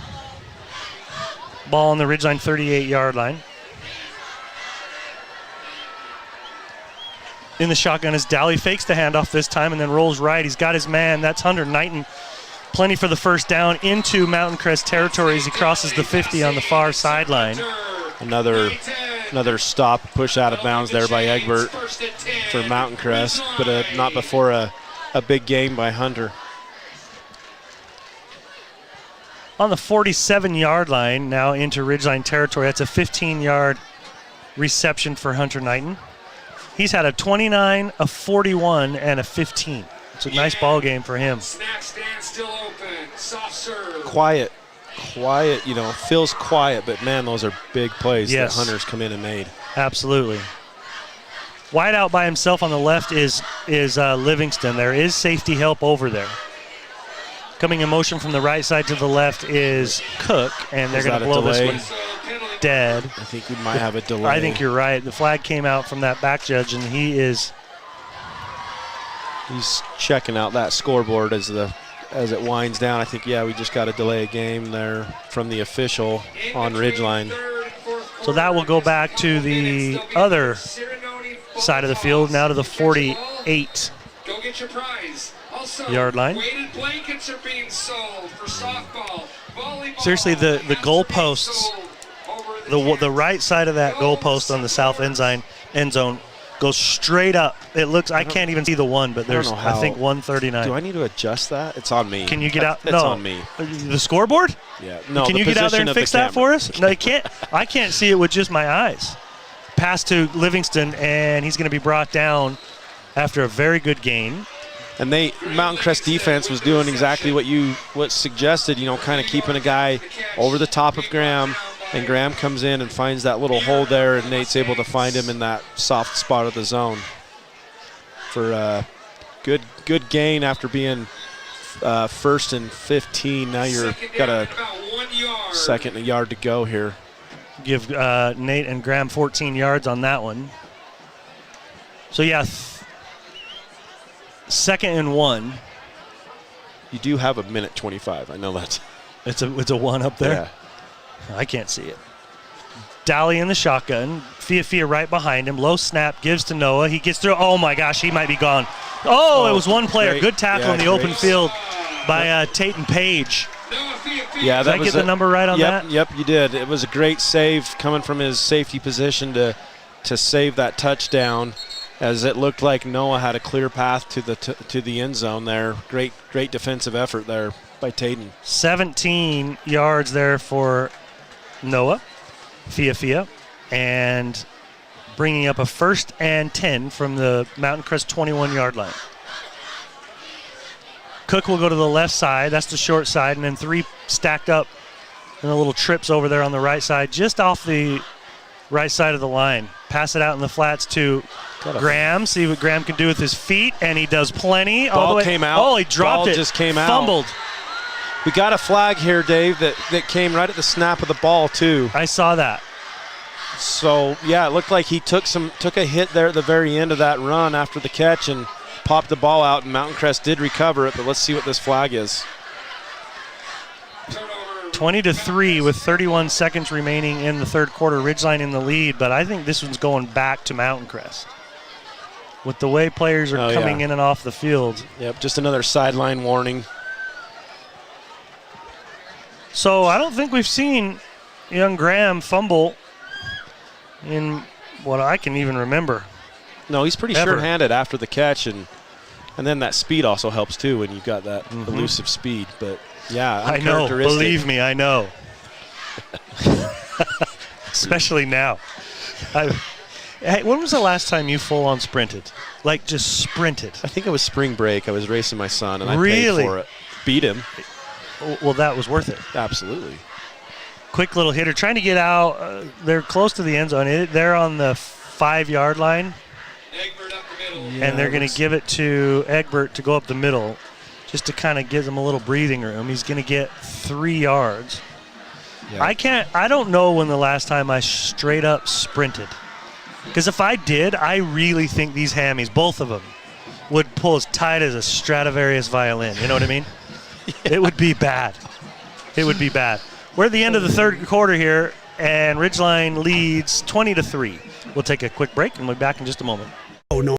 Ball on the Ridgeline 38-yard line. In the shotgun is Dowley, fakes the handoff this time and then rolls right. He's got his man. That's Hunter Knighton. Plenty for the first down into Mountain Crest territory as he crosses the 50 on the far sideline. Another stop, push out of bounds there by Egbert for Mountain Crest, but not before a big gain by Hunter. On the 47-yard line, now into Ridgeline territory. That's a 15-yard reception for Hunter Knighton. He's had a 29, a 41, and a 15. It's a nice ball game for him. Snack stand still open. Soft serve. Quiet, feels quiet, but man, those are big plays that Hunter's come in and made. Absolutely. Wide out by himself on the left is Livingston. There is safety help over there. Coming in motion from the right side to the left is Cook, and they're going to blow this one dead. I think we might have a delay. I think you're right. The flag came out from that back judge, and he's checking out that scoreboard as it winds down. I think, we just got to delay a game there from the official on Ridgeline. So that will go back to the other side of the field, now to the 48 Go get your prize. Also, yard line. Weighted blankets are being sold for softball, volleyball. Seriously, the goalposts, the right side of that goalpost on the south end zone goes straight up. It looks, I can't even see the one, but there's, I think, 139. Do I need to adjust that? It's on me. Can you get out? It's no. on me. The scoreboard? Yeah. No, Can you get out there and fix that for us? No, you can't. I can't see it with just my eyes. Pass to Livingston, and he's going to be brought down after a very good gain. And Mountain Crest defense was doing exactly what suggested, kind of keeping a guy over the top of Graham, and Graham comes in and finds that little hole there, and Nate's able to find him in that soft spot of the zone for a good gain after being 1st and 15. Now you've got a 2nd and a yard to go here. Give Nate and Graham 14 yards on that one. So, 2nd and 1. You do have a minute 25. I know that. It's a 1 up there? Yeah. I can't see it. Dowley in the shotgun. Fia right behind him. Low snap, gives to Noah. He gets through. Oh, my gosh, he might be gone. It was one player. Great. Good tackle in the open field by Tate and Page. Yeah, did I get the number right on that? Yep, you did. It was a great save coming from his safety position to save that touchdown, as it looked like Noah had a clear path to the end zone there. Great defensive effort there by Tatum. 17 yards there for Noah, Fia, and bringing up a 1st and 10 from the Mountain Crest 21-yard line. Cook will go to the left side. That's the short side, and then 3 stacked up and the little trips over there on the right side, just off the right side of the line. Pass it out in the flats to Graham. See what Graham can do with his feet, and he does plenty. Ball came out. Oh, he dropped it. Just came out. Fumbled. We got a flag here, Dave, that came right at the snap of the ball, too. I saw that. So, it looked like he took a hit there at the very end of that run after the catch and popped the ball out, and Mountain Crest did recover it, but let's see what this flag is. 20-3 with 31 seconds remaining in the third quarter. Ridgeline in the lead, but I think this one's going back to Mountain Crest. With the way players are coming in and off the field. Yep, just another sideline warning. So I don't think we've seen young Graham fumble in what I can even remember. No, he's pretty sure-handed after the catch, and then that speed also helps too when you've got that elusive speed. But I know. Believe me, I know. Especially now. Hey, when was the last time you full-on sprinted? Like just sprinted? I think it was spring break. I was racing my son, and I paid for it. Beat him. Well, that was worth it. Absolutely. Quick little hitter, trying to get out. They're close to the end zone. They're on the 5-yard line. Egbert up the middle. And they're going to give it to Egbert to go up the middle, just to kind of give him a little breathing room. He's going to get 3 yards. Yeah. I don't know when the last time I straight up sprinted. Because if I did, I really think these hammies, both of them, would pull as tight as a Stradivarius violin. You know what I mean? It would be bad. It would be bad. We're at the end of the third quarter here, and Ridgeline leads 20-3. We'll take a quick break, and we'll be back in just a moment. Oh, no.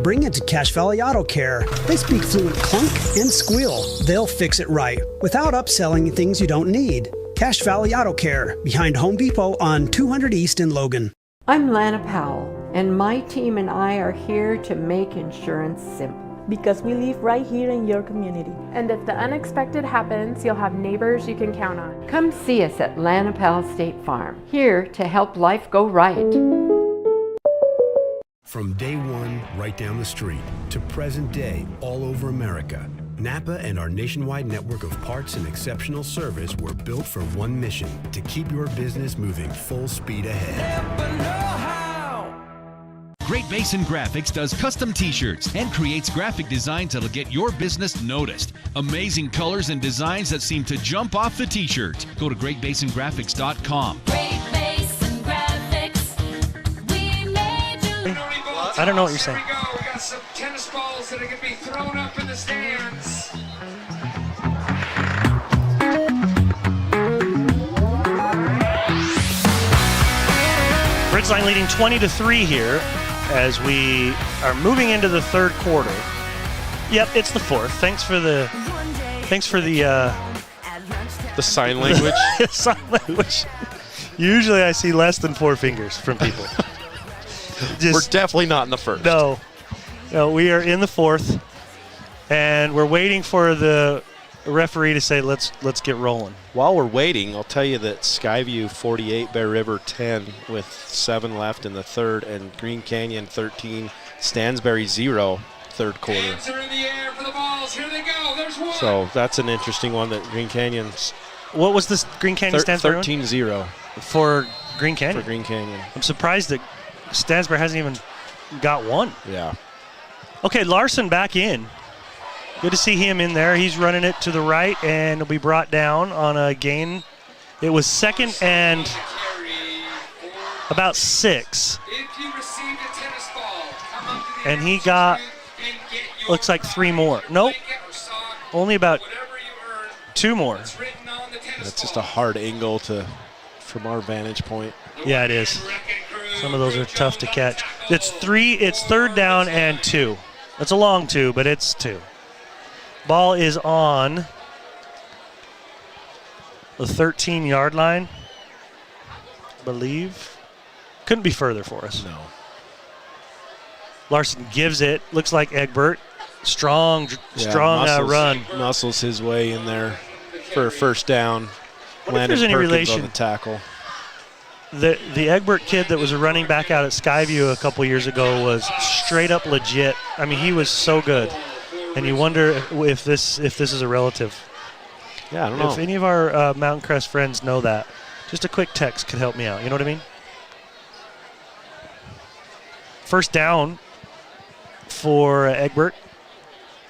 Bring it to Cache Valley Auto Care. They speak fluent clunk and squeal. They'll fix it right without upselling things you don't need. Cache Valley Auto Care, behind Home Depot on 200 East in Logan. I'm Lana Powell, and my team and I are here to make insurance simple. Because we live right here in your community. And if the unexpected happens, you'll have neighbors you can count on. Come see us at Lana Powell State Farm, here to help life go right. From day one, right down the street, to present day, all over America, Napa and our nationwide network of parts and exceptional service were built for one mission: to keep your business moving full speed ahead. Great Basin Graphics does custom t-shirts and creates graphic designs that'll get your business noticed. Amazing colors and designs that seem to jump off the t-shirt. Go to greatbasingraphics.com. Great Basin Graphics, we made you. I don't know what you're saying. Here we go. We got some tennis balls that are going to be thrown up in the stands. Ridgeline leading 20-3 here as we are moving into the third quarter. Yep, it's the fourth. Thanks for the sign language. Sign language. Usually I see less than 4 fingers from people. We're definitely not in the first. No, we are in the fourth, and we're waiting for the referee to say let's get rolling. While we're waiting, I'll tell you that Skyview 48, Bear River 10 with 7 left in the third, and Green Canyon 13, Stansbury 0, third quarter. Hands are in the air for the balls. Here they go. There's one. So that's an interesting one that Green Canyon's. What was this Green Canyon Stansbury 13-0 for Green Canyon? For Green Canyon. I'm surprised that Stansbury hasn't even got one. Yeah. Okay, Larson back in. Good to see him in there. He's running it to the right, and it'll be brought down on a gain. It was second and about 6. And he got, looks like 3 more. Nope. Only about 2 more. That's just a hard angle from our vantage point. Yeah, it is. Some of those are tough to catch. It's 3rd down and 2. That's a long 2, but it's 2. Ball is on the 13-yard line, I believe. Couldn't be further for us. No. Larson gives it. Looks like Egbert. Strong run. Muscles his way in there for a first down. Wonder if there's any relation. On the tackle. The Egbert kid that was a running back out at Skyview a couple years ago was straight up legit. I mean, he was so good. And you wonder if this is a relative. Yeah, I don't know. If any of our Mountain Crest friends know that, just a quick text could help me out. You know what I mean? First down for Egbert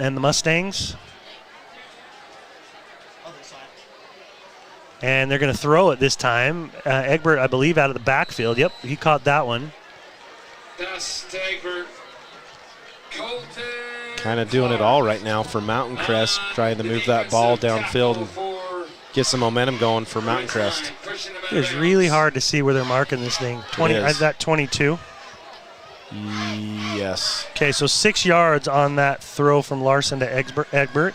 and the Mustangs. And they're going to throw it this time. Egbert, I believe, out of the backfield. Yep, he caught that one. Dust Egbert. Colton. Kind of doing it all right now for Mountain Crest, trying to move that ball downfield and get some momentum going for Mountain Crest. It's really hard to see where they're marking this thing. Is that 22? Yes. Okay, so 6 yards on that throw from Larson to Egbert.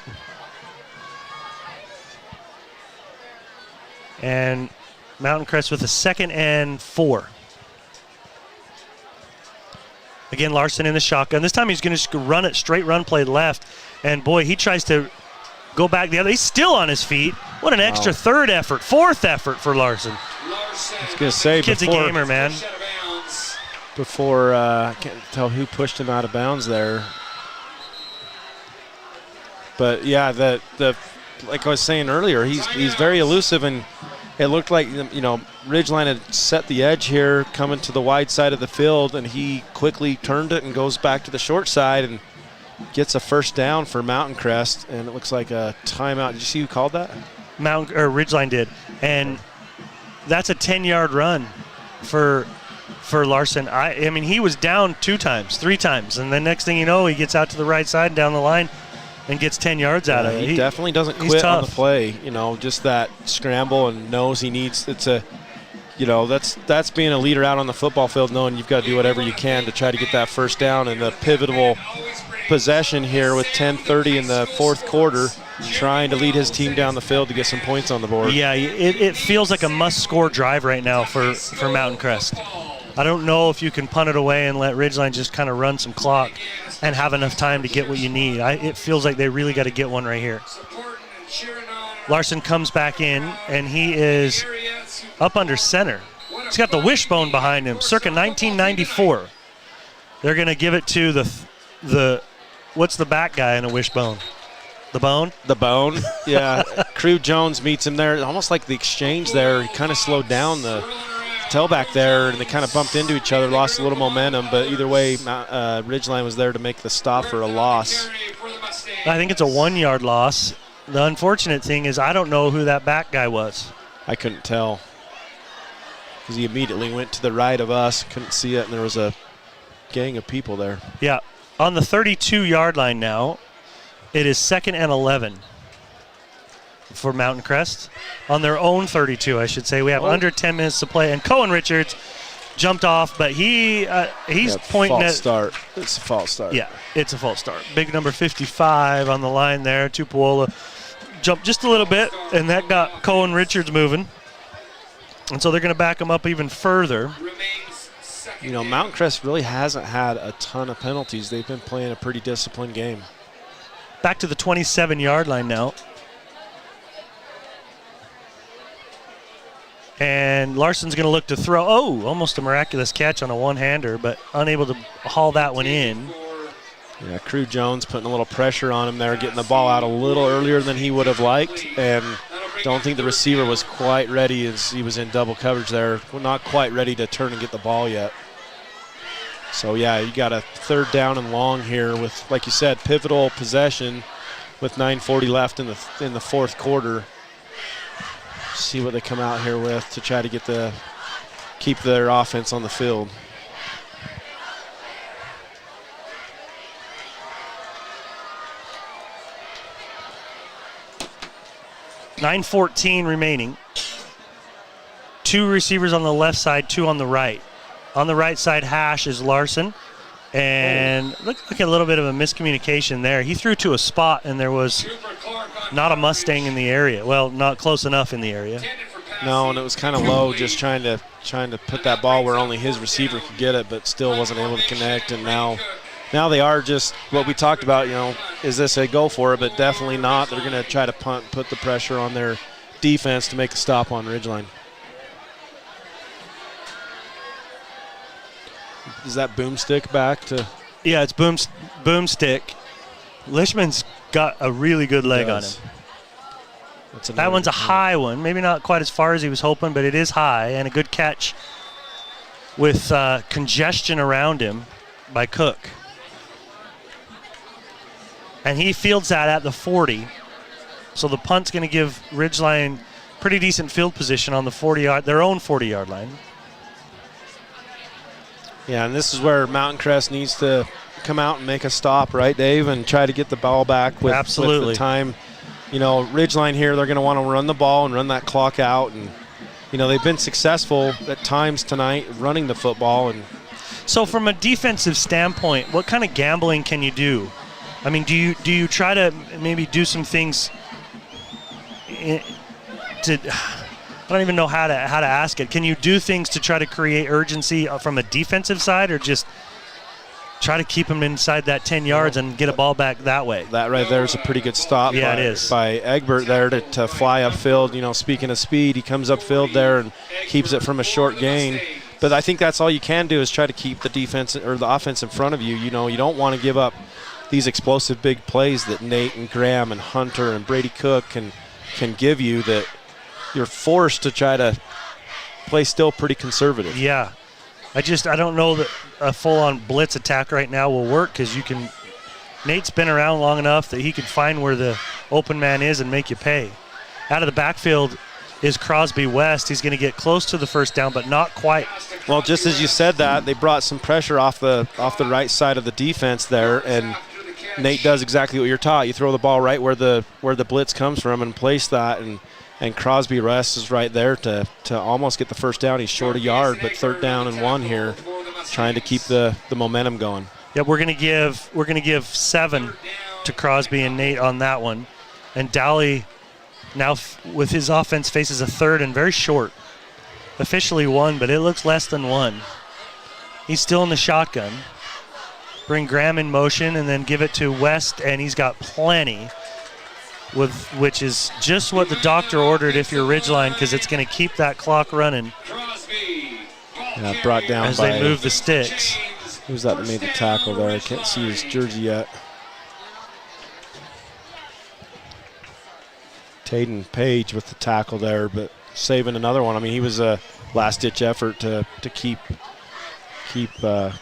And Mountain Crest with a 2nd and 4. Again, Larson in the shotgun. This time he's going to run it, straight run play left. And boy, he tries to go back the other. He's still on his feet. What an extra 4th effort for Larson. I was going to say, kid's a gamer, man. Before, I can't tell who pushed him out of bounds there. But yeah, like I was saying earlier, he's very elusive, and it looked like, Ridgeline had set the edge here coming to the wide side of the field, and he quickly turned it and goes back to the short side and gets a first down for Mountain Crest, and it looks like a timeout. Did you see who called that? Ridgeline did, and that's a 10-yard run for Larson. I mean, he was down 2 times, 3 times, and then next thing you know, he gets out to the right side and down the line and gets 10 yards out of it. He definitely doesn't quit on the play. Just that scramble and knows he needs. That's being a leader out on the football field, knowing you've got to do whatever you can to try to get that first down. And the pivotal possession here with 10:30 in the fourth quarter, trying to lead his team down the field to get some points on the board. Yeah, it feels like a must-score drive right now for Mountain Crest. I don't know if you can punt it away and let Ridgeline just kind of run some clock and have enough time to get what you need. It feels like they really got to get one right here. Larson comes back in, and he is up under center. He's got the wishbone behind him, circa 1994. They're going to give it to the what's the back guy in a wishbone? The bone? The bone, yeah. Crew Jones meets him there. Almost like the exchange there. He kind of slowed down the tailback there, and they kind of bumped into each other, lost a little momentum. But either way, Ridgeline was there to make the stop for a loss. I think it's a 1-yard loss. The unfortunate thing is I don't know who that back guy was. I couldn't tell because he immediately went to the right of us. Couldn't see it, and there was a gang of people there. Yeah. On the 32-yard line now, it is 2nd and 11 for Mountain Crest. On their own 32, I should say. We have under 10 minutes to play, and Cohen Richards jumped off, but he's pointing false at start. It's a false start. Yeah, it's a false start. Big number 55 on the line there. Tupuola jumped just a little bit, and that got Cohen Richards moving. And so they're going to back him up even further. Mountain Crest really hasn't had a ton of penalties. They've been playing a pretty disciplined game. Back to the 27-yard line now. And Larson's going to look to throw. Oh, almost a miraculous catch on a one-hander, but unable to haul that one in. Yeah, Crew Jones putting a little pressure on him there, getting the ball out a little earlier than he would have liked, and don't think the receiver was quite ready as he was in double coverage there. Not quite ready to turn and get the ball yet. So, yeah, you got a 3rd down and long here with, like you said, pivotal possession with 9:40 left in the fourth quarter. See what they come out here with to try to keep their offense on the field. .9:14 remaining. 2 receivers on the left side, 2 on the right. On the right side hash is Larson. And looked like a little bit of a miscommunication there. He threw to a spot, and there was not a Mustang in the area. Well, not close enough in the area. No, and it was kind of low, just trying to put that ball where only his receiver could get it, but still wasn't able to connect. And now they are just what we talked about. Is this a go for it? But definitely not. They're going to try to punt, put the pressure on their defense to make a stop on Ridgeline. Is that boomstick back to? Yeah, it's boomstick. Lishman's got a really good leg on him. That one's a high one. Maybe not quite as far as he was hoping, but it is high, and a good catch with congestion around him by Cook. And he fields that at the 40. So the punt's going to give Ridgeline pretty decent field position on the their own 40-yard line. Yeah, and this is where Mountain Crest needs to come out and make a stop, right, Dave, and try to get the ball back with the time. Ridgeline here, they're going to want to run the ball and run that clock out. And, they've been successful at times tonight running the football. And so from a defensive standpoint, what kind of gambling can you do? I mean, do you try to maybe do some things I don't even know how to ask it. Can you do things to try to create urgency from a defensive side, or just try to keep them inside that 10 yards and get a ball back that way? That right there is a pretty good stop it is. By Egbert there to fly upfield. Speaking of speed, he comes upfield there and keeps it from a short gain. But I think that's all you can do is try to keep the defense or the offense in front of you. You don't want to give up these explosive big plays that Nate and Graham and Hunter and Brady Cook can give you, that you're forced to try to play still pretty conservative. Yeah. I don't know that a full-on blitz attack right now will work, because Nate's been around long enough that he can find where the open man is and make you pay. Out of the backfield is Crosby West. He's going to get close to the first down, but not quite. Well, just as you said that, they brought some pressure off the right side of the defense there, and Nate does exactly what you're taught. You throw the ball right where the blitz comes from and place that, and Crosby West is right there to almost get the first down. He's short a yard, but 3rd down and 1 here, trying to keep the momentum going. Yeah, we're gonna give 7 to Crosby and Nate on that one, and Dowley now with his offense faces a 3rd and very short. Officially 1, but it looks less than 1. He's still in the shotgun. Bring Graham in motion and then give it to West, and he's got plenty, which is just what the doctor ordered if you're Ridgeline, because it's going to keep that clock running. Yeah, brought down as by, they move the sticks. Who's that made the tackle there? I can't see his jersey yet. Taden Page with the tackle there, but saving another one. I mean, he was a last-ditch effort to keep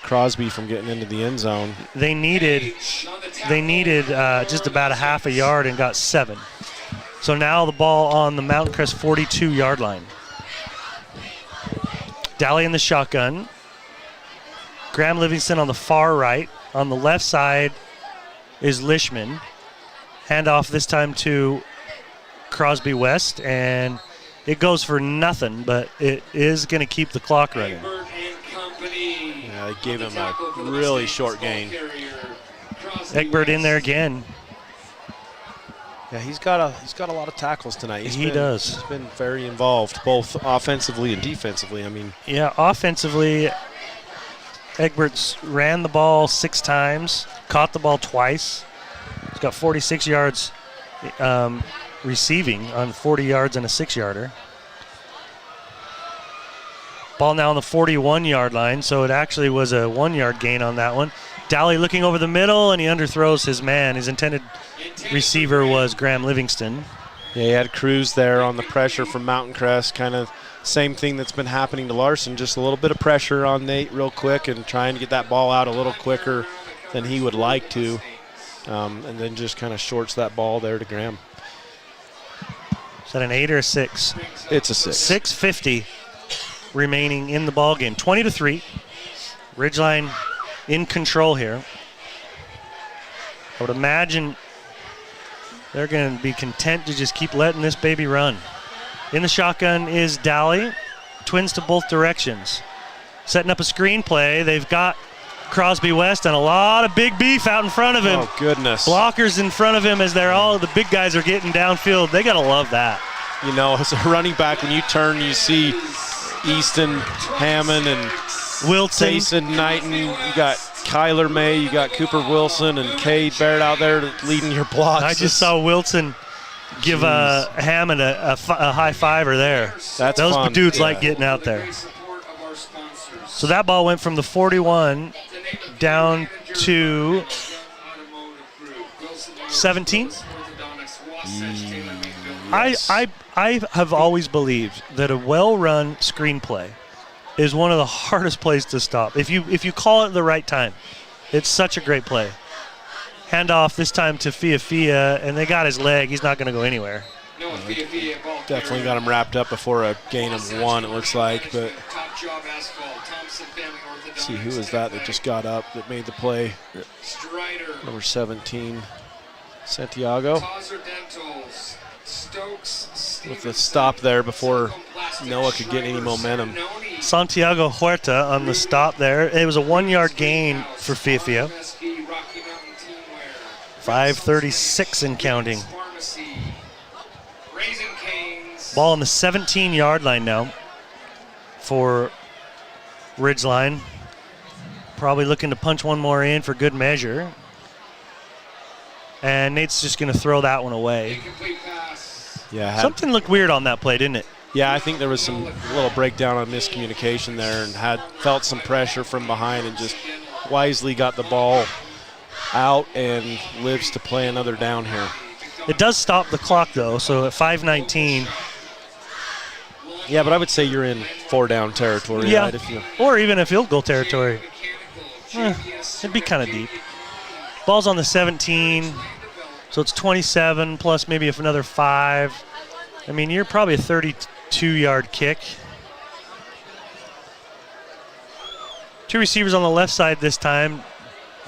Crosby from getting into the end zone. They needed just about a half a yard and got 7. So now the ball on the Mountain Crest 42-yard line. Dowley in the shotgun. Graham Livingston on the far right. On the left side is Lishman. Handoff this time to Crosby West, and it goes for nothing, but it is going to keep the clock running. Yeah, they gave him a really short gain. Egbert in there again. Yeah, he's got a lot of tackles tonight. He does. He's been very involved, both offensively and defensively. I mean, yeah, offensively, Egbert's ran the ball 6 times, caught the ball twice. He's got 46 yards receiving on 40 yards and a 6-yarder. Ball now on the 41-yard line, so it actually was a 1-yard gain on that one. Dowley looking over the middle, and he underthrows his man. His intended receiver was Graham Livingston. Yeah, he had Cruz there on the pressure from Mountain Crest, kind of same thing that's been happening to Larson, just a little bit of pressure on Nate real quick and trying to get that ball out a little quicker than he would like to, and then just kind of shorts that ball there to Graham. Is that an 8 or a 6? It's a 6. 6:50 remaining in the ball game. 20-3. Ridgeline in control here. I would imagine they're going to be content to just keep letting this baby run. In the shotgun is Dowley. Twins to both directions. Setting up a screen play. They've got Crosby West and a lot of big beef out in front of him. Oh, goodness. Blockers in front of him as the big guys are getting downfield. They got to love that. You know, as a running back, when you turn, you see Easton, Hammond, and Wilson, Tayson Knighton. You got Kyler May, you got Cooper Wilson, and Cade Barrett out there leading your blocks. I just saw Wilson give Hammond a high fiver there. Those fun. Dudes yeah. like getting out there. So that ball went from the 41 down to 17. Yes. I have always believed that a well-run screenplay is one of the hardest plays to stop. If you call it the right time, it's such a great play. Handoff this time to Fia, and they got his leg. He's not going to go anywhere. Definitely got him wrapped up before a gain of 1, it looks like. But let's see, who is that just got up that made the play? Number 17, Santiago. With the stop there before Noah could get any momentum. Santiago Huerta on the stop there. It was a 1-yard gain for Fia. 5:36 and counting. Ball on the 17-yard line now for Ridgeline. Probably looking to punch one more in for good measure. And Nate's just going to throw that one away. Yeah, something looked weird on that play, didn't it? Yeah, I think there was some little breakdown on miscommunication there, and felt some pressure from behind and just wisely got the ball out and lives to play another down here. It does stop the clock, though, so at 5:19. Yeah, but I would say you're in 4-down territory. Yeah, right? or even a field goal territory. It'd be kind of deep. Ball's on the 17, so it's 27 plus maybe if another 5. I mean, you're probably a 32-yard kick. 2 receivers on the left side this time.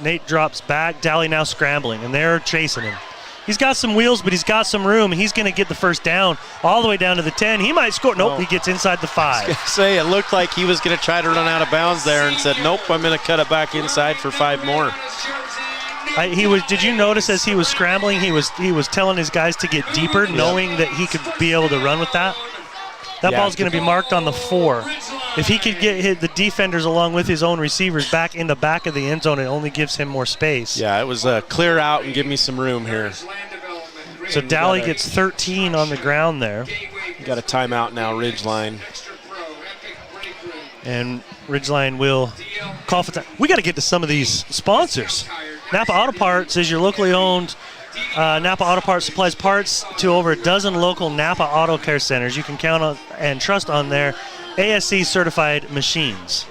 Nate drops back. Daly now scrambling, and they're chasing him. He's got some wheels, but he's got some room. He's going to get the first down all the way down to the 10. He might score. Nope, he gets inside the 5. I was gonna say, it looked like he was going to try to run out of bounds there and said, nope, I'm going to cut it back inside for 5 more. Did you notice as he was scrambling, he was telling his guys to get deeper, knowing that he could be able to run with that? That ball's going to be marked on the 4. If he could get the defenders along with his own receivers back in the back of the end zone, it only gives him more space. Yeah, it was a clear out and give me some room here. So Daly gets 13 on the ground there. You got a timeout now, Ridgeline. And Ridgeline will call for time. We got to get to some of these sponsors. Napa Auto Parts is your locally owned Napa Auto Parts supplies parts to over a dozen local Napa Auto Care Centers. You can count on and trust on their ASC certified machines.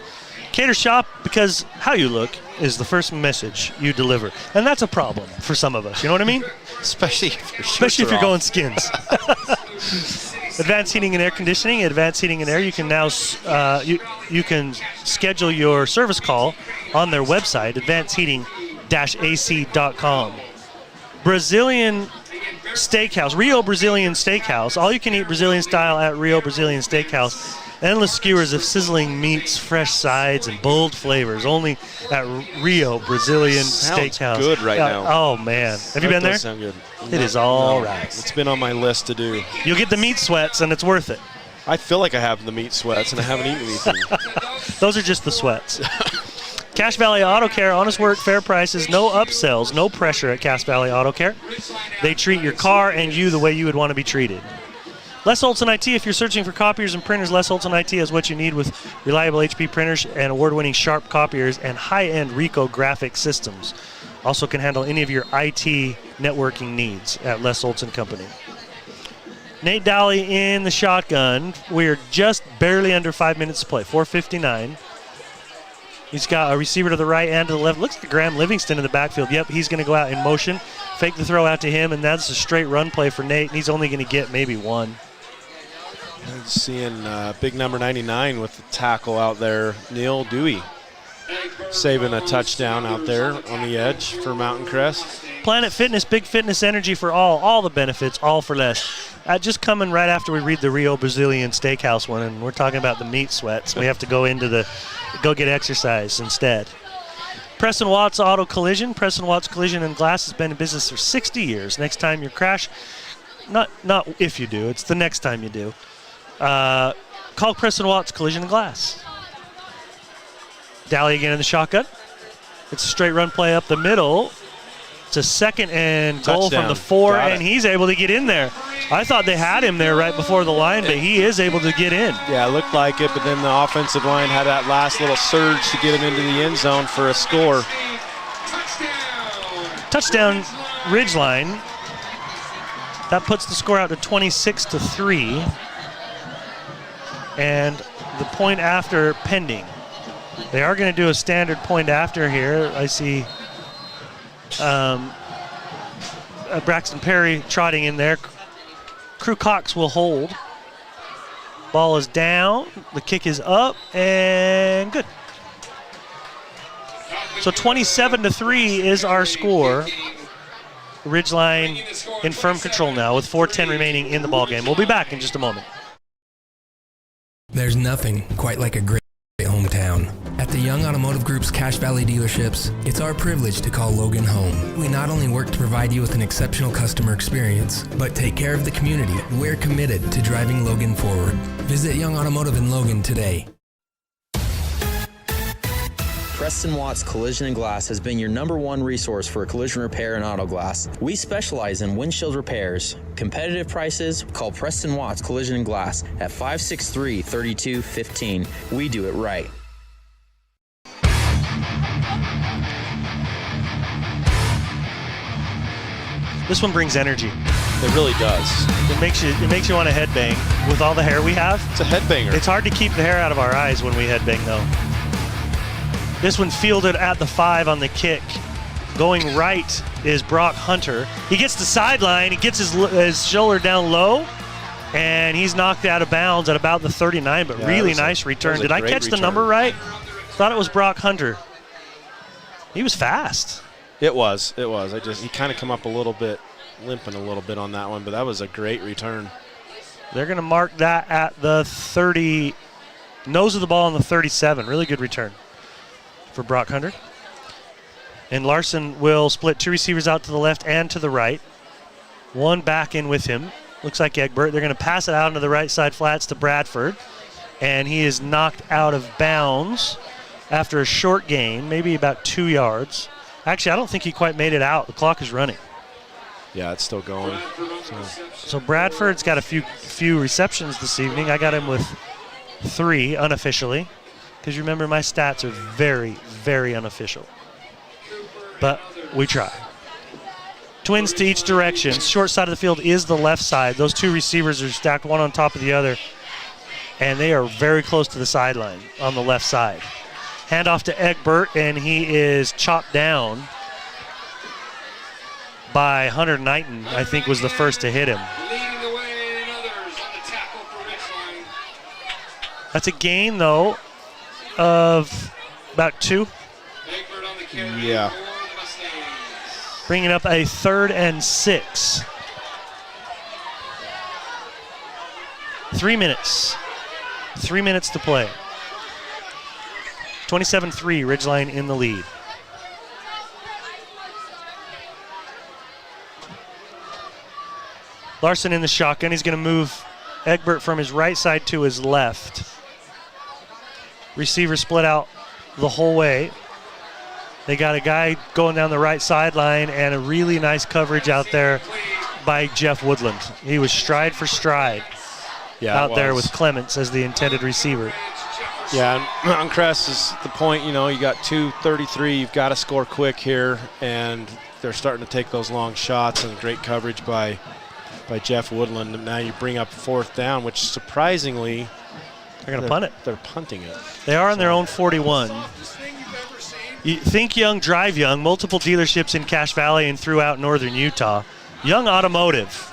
Cater shop because how you look is the first message you deliver. And that's a problem for some of us. You know what I mean? Especially if you're going skins. Advanced Heating and Air Conditioning. Advanced Heating and Air. You can now you can schedule your service call on their website, advancedheating-ac.com. Brazilian Steakhouse, Rio Brazilian Steakhouse. All you can eat Brazilian style at Rio Brazilian Steakhouse. Endless skewers of sizzling meats, fresh sides, and bold flavors. Only at Rio Brazilian Steakhouse. Sounds good right now. Oh, man. Have you been there? Sound good. It is all right. It's been on my list to do. You'll get the meat sweats, and it's worth it. I feel like I have the meat sweats, and I haven't eaten anything. Those are just the sweats. Cache Valley Auto Care, honest work, fair prices, no upsells, no pressure at Cache Valley Auto Care. They treat your car and you the way you would want to be treated. Les Olson IT, if you're searching for copiers and printers, Les Olson IT is what you need with reliable HP printers and award-winning Sharp copiers and high-end Ricoh graphic systems. Also can handle any of your IT networking needs at Les Olson Company. Nate Daly in the shotgun. We're just barely under 5 minutes to play, 4:59. He's got a receiver to the right and to the left. Looks like Graham Livingston in the backfield. Yep, he's going to go out in motion, fake the throw out to him, and that's a straight run play for Nate, and he's only going to get maybe 1. Seeing big number 99 with the tackle out there, Neil Dewey, saving a touchdown out there on the edge for Mountain Crest. Planet Fitness, big fitness energy for all the benefits, all for less. Just coming right after we read the Rio Brazilian Steakhouse one, and we're talking about the meat sweats. We have to go get exercise instead. Preston Watts Auto Collision. Preston Watts Collision and Glass has been in business for 60 years. Next time you crash, not if you do, it's the next time you do. Call Preston Watts Collision and Glass. Daly again in the shotgun. It's a straight run play up the middle. It's a second and goal from the 4, and he's able to get in there. I thought they had him there right before the line, but he is able to get in. Yeah, it looked like it, but then the offensive line had that last little surge to get him into the end zone for a score. Touchdown, Ridgeline. That puts the score out to 26-3. And the point after pending. They are going to do a standard point after here. I see Braxton Perry trotting in there. Crew Cox will hold. Ball is down. The kick is up and good. So 27-3 is our score. Ridgeline in firm control now with 4:10 remaining in the ballgame. We'll be back in just a moment. There's nothing quite like a great hometown. At the Young Automotive Group's Cache Valley dealerships, it's our privilege to call Logan home. We not only work to provide you with an exceptional customer experience, but take care of the community. We're committed to driving Logan forward. Visit Young Automotive in Logan today. Preston Watts Collision and Glass has been your #1 resource for collision repair and auto glass. We specialize in windshield repairs. Competitive prices, call Preston Watts Collision and Glass at 563-3215. We do it right. This one brings energy. It really does. It makes you want to headbang with all the hair we have. It's a headbanger. It's hard to keep the hair out of our eyes when we headbang, though. This one fielded at the 5 on the kick. Going right is Brock Hunter. He gets the sideline. He gets his shoulder down low. And he's knocked out of bounds at about the 39, but really nice return. Did I catch the number right? Thought it was Brock Hunter. He was fast. It was. He kind of come up a little bit, limping a little bit on that one, but that was a great return. They're going to mark that at the 30, nose of the ball on the 37. Really good return for Brock Hunter. And Larson will split 2 receivers out to the left and to the right. One back in with him. Looks like Egbert. They're going to pass it out into the right side flats to Bradford. And he is knocked out of bounds after a short gain, maybe about 2 yards. Actually, I don't think he quite made it out. The clock is running. Yeah, it's still going. So Bradford's got a few receptions this evening. I got him with 3 unofficially, because you remember my stats are very, very unofficial. But we try. Twins to each direction. Short side of the field is the left side. Those 2 receivers are stacked one on top of the other, and they are very close to the sideline on the left side. Handoff to Egbert, and he is chopped down by Hunter Knighton, I think was the first to hit him. That's a gain, though, of about 2. Yeah. Bringing up a 3rd and 6. 3 minutes. 3 minutes to play. 27-3, Ridgeline in the lead. Larson in the shotgun. He's going to move Egbert from his right side to his left. Receiver split out the whole way. They got a guy going down the right sideline and a really nice coverage out there by Jeff Woodland. He was stride for stride out there with Clements as the intended receiver. Yeah, on Crest is the point, you got 2:33, you've got to score quick here, and they're starting to take those long shots, and great coverage by Jeff Woodland. And now you bring up 4th down, which surprisingly, they're going to punt it. They're punting it. They are on their own 41. Think Young, Drive Young, multiple dealerships in Cache Valley and throughout northern Utah. Young Automotive.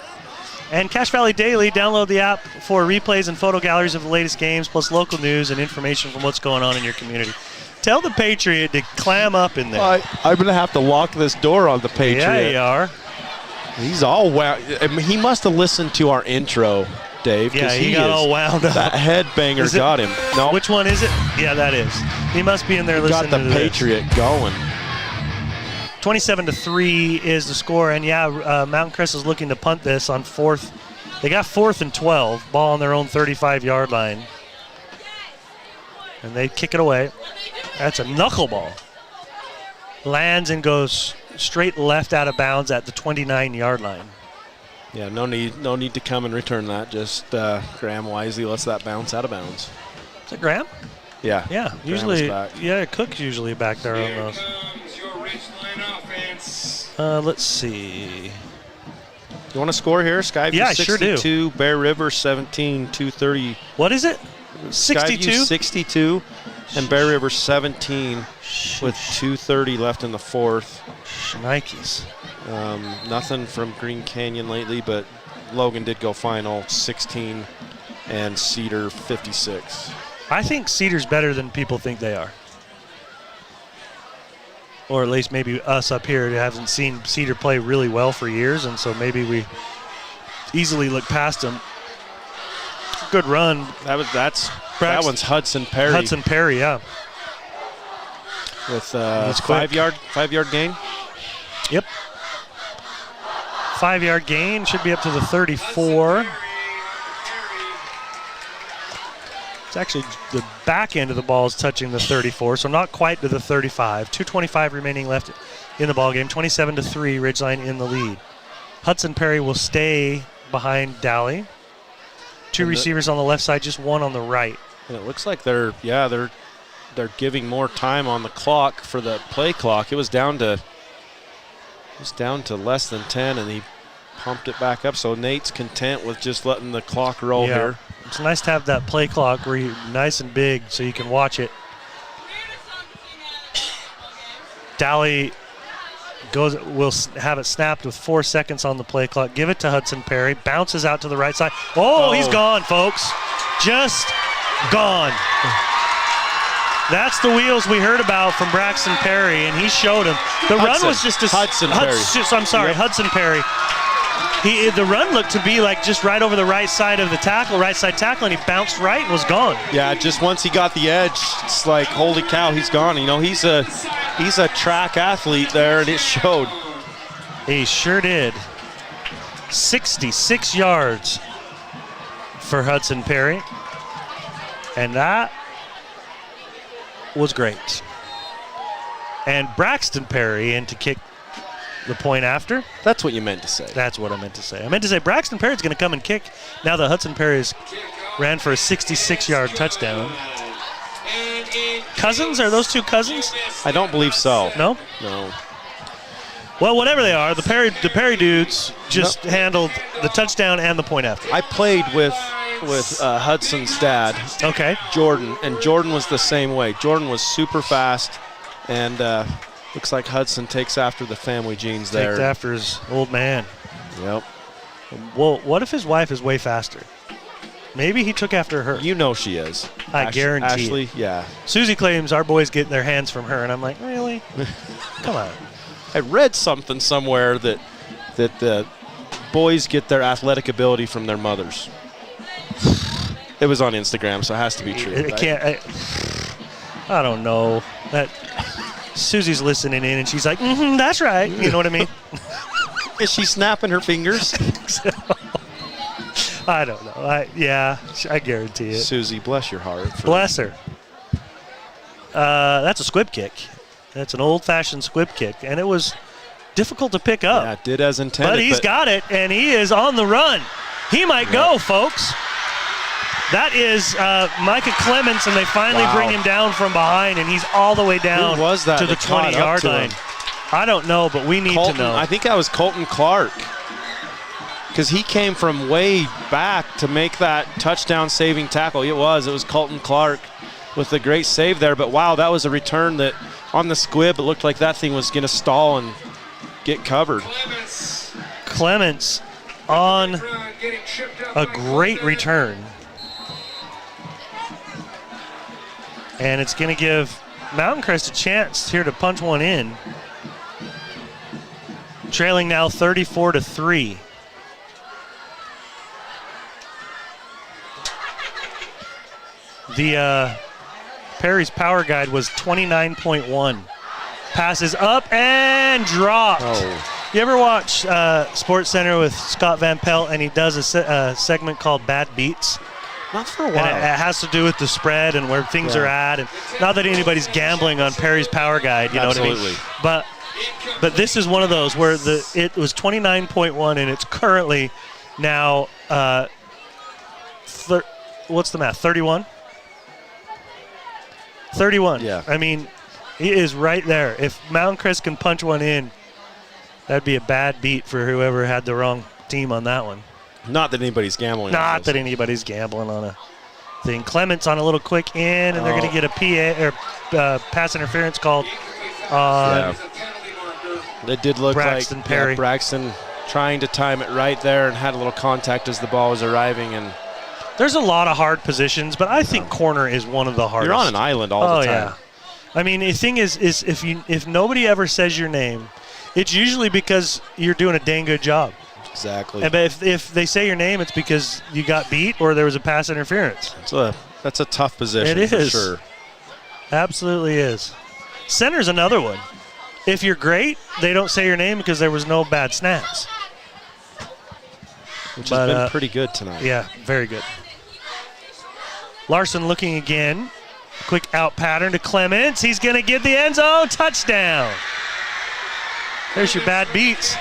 And Cache Valley Daily, download the app for replays and photo galleries of the latest games, plus local news and information from what's going on in your community. Tell the Patriot to clam up in there. I'm going to have to lock this door on the Patriot. Yeah, you are. He's all wound. I mean, he must have listened to our intro, Dave. Yeah, he got all wound up. That headbanger got him. No. Which one is it? Yeah, that is. He must be in there listening to this. Got the Patriot going. 27-3 is the score, and Mountain Crest is looking to punt this on 4th. They got 4th and 12, ball on their own 35-yard line. And they kick it away. That's a knuckleball. Lands and goes straight left out of bounds at the 29-yard line. Yeah, no need to come and return that. Just Graham wisely lets that bounce out of bounds. Is it Graham? Yeah. Yeah, usually. Yeah, Cook's usually back there on those. Let's see. You want to score here? Skyview 62, sure do. Bear River 17, 2:30. What is it? 62? Skyview 62 and Bear River 17 with 2:30 left in the 4th. Nikes. Nothing from Green Canyon lately, but Logan did go final 16 and Cedar 56. I think Cedar's better than people think they are. Or at least maybe us up here haven't seen Cedar play really well for years, and so maybe we easily look past them. Good run. That one's Hudson Perry. Hudson Perry, yeah. With 5-yard gain. Yep. 5-yard gain, should be up to the 34. It's actually the back end of the ball is touching the 34, so not quite to the 35. 2:25 remaining left in the ball game. 27-3, Ridgeline in the lead. Hudson Perry will stay behind Dowley. 2 receivers on the left side, just 1 on the right. And it looks like they're giving more time on the clock for the play clock. It was down to less than 10, and he pumped it back up. So Nate's content with just letting the clock roll here. It's nice to have that play clock where you're nice and big so you can watch it. Dowley Will have it snapped with 4 seconds on the play clock. Give it to Hudson Perry. Bounces out to the right side. Oh, he's gone, folks. Just gone. That's the wheels we heard about from Braxton Perry, and he showed him. The run was just as Hudson Perry. I'm sorry, Hudson Perry. The run looked to be like just right over the right side of the tackle, right side tackle, and he bounced right and was gone. Yeah, just once he got the edge, it's like, holy cow, he's gone. You know, he's a track athlete there, and it showed. He sure did. 66 yards for Hudson Perry, and that was great. And Braxton Perry in to kick the point after. That's what you meant to say. That's what I meant to say. I meant to say Braxton Perry's going to come and kick now that Hudson Perry's ran for a 66-yard touchdown. Cousins? Are those two cousins? I don't believe so. No? No. Well, whatever they are, the Perry dudes just handled the touchdown and the point after. I played with Hudson's dad, okay, Jordan, and Jordan was the same way. Jordan was super fast, and looks like Hudson takes after the family genes there. Takes after his old man. Yep. Well, what if his wife is way faster? Maybe he took after her. You know she is. I guarantee Ashley, it. yeah. Susie claims our boys get their hands from her, and I'm like, really? Come on. I read something somewhere that the boys get their athletic ability from their mothers. It was on Instagram, so it has to be true. I don't know. That Susie's listening in, and she's like, that's right. You know what I mean? Is she snapping her fingers? I don't know. I guarantee it. Susie, bless your heart. Bless her. That's a squib kick. That's an old-fashioned squib kick, and it was difficult to pick up. Yeah, it did as intended. But he's got it, and he is on the run. He might go, folks. That is Micah Clements, and they finally bring him down from behind, and he's all the way down Who was that to the 20-yard line. I don't know, but we need to know. I think that was Colton Clark, because he came from way back to make that touchdown-saving tackle. It was Colton Clark with a great save there, but wow, that was a return that on the squib, it looked like that thing was going to stall and get covered. Clements on a great return. And it's going to give Mountain Crest a chance here to punch one in. Trailing now 34-3. The Perry's power guide was 29.1. Passes up and dropped. Oh. You ever watch Sports Center with Scott Van Pelt, and he does a segment called Bad Beats? Not for a while. And it has to do with the spread and where things are at, and not that anybody's gambling on Perry's power guide, you know what I mean? But this is one of those where it was 29.1, and it's currently now what's the math? 31. 31. Yeah. I mean, he is right there. If Mountain Crest can punch one in, that'd be a bad beat for whoever had the wrong team on that one. Not that anybody's gambling. Not that anybody's gambling on a thing. Clements on a little quick in, and they're going to get a PA or pass interference called on It did look Braxton like Perry. Braxton trying to time it right there and had a little contact as the ball was arriving. And there's a lot of hard positions, but I think corner is one of the hardest. You're on an island all the time. Yeah. I mean, the thing is if nobody ever says your name, it's usually because you're doing a dang good job. Exactly. But if they say your name, it's because you got beat or there was a pass interference. That's a tough position. It is. For sure. Absolutely is. Center's another one. If you're great, they don't say your name because there was no bad snaps. Which has been pretty good tonight. Yeah, very good. Larson looking again. Quick out pattern to Clements. He's going to get the end zone. Touchdown. There's your bad beats.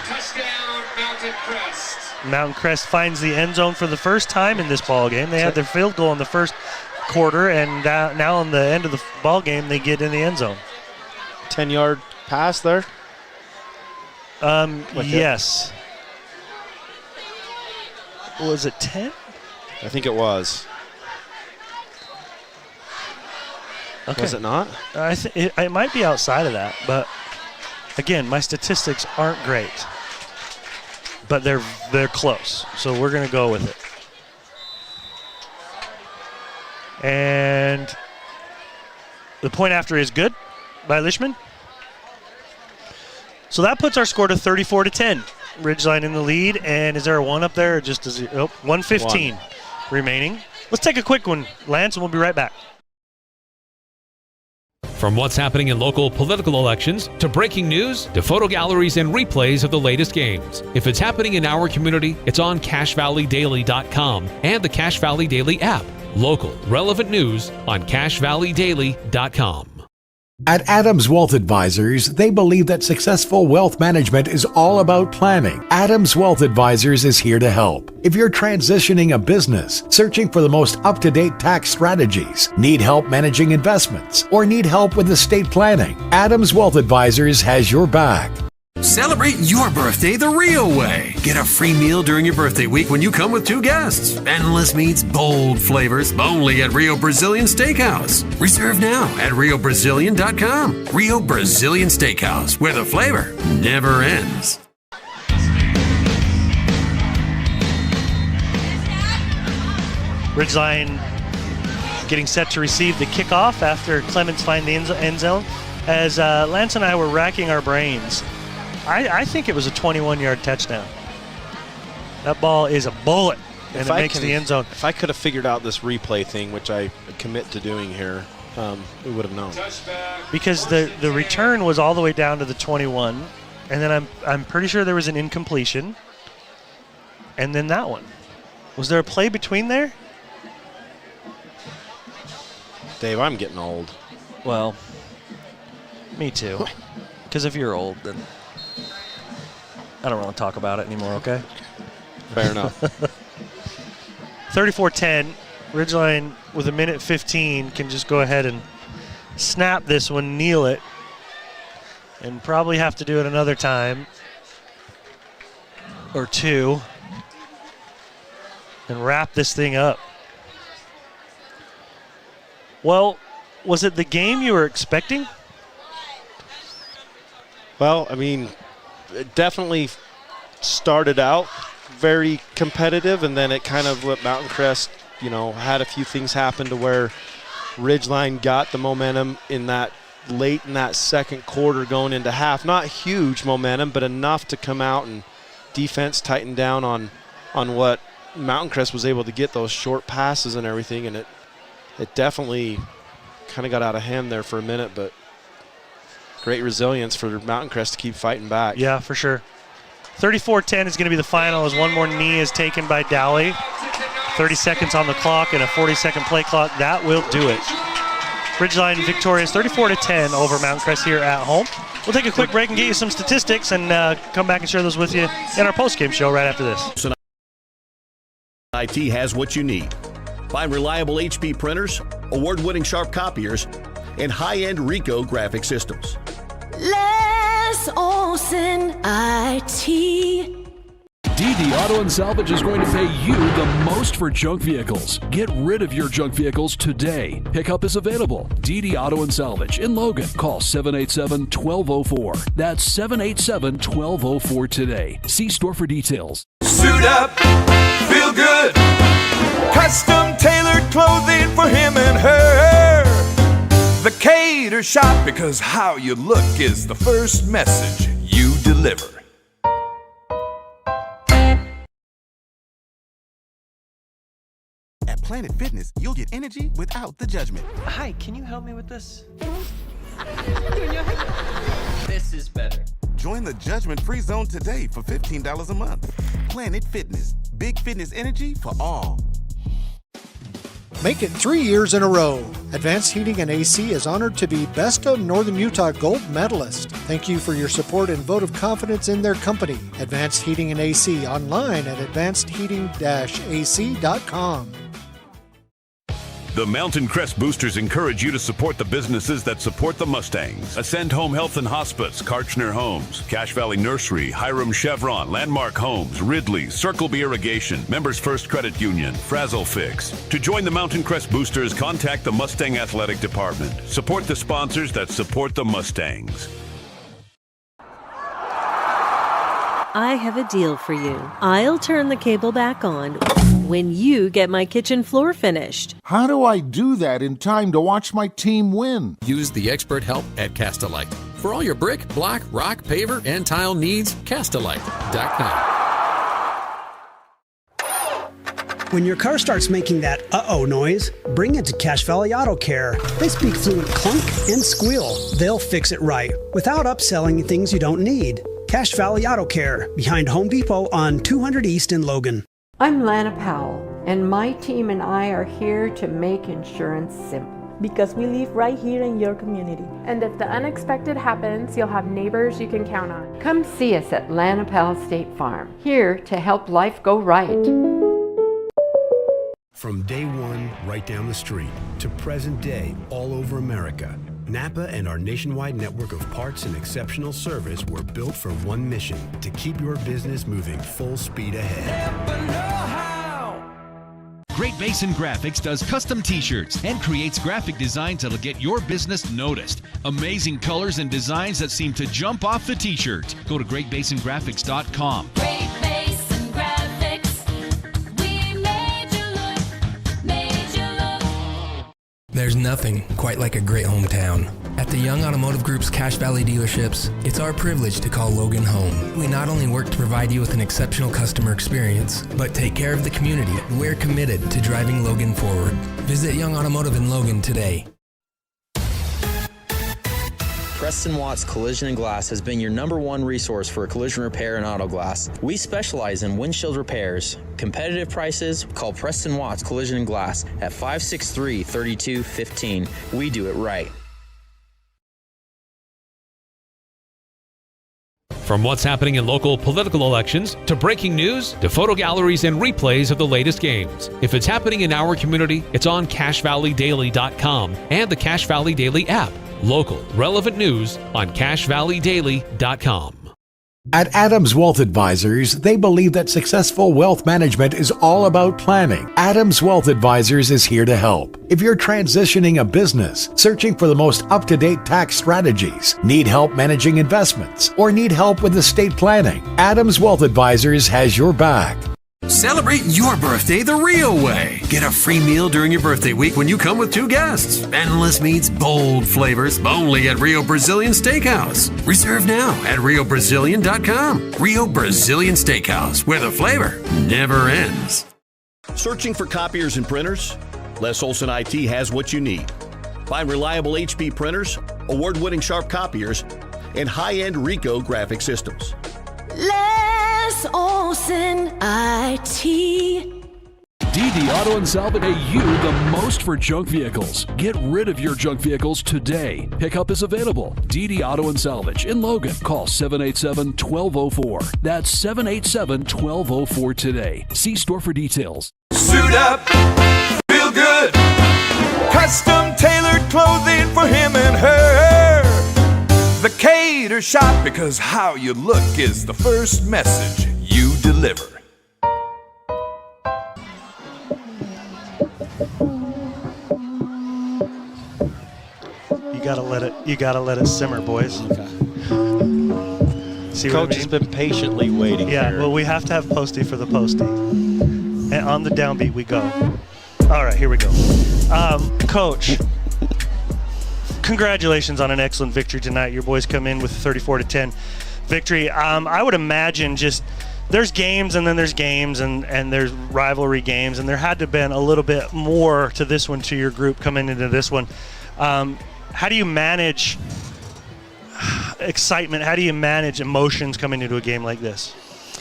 Touchdown, Mountain Crest. Mountain Crest finds the end zone for the first time in this ball game. They had their field goal in the first quarter, and now on the end of the ball game, they get in the end zone. 10-yard pass there? Yes. Was it 10? I think it was. Okay. Was it not? It might be outside of that, but again, my statistics aren't great. But they're close, so we're going to go with it. And the point after is good by Lishman. So that puts our score to 34-10. Ridgeline in the lead, and is there a 1 up there? Or just 1:15 remaining. Let's take a quick one, Lance, and we'll be right back. From what's happening in local political elections, to breaking news, to photo galleries and replays of the latest games. If it's happening in our community, it's on CashValleyDaily.com and the Cache Valley Daily app. Local, relevant news on CashValleyDaily.com. At Adams Wealth Advisors, they believe that successful wealth management is all about planning. Adams Wealth Advisors is here to help. If you're transitioning a business, searching for the most up-to-date tax strategies, need help managing investments, or need help with estate planning, Adams Wealth Advisors has your back. Celebrate your birthday the real way. Get a free meal during your birthday week when you come with 2 guests. Endless meats, bold flavors, only at Rio Brazilian Steakhouse. Reserve now at RioBrazilian.com. Rio Brazilian Steakhouse, where the flavor never ends. Ridgeline getting set to receive the kickoff after Clements find the end zone. As Lance and I were racking our brains, I think it was a 21-yard touchdown. That ball is a bullet, and it makes the end zone. If I could have figured out this replay thing, which I commit to doing here, we would have known. Because the return was all the way down to the 21, and then I'm pretty sure there was an incompletion, and then that one. Was there a play between there? Dave, I'm getting old. Well, me too. Because if you're old, then I don't want to talk about it anymore, okay? Fair enough. 34-10. Ridgeline with 1:15 can just go ahead and snap this one, kneel it, and probably have to do it another time or two and wrap this thing up. Well, was it the game you were expecting? Well, I mean, it definitely started out very competitive, and then it kind of let Mountain Crest, had a few things happen to where Ridgeline got the momentum in that late in that second quarter going into half. Not huge momentum, but enough to come out and defense tightened down on what Mountain Crest was able to get, those short passes and everything, and it definitely kind of got out of hand there for a minute, but great resilience for Mountain Crest to keep fighting back. Yeah, for sure. 34-10 is going to be the final as one more knee is taken by Dowley. 30 seconds on the clock and a 40-second play clock. That will do it. Ridgeline victorious 34-10 over Mountain Crest here at home. We'll take a quick break and get you some statistics and come back and share those with you in our postgame show right after this. IT has what you need. Find reliable HP printers, award-winning Sharp copiers, and high-end Ricoh graphic systems. Les Olsen IT. DD Auto and Salvage is going to pay you the most for junk vehicles. Get rid of your junk vehicles today. Pickup is available. DD Auto and Salvage in Logan. Call 787-1204. That's 787-1204 today. See store for details. Suit up, feel good. Custom tailored clothing for him and her. The Cater Shop, because how you look is the first message you deliver. At Planet Fitness, you'll get energy without the judgment. Hi, can you help me with this? This is better. Join the judgment-free zone today for $15 a month. Planet Fitness, big fitness energy for all. Make it 3 years in a row. Advanced Heating and AC is honored to be Best of Northern Utah Gold Medalist. Thank you for your support and vote of confidence in their company. Advanced Heating and AC online at advancedheating-ac.com. The Mountain Crest Boosters encourage you to support the businesses that support the Mustangs. Ascend Home Health and Hospice, Karchner Homes, Cache Valley Nursery, Hiram Chevron, Landmark Homes, Ridley, Circle B Irrigation, Members First Credit Union, Frazzle Fix. To join the Mountain Crest Boosters, contact the Mustang Athletic Department. Support the sponsors that support the Mustangs. I have a deal for you. I'll turn the cable back on when you get my kitchen floor finished. How do I do that in time to watch my team win? Use the expert help at Castalite. For all your brick, block, rock, paver, and tile needs, Castalite.com. When your car starts making that uh-oh noise, bring it to Cache Valley Auto Care. They speak fluent clunk and squeal. They'll fix it right without upselling things you don't need. Cache Valley Auto Care, behind Home Depot on 200 East in Logan. I'm Lana Powell, and my team and I are here to make insurance simple. Because we live right here in your community. And if the unexpected happens, you'll have neighbors you can count on. Come see us at Lana Powell State Farm, here to help life go right. From day one, right down the street, to present day, all over America, Napa and our nationwide network of parts and exceptional service were built for one mission: to keep your business moving full speed ahead. Great Basin Graphics does custom t-shirts and creates graphic designs that'll get your business noticed. Amazing colors and designs that seem to jump off the t-shirt. Go to greatbasingraphics.com. Great Basin Graphics. We made you look. There's nothing quite like a great hometown. At the Young Automotive Group's Cache Valley dealerships, it's our privilege to call Logan home. We not only work to provide you with an exceptional customer experience, but take care of the community. We're committed to driving Logan forward. Visit Young Automotive in Logan today. Preston Watts Collision and Glass has been your #1 resource for collision repair and auto glass. We specialize in windshield repairs. Competitive prices, call Preston Watts Collision and Glass at 563-3215. We do it right. From what's happening in local political elections, to breaking news, to photo galleries and replays of the latest games. If it's happening in our community, it's on CacheValleyDaily.com and the Cache Valley Daily app. Local, relevant news on CacheValleyDaily.com. At Adams Wealth Advisors, they believe that successful wealth management is all about planning. Adams Wealth Advisors is here to help. If you're transitioning a business, searching for the most up-to-date tax strategies, need help managing investments, or need help with estate planning, Adams Wealth Advisors has your back. Celebrate your birthday the real way. Get a free meal during your birthday week when you come with 2 guests. Endless meats, bold flavors, only at Rio Brazilian Steakhouse. Reserve now at riobrazilian.com. Rio Brazilian Steakhouse, where the flavor never ends. Searching for copiers and printers? Les Olson IT has what you need. Find reliable HP printers, award-winning Sharp copiers, and high-end Ricoh graphic systems. Les Olson IT. DD Auto and Salvage pay you the most for junk vehicles. Get rid of your junk vehicles today. Pickup is available. DD Auto and Salvage in Logan. Call 787-1204. That's 787-1204 today. See store for details. Suit up, feel good. Custom tailored clothing for him and her. The Cater Shop, because how you look is the first message you deliver. You gotta let it simmer, boys. Okay. See Coach what I mean? has been patiently waiting. Yeah, here. well, we have to have Posty for the Posty. And on the downbeat we go. All right, here we go. Coach, congratulations on an excellent victory tonight. Your boys come in with a 34-10 victory. I would imagine just there's games and then there's games and there's rivalry games, and there had to have been a little bit more to this one, to your group coming into this one. How do you manage excitement? How do you manage emotions coming into a game like this?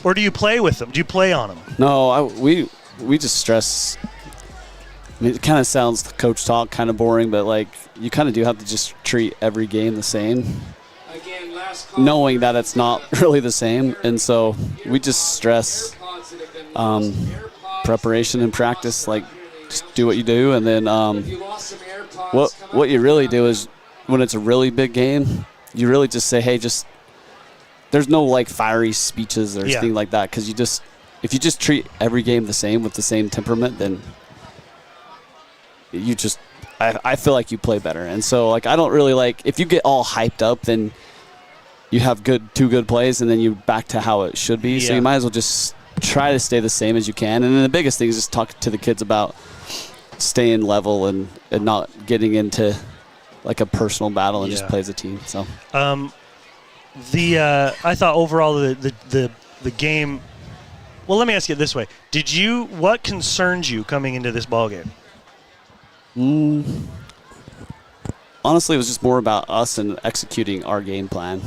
Or do you play with them? Do you play on them? No, we just stress. I mean, it kind of sounds coach talk, kind of boring, but like you kind of do have to just treat every game the same, knowing that it's not really the same. And so we just stress preparation and practice, like just do what you do, and then what you really do is when it's a really big game, you really just say, hey, just there's no like fiery speeches or anything like that, because if you just treat every game the same with the same temperament, then you just I feel like you play better. And so like I don't really like if you get all hyped up, then you have two good plays and then you back to how it should be. So you might as well just try to stay the same as you can. And then the biggest thing is just talk to the kids about staying level and not getting into like a personal battle and just play as a team. So I thought overall the game. Well, let me ask you this way: what concerns you coming into this ball game? Honestly, it was just more about us and executing our game plan.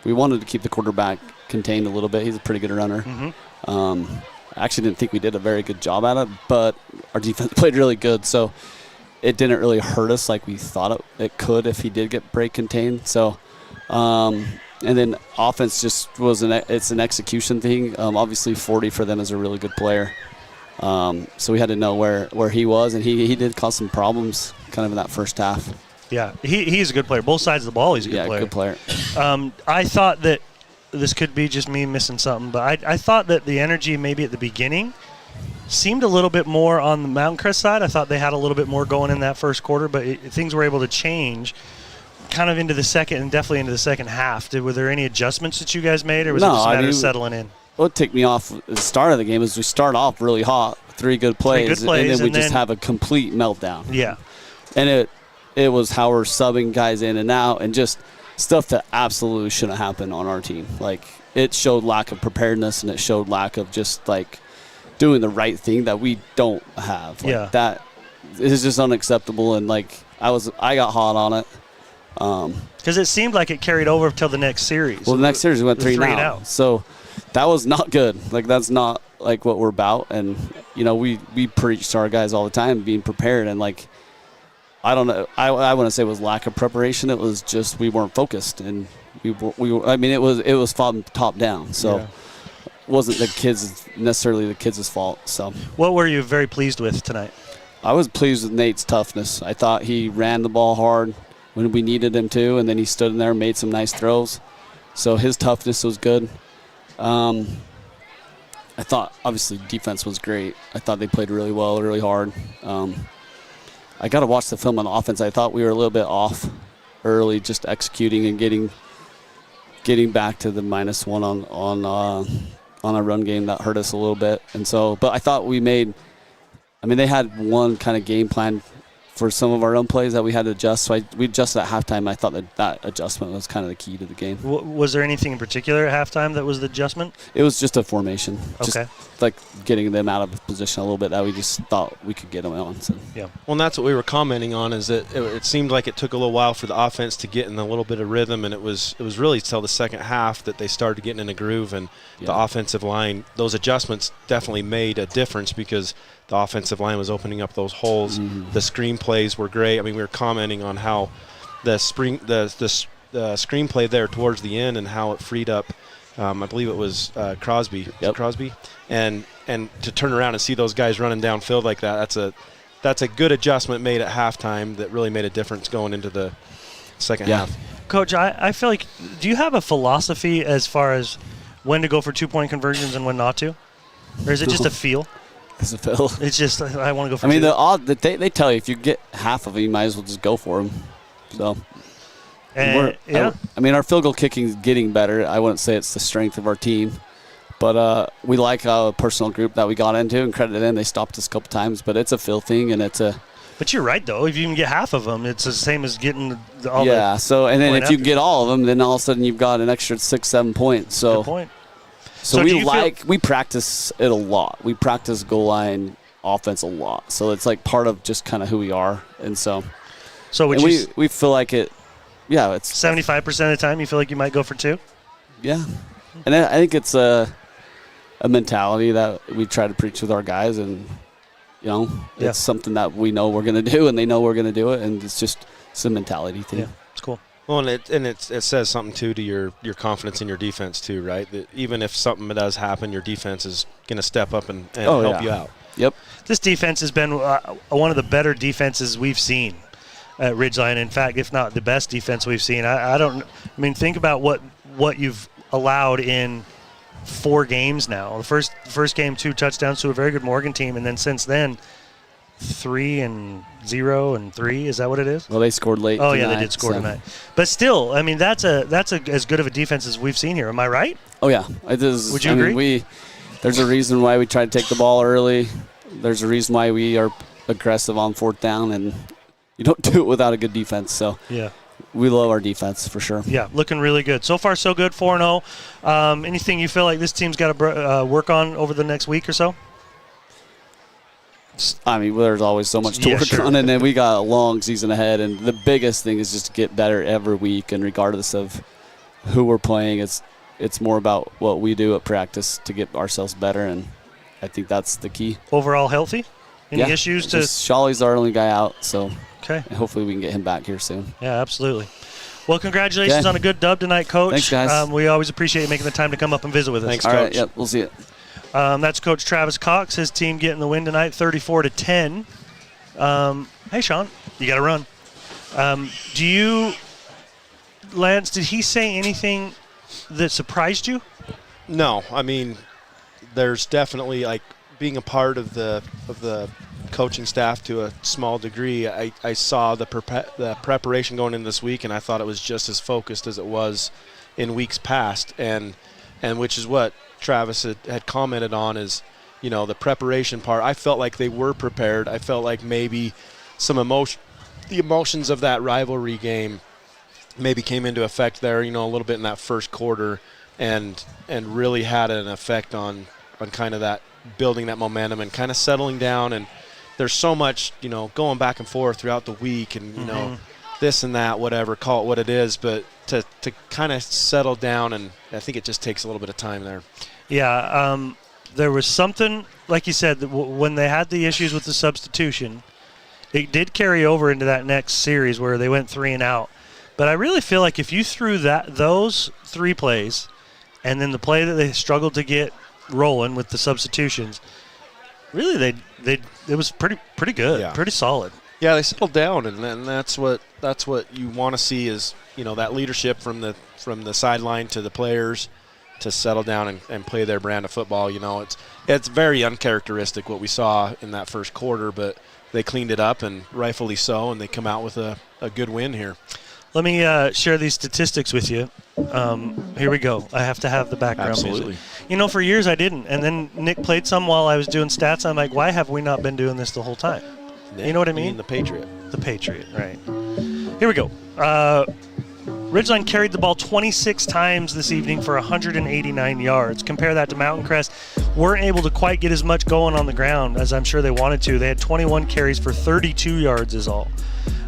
We wanted to keep the quarterback contained a little bit. He's a pretty good runner. I actually didn't think we did a very good job at it, but our defense played really good, so it didn't really hurt us like we thought it could if he did get break contained. So, and then offense just it's an execution thing. Obviously, 40 for them is a really good player. So we had to know where he was, and he did cause some problems kind of in that first half. Yeah, he's a good player. Both sides of the ball, he's a good player. Yeah, good player. I thought that this could be just me missing something, but I thought that the energy maybe at the beginning seemed a little bit more on the Mountain Crest side. I thought they had a little bit more going in that first quarter, but things were able to change kind of into the second and definitely into the second half. Were there any adjustments that you guys made, or was it just a matter of settling in? What ticked me off at the start of the game is we start off really hot, three good plays, and then we just have a complete meltdown. Yeah. And it was how we're subbing guys in and out and just stuff that absolutely shouldn't happen on our team. Like, it showed lack of preparedness, and it showed lack of just, like, doing the right thing that we don't have. Like, that is just unacceptable, and, like, I got hot on it. Because it seemed like it carried over till the next series. Well, the next series we went 3 and out. So that was not good. Like, that's not, like, what we're about. And, you know, we preach to our guys all the time being prepared, and, like, I don't know. I wouldn't say it was lack of preparation. It was just we weren't focused, and I mean, it was from top down. So it wasn't necessarily the kids' fault. So what were you very pleased with tonight? I was pleased with Nate's toughness. I thought he ran the ball hard when we needed him to, and then he stood in there and made some nice throws. So his toughness was good. I thought obviously defense was great. I thought they played really well, really hard. I got to watch the film on the offense. I thought we were a little bit off early, just executing and getting back to the -1 on a run game. That hurt us a little bit. And so, but I thought they had one kind of game plan for some of our own plays that we had to adjust. So we adjusted at halftime. I thought that adjustment was kind of the key to the game. Was there anything in particular at halftime that was the adjustment? It was just a formation. Okay. Just like getting them out of position a little bit that we just thought we could get them on. So. Yeah. Well, and that's what we were commenting on, is that it seemed like it took a little while for the offense to get in a little bit of rhythm, and it was really till the second half that they started getting in a groove, and the offensive line, those adjustments definitely made a difference because the offensive line was opening up those holes. The screenplays were great. I mean, we were commenting on how the screenplay there towards the end and how it freed up. I believe it was Crosby. Crosby, and to turn around and see those guys running downfield like that. That's a good adjustment made at halftime that really made a difference going into the second half. Coach, I feel like, do you have a philosophy as far as when to go for 2-point conversions and when not to, or is it just a feel? It's a feel. It's just I want to go for. I mean, two. they tell you if you get half of it, you might as well just go for them. So. I mean, our field goal kicking is getting better. I wouldn't say it's the strength of our team, but we like a personal group that we got into and credit in. They stopped us a couple times, but it's a feel thing, and it's a. But you're right, though. If you can get half of them, it's the same as getting all. Yeah. So, and then if you can get all of them, then all of a sudden you've got an extra 6-7 points. So. Good point. So we practice it a lot. We practice goal line offense a lot. So it's like part of just kind of who we are, and so. So we feel like it. Yeah, it's 75% of the time you feel like you might go for 2? Yeah. And I think it's a mentality that we try to preach with our guys, and it's something that we know we're going to do, and they know we're going to do it, and it's a mentality thing. Yeah, it's cool. Well, and it says something too to your confidence in your defense too, right? That even if something does happen, your defense is going to step up and help you out. Yep. This defense has been one of the better defenses we've seen at Ridgeline. In fact, if not the best defense we've seen. I mean, think about what you've allowed in 4 games now. The first game, 2 touchdowns to a very good Morgan team, and then since then, 3-0 and 3. Is that what it is? Well, they scored late. Oh, tonight, yeah, they did score tonight. But still, I mean, that's as good of a defense as we've seen here. Am I right? Oh, yeah. It is. Would you agree? There's a reason why we try to take the ball early. There's a reason why we are aggressive on 4th down, and you don't do it without a good defense. So yeah, we love our defense for sure. Yeah, looking really good. So far, so good, 4-0. Anything you feel like this team's got to work on over the next week or so? I mean, there's always so much to work on, and then we got a long season ahead, and the biggest thing is just to get better every week, and regardless of who we're playing, it's more about what we do at practice to get ourselves better, and I think that's the key. Overall healthy? Any issues to? Shawley's our only guy out, so okay. Hopefully we can get him back here soon. Yeah, absolutely. Well, congratulations on a good dub tonight, Coach. Thanks, guys. We always appreciate you making the time to come up and visit with us. Thanks, Coach. All right, yep, we'll see it. That's Coach Travis Cox. His team getting the win tonight, 34-10. Hey, Sean, you got to run. Lance, did he say anything that surprised you? No, I mean, there's definitely, like, being a part of the coaching staff to a small degree. I saw the preparation going in this week, and I thought it was just as focused as it was in weeks past, and which is what Travis had commented on is, you know, the preparation part. I felt like they were prepared. I felt like maybe the emotions of that rivalry game maybe came into effect there, you know, a little bit in that first quarter, and really had an effect on kind of that building that momentum and kind of settling down. And there's so much, you know, going back and forth throughout the week, and you know, this and that, whatever, call it what it is, but to kind of settle down, and I think it just takes a little bit of time there. Yeah, there was something, like you said, when they had the issues with the substitution, it did carry over into that next series where they went 3 and out. But I really feel like if you threw those 3 plays, and then the play that they struggled to get rolling with the substitutions, really it was pretty good, pretty solid. Yeah, they settled down, and that's what you want to see is, you know, that leadership from the sideline to the players to settle down and play their brand of football. You know, it's very uncharacteristic what we saw in that first quarter, but they cleaned it up, and rightfully so, and they come out with a good win here. Let me share these statistics with you. Here we go. I have to have the background music. You know, for years I didn't, and then Nick played some while I was doing stats. I'm like, why have we not been doing this the whole time? Nick, you know what I mean? The Patriot. The Patriot, right. Here we go. Ridgeline carried the ball 26 times this evening for 189 yards. Compare that to Mountain Crest. Weren't able to quite get as much going on the ground as I'm sure they wanted to. They had 21 carries for 32 yards is all.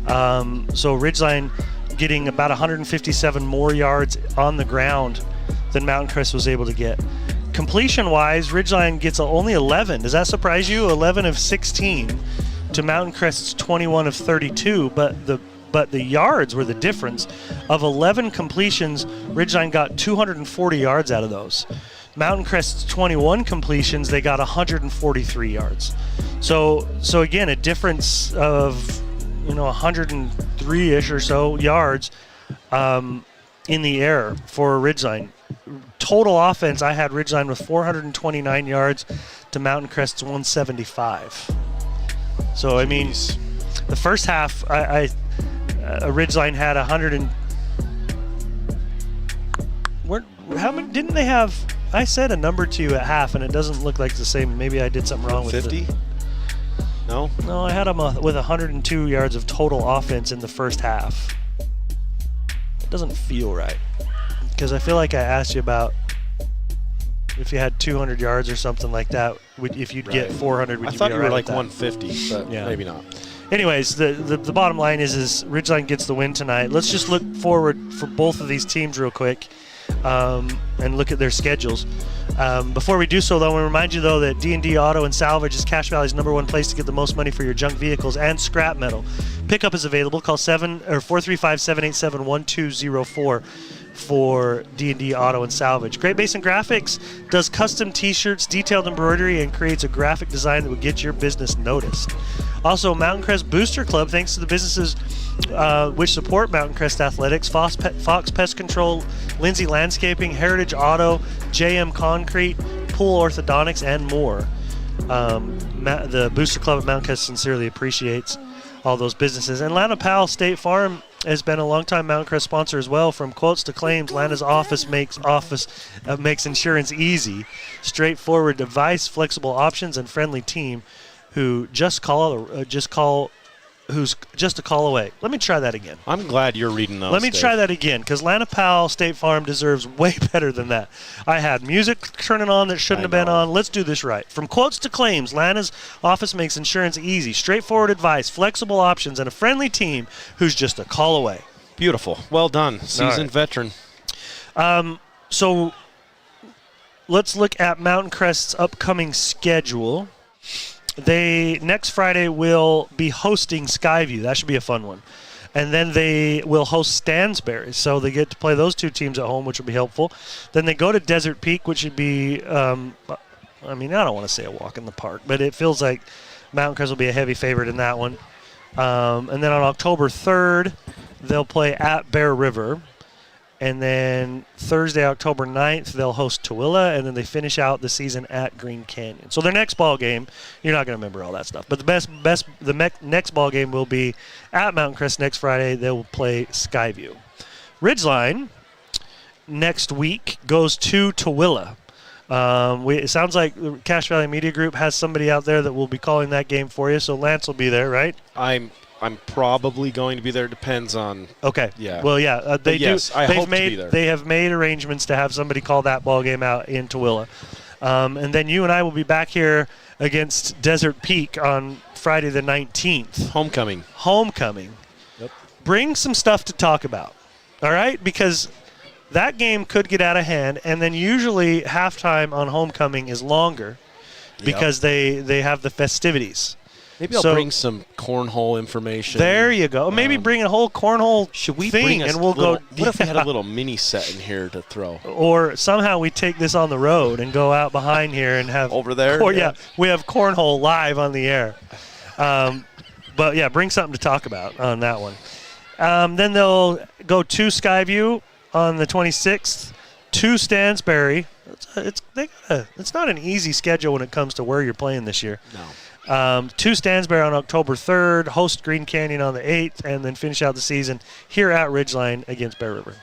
So Ridgeline getting about 157 more yards on the ground than Mountain Crest was able to get. Completion-wise, Ridgeline gets only 11. Does that surprise you? 11 of 16 to Mountain Crest's 21 of 32, but the yards were the difference. Of 11 completions, Ridgeline got 240 yards out of those. Mountain Crest's 21 completions, they got 143 yards. So again, a difference of 103-ish or so yards in the air for Ridgeline. Total offense, I had Ridgeline with 429 yards to Mountain Crest's 175. So, I mean, the first half, Ridgeline had 100 and... How many didn't they have? I said a number to you at half, and it doesn't look like the same. Maybe I did something wrong with 50? No, I had them with 102 yards of total offense in the first half. It doesn't feel right, because I feel like I asked you about if you had 200 yards or something like that. If you'd get 400, would you be all right? I thought you were like with that? 150, but maybe not. Anyways, the bottom line is Ridgeline gets the win tonight. Let's just look forward for both of these teams real quick and look at their schedules. Before we do so, though, I want to remind you, though, that D&D Auto and Salvage is Cache Valley's #1 place to get the most money for your junk vehicles and scrap metal. Pickup is available. Call 435-787-1204 for D&D Auto and Salvage. Great Basin Graphics does custom t-shirts, detailed embroidery, and creates a graphic design that will get your business noticed. Also, Mountain Crest Booster Club, thanks to the businesses which support Mountain Crest Athletics, Fox Pest Control, Lindsay Landscaping, Heritage Auto, JM Concrete, Pool Orthodontics, and more. The Booster Club at Mountain Crest sincerely appreciates all those businesses. And Lana Powell State Farm has been a longtime Mountain Crest sponsor as well. From quotes to claims, Lana's office makes insurance easy. Straightforward advice, flexible options, and friendly team who's just a call away. Let me try that again. I'm glad you're reading those. Let me Dave. try that again, because Lana Powell State Farm deserves way better than that. I had music turning on that shouldn't have been on. Let's do this right. From quotes to claims, Lana's office makes insurance easy. Straightforward advice, flexible options, and a friendly team who's just a call away. Beautiful. Well done. Seasoned veteran. So let's look at Mountain Crest's upcoming schedule. They next Friday will be hosting Skyview. That should be a fun one. And then they will host Stansbury. So they get to play those two teams at home, which will be helpful. Then they go to Desert Peak, which would be, I don't want to say a walk in the park, but it feels like Mountain Crest will be a heavy favorite in that one. And then on October 3rd, they'll play at Bear River. And then Thursday, October 9th, they'll host Tooele, and then they finish out the season at Green Canyon. So their next ball game, you're not going to remember all that stuff, but the next ball game will be at Mountain Crest next Friday. They will play Skyview. Ridgeline next week goes to Tooele. It sounds like the Cache Valley Media Group has somebody out there that will be calling that game for you. So Lance will be there, right? I'm probably going to be there. Depends on. Okay. Yeah. Well, yeah, they do. I hope to be there. They have made arrangements to have somebody call that ball game out in Tooele, and then you and I will be back here against Desert Peak on Friday the 19th. Homecoming. Yep. Bring some stuff to talk about. All right, because that game could get out of hand, and then usually halftime on homecoming is longer because they have the festivities. Maybe I'll bring some cornhole information. There you go. Maybe bring a whole cornhole thing, and we'll go. What if we had a little mini set in here to throw? Or somehow we take this on the road and go out behind here and have over there. We have cornhole live on the air. But yeah, bring something to talk about on that one. Then they'll go to Skyview on the 26th, to Stansbury. It's not an easy schedule when it comes to where you're playing this year. No. To Stansbury on October 3rd, host Green Canyon on the 8th, and then finish out the season here at Ridgeline against Bear River.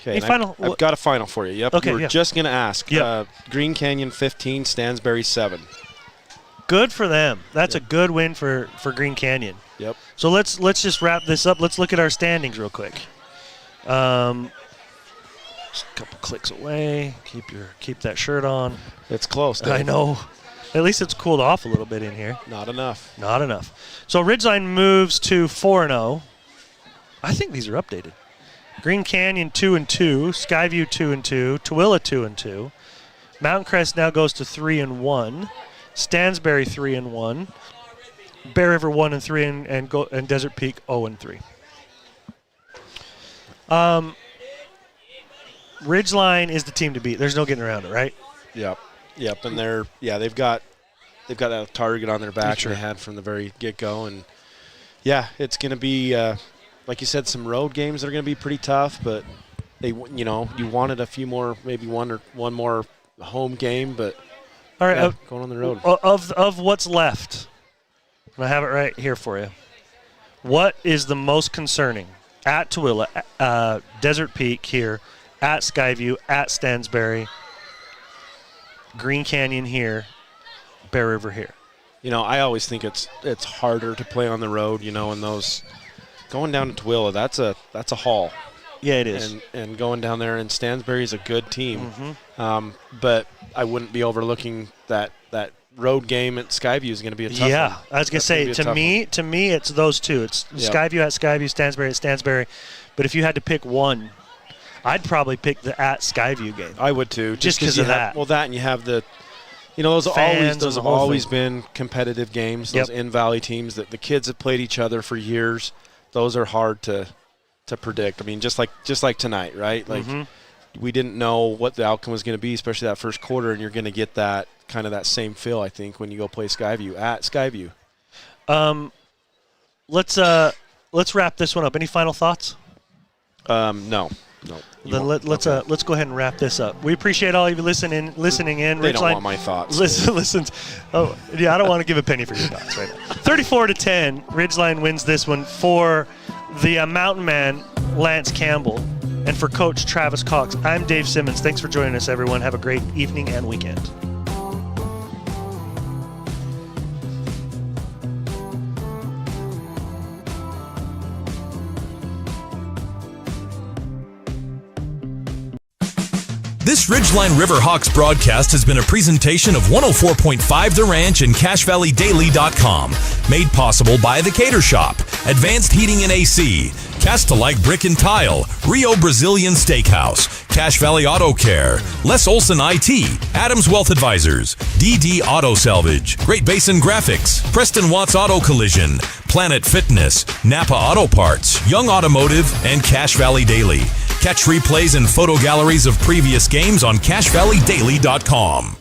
Okay, I've got a final for you. Yep. Okay, you were just going to ask. Yep. Green Canyon 15, Stansbury 7. Good for them. That's a good win for Green Canyon. Yep. So let's just wrap this up. Let's look at our standings real quick. Just a couple clicks away. Keep that shirt on. It's close, Dave. I know. At least it's cooled off a little bit in here. Not enough. So Ridgeline moves to 4-0. I think these are updated. Green Canyon 2-2, Skyview 2-2, Tooele 2-2. Mountain Crest now goes to 3-1. Stansbury 3-1. Bear River 1-3 and Desert Peak 0-3. Ridgeline is the team to beat. There's no getting around it, right? Yep, and they've got a target on their back they had from the very get-go, and it's going to be like you said, some road games that are going to be pretty tough, but you wanted a few more, maybe one more home game, but all right, going on the road. Of what's left, and I have it right here for you. What is the most concerning? At Tooele, Desert Peak here, at Skyview, at Stansbury, Green Canyon here, Bear River here. I always think it's harder to play on the road, and those going down to Tooele, that's a haul. Yeah, it is. And going down there, and Stansbury is a good team. Mm-hmm. But I wouldn't be overlooking that road game at Skyview is going to be a tough one. Yeah, I was going to say, to me, it's those two. It's Skyview at Skyview, Stansbury at Stansbury. But if you had to pick one, I'd probably pick the at Skyview game. I would too, just because of that. Well, that and you have the, those have always been competitive games. Those in-valley teams that the kids have played each other for years. Those are hard to predict. I mean, just like tonight, right? Like we didn't know what the outcome was going to be, especially that first quarter, and you're going to get that kind of that same feel, I think, when you go play Skyview at Skyview. Let's wrap this one up. Any final thoughts? No. Then let's go ahead and wrap this up. We appreciate all of you listening in. They don't want my thoughts. Listen. Oh, yeah, I don't want to give a penny for your thoughts right now. 34-10, Ridgeline wins this one for the Mountain Man, Lance Campbell, and for Coach Travis Cox. I'm Dave Simmons. Thanks for joining us, everyone. Have a great evening and weekend. This Ridgeline Riverhawks broadcast has been a presentation of 104.5 The Ranch and CashValleyDaily.com. Made possible by The Cater Shop, Advanced Heating and AC, Cast-A-Like Brick and Tile, Rio Brazilian Steakhouse, Cache Valley Auto Care, Les Olson IT, Adams Wealth Advisors, DD Auto Salvage, Great Basin Graphics, Preston Watts Auto Collision, Planet Fitness, Napa Auto Parts, Young Automotive, and Cache Valley Daily. Catch replays and photo galleries of previous games on CashValleyDaily.com.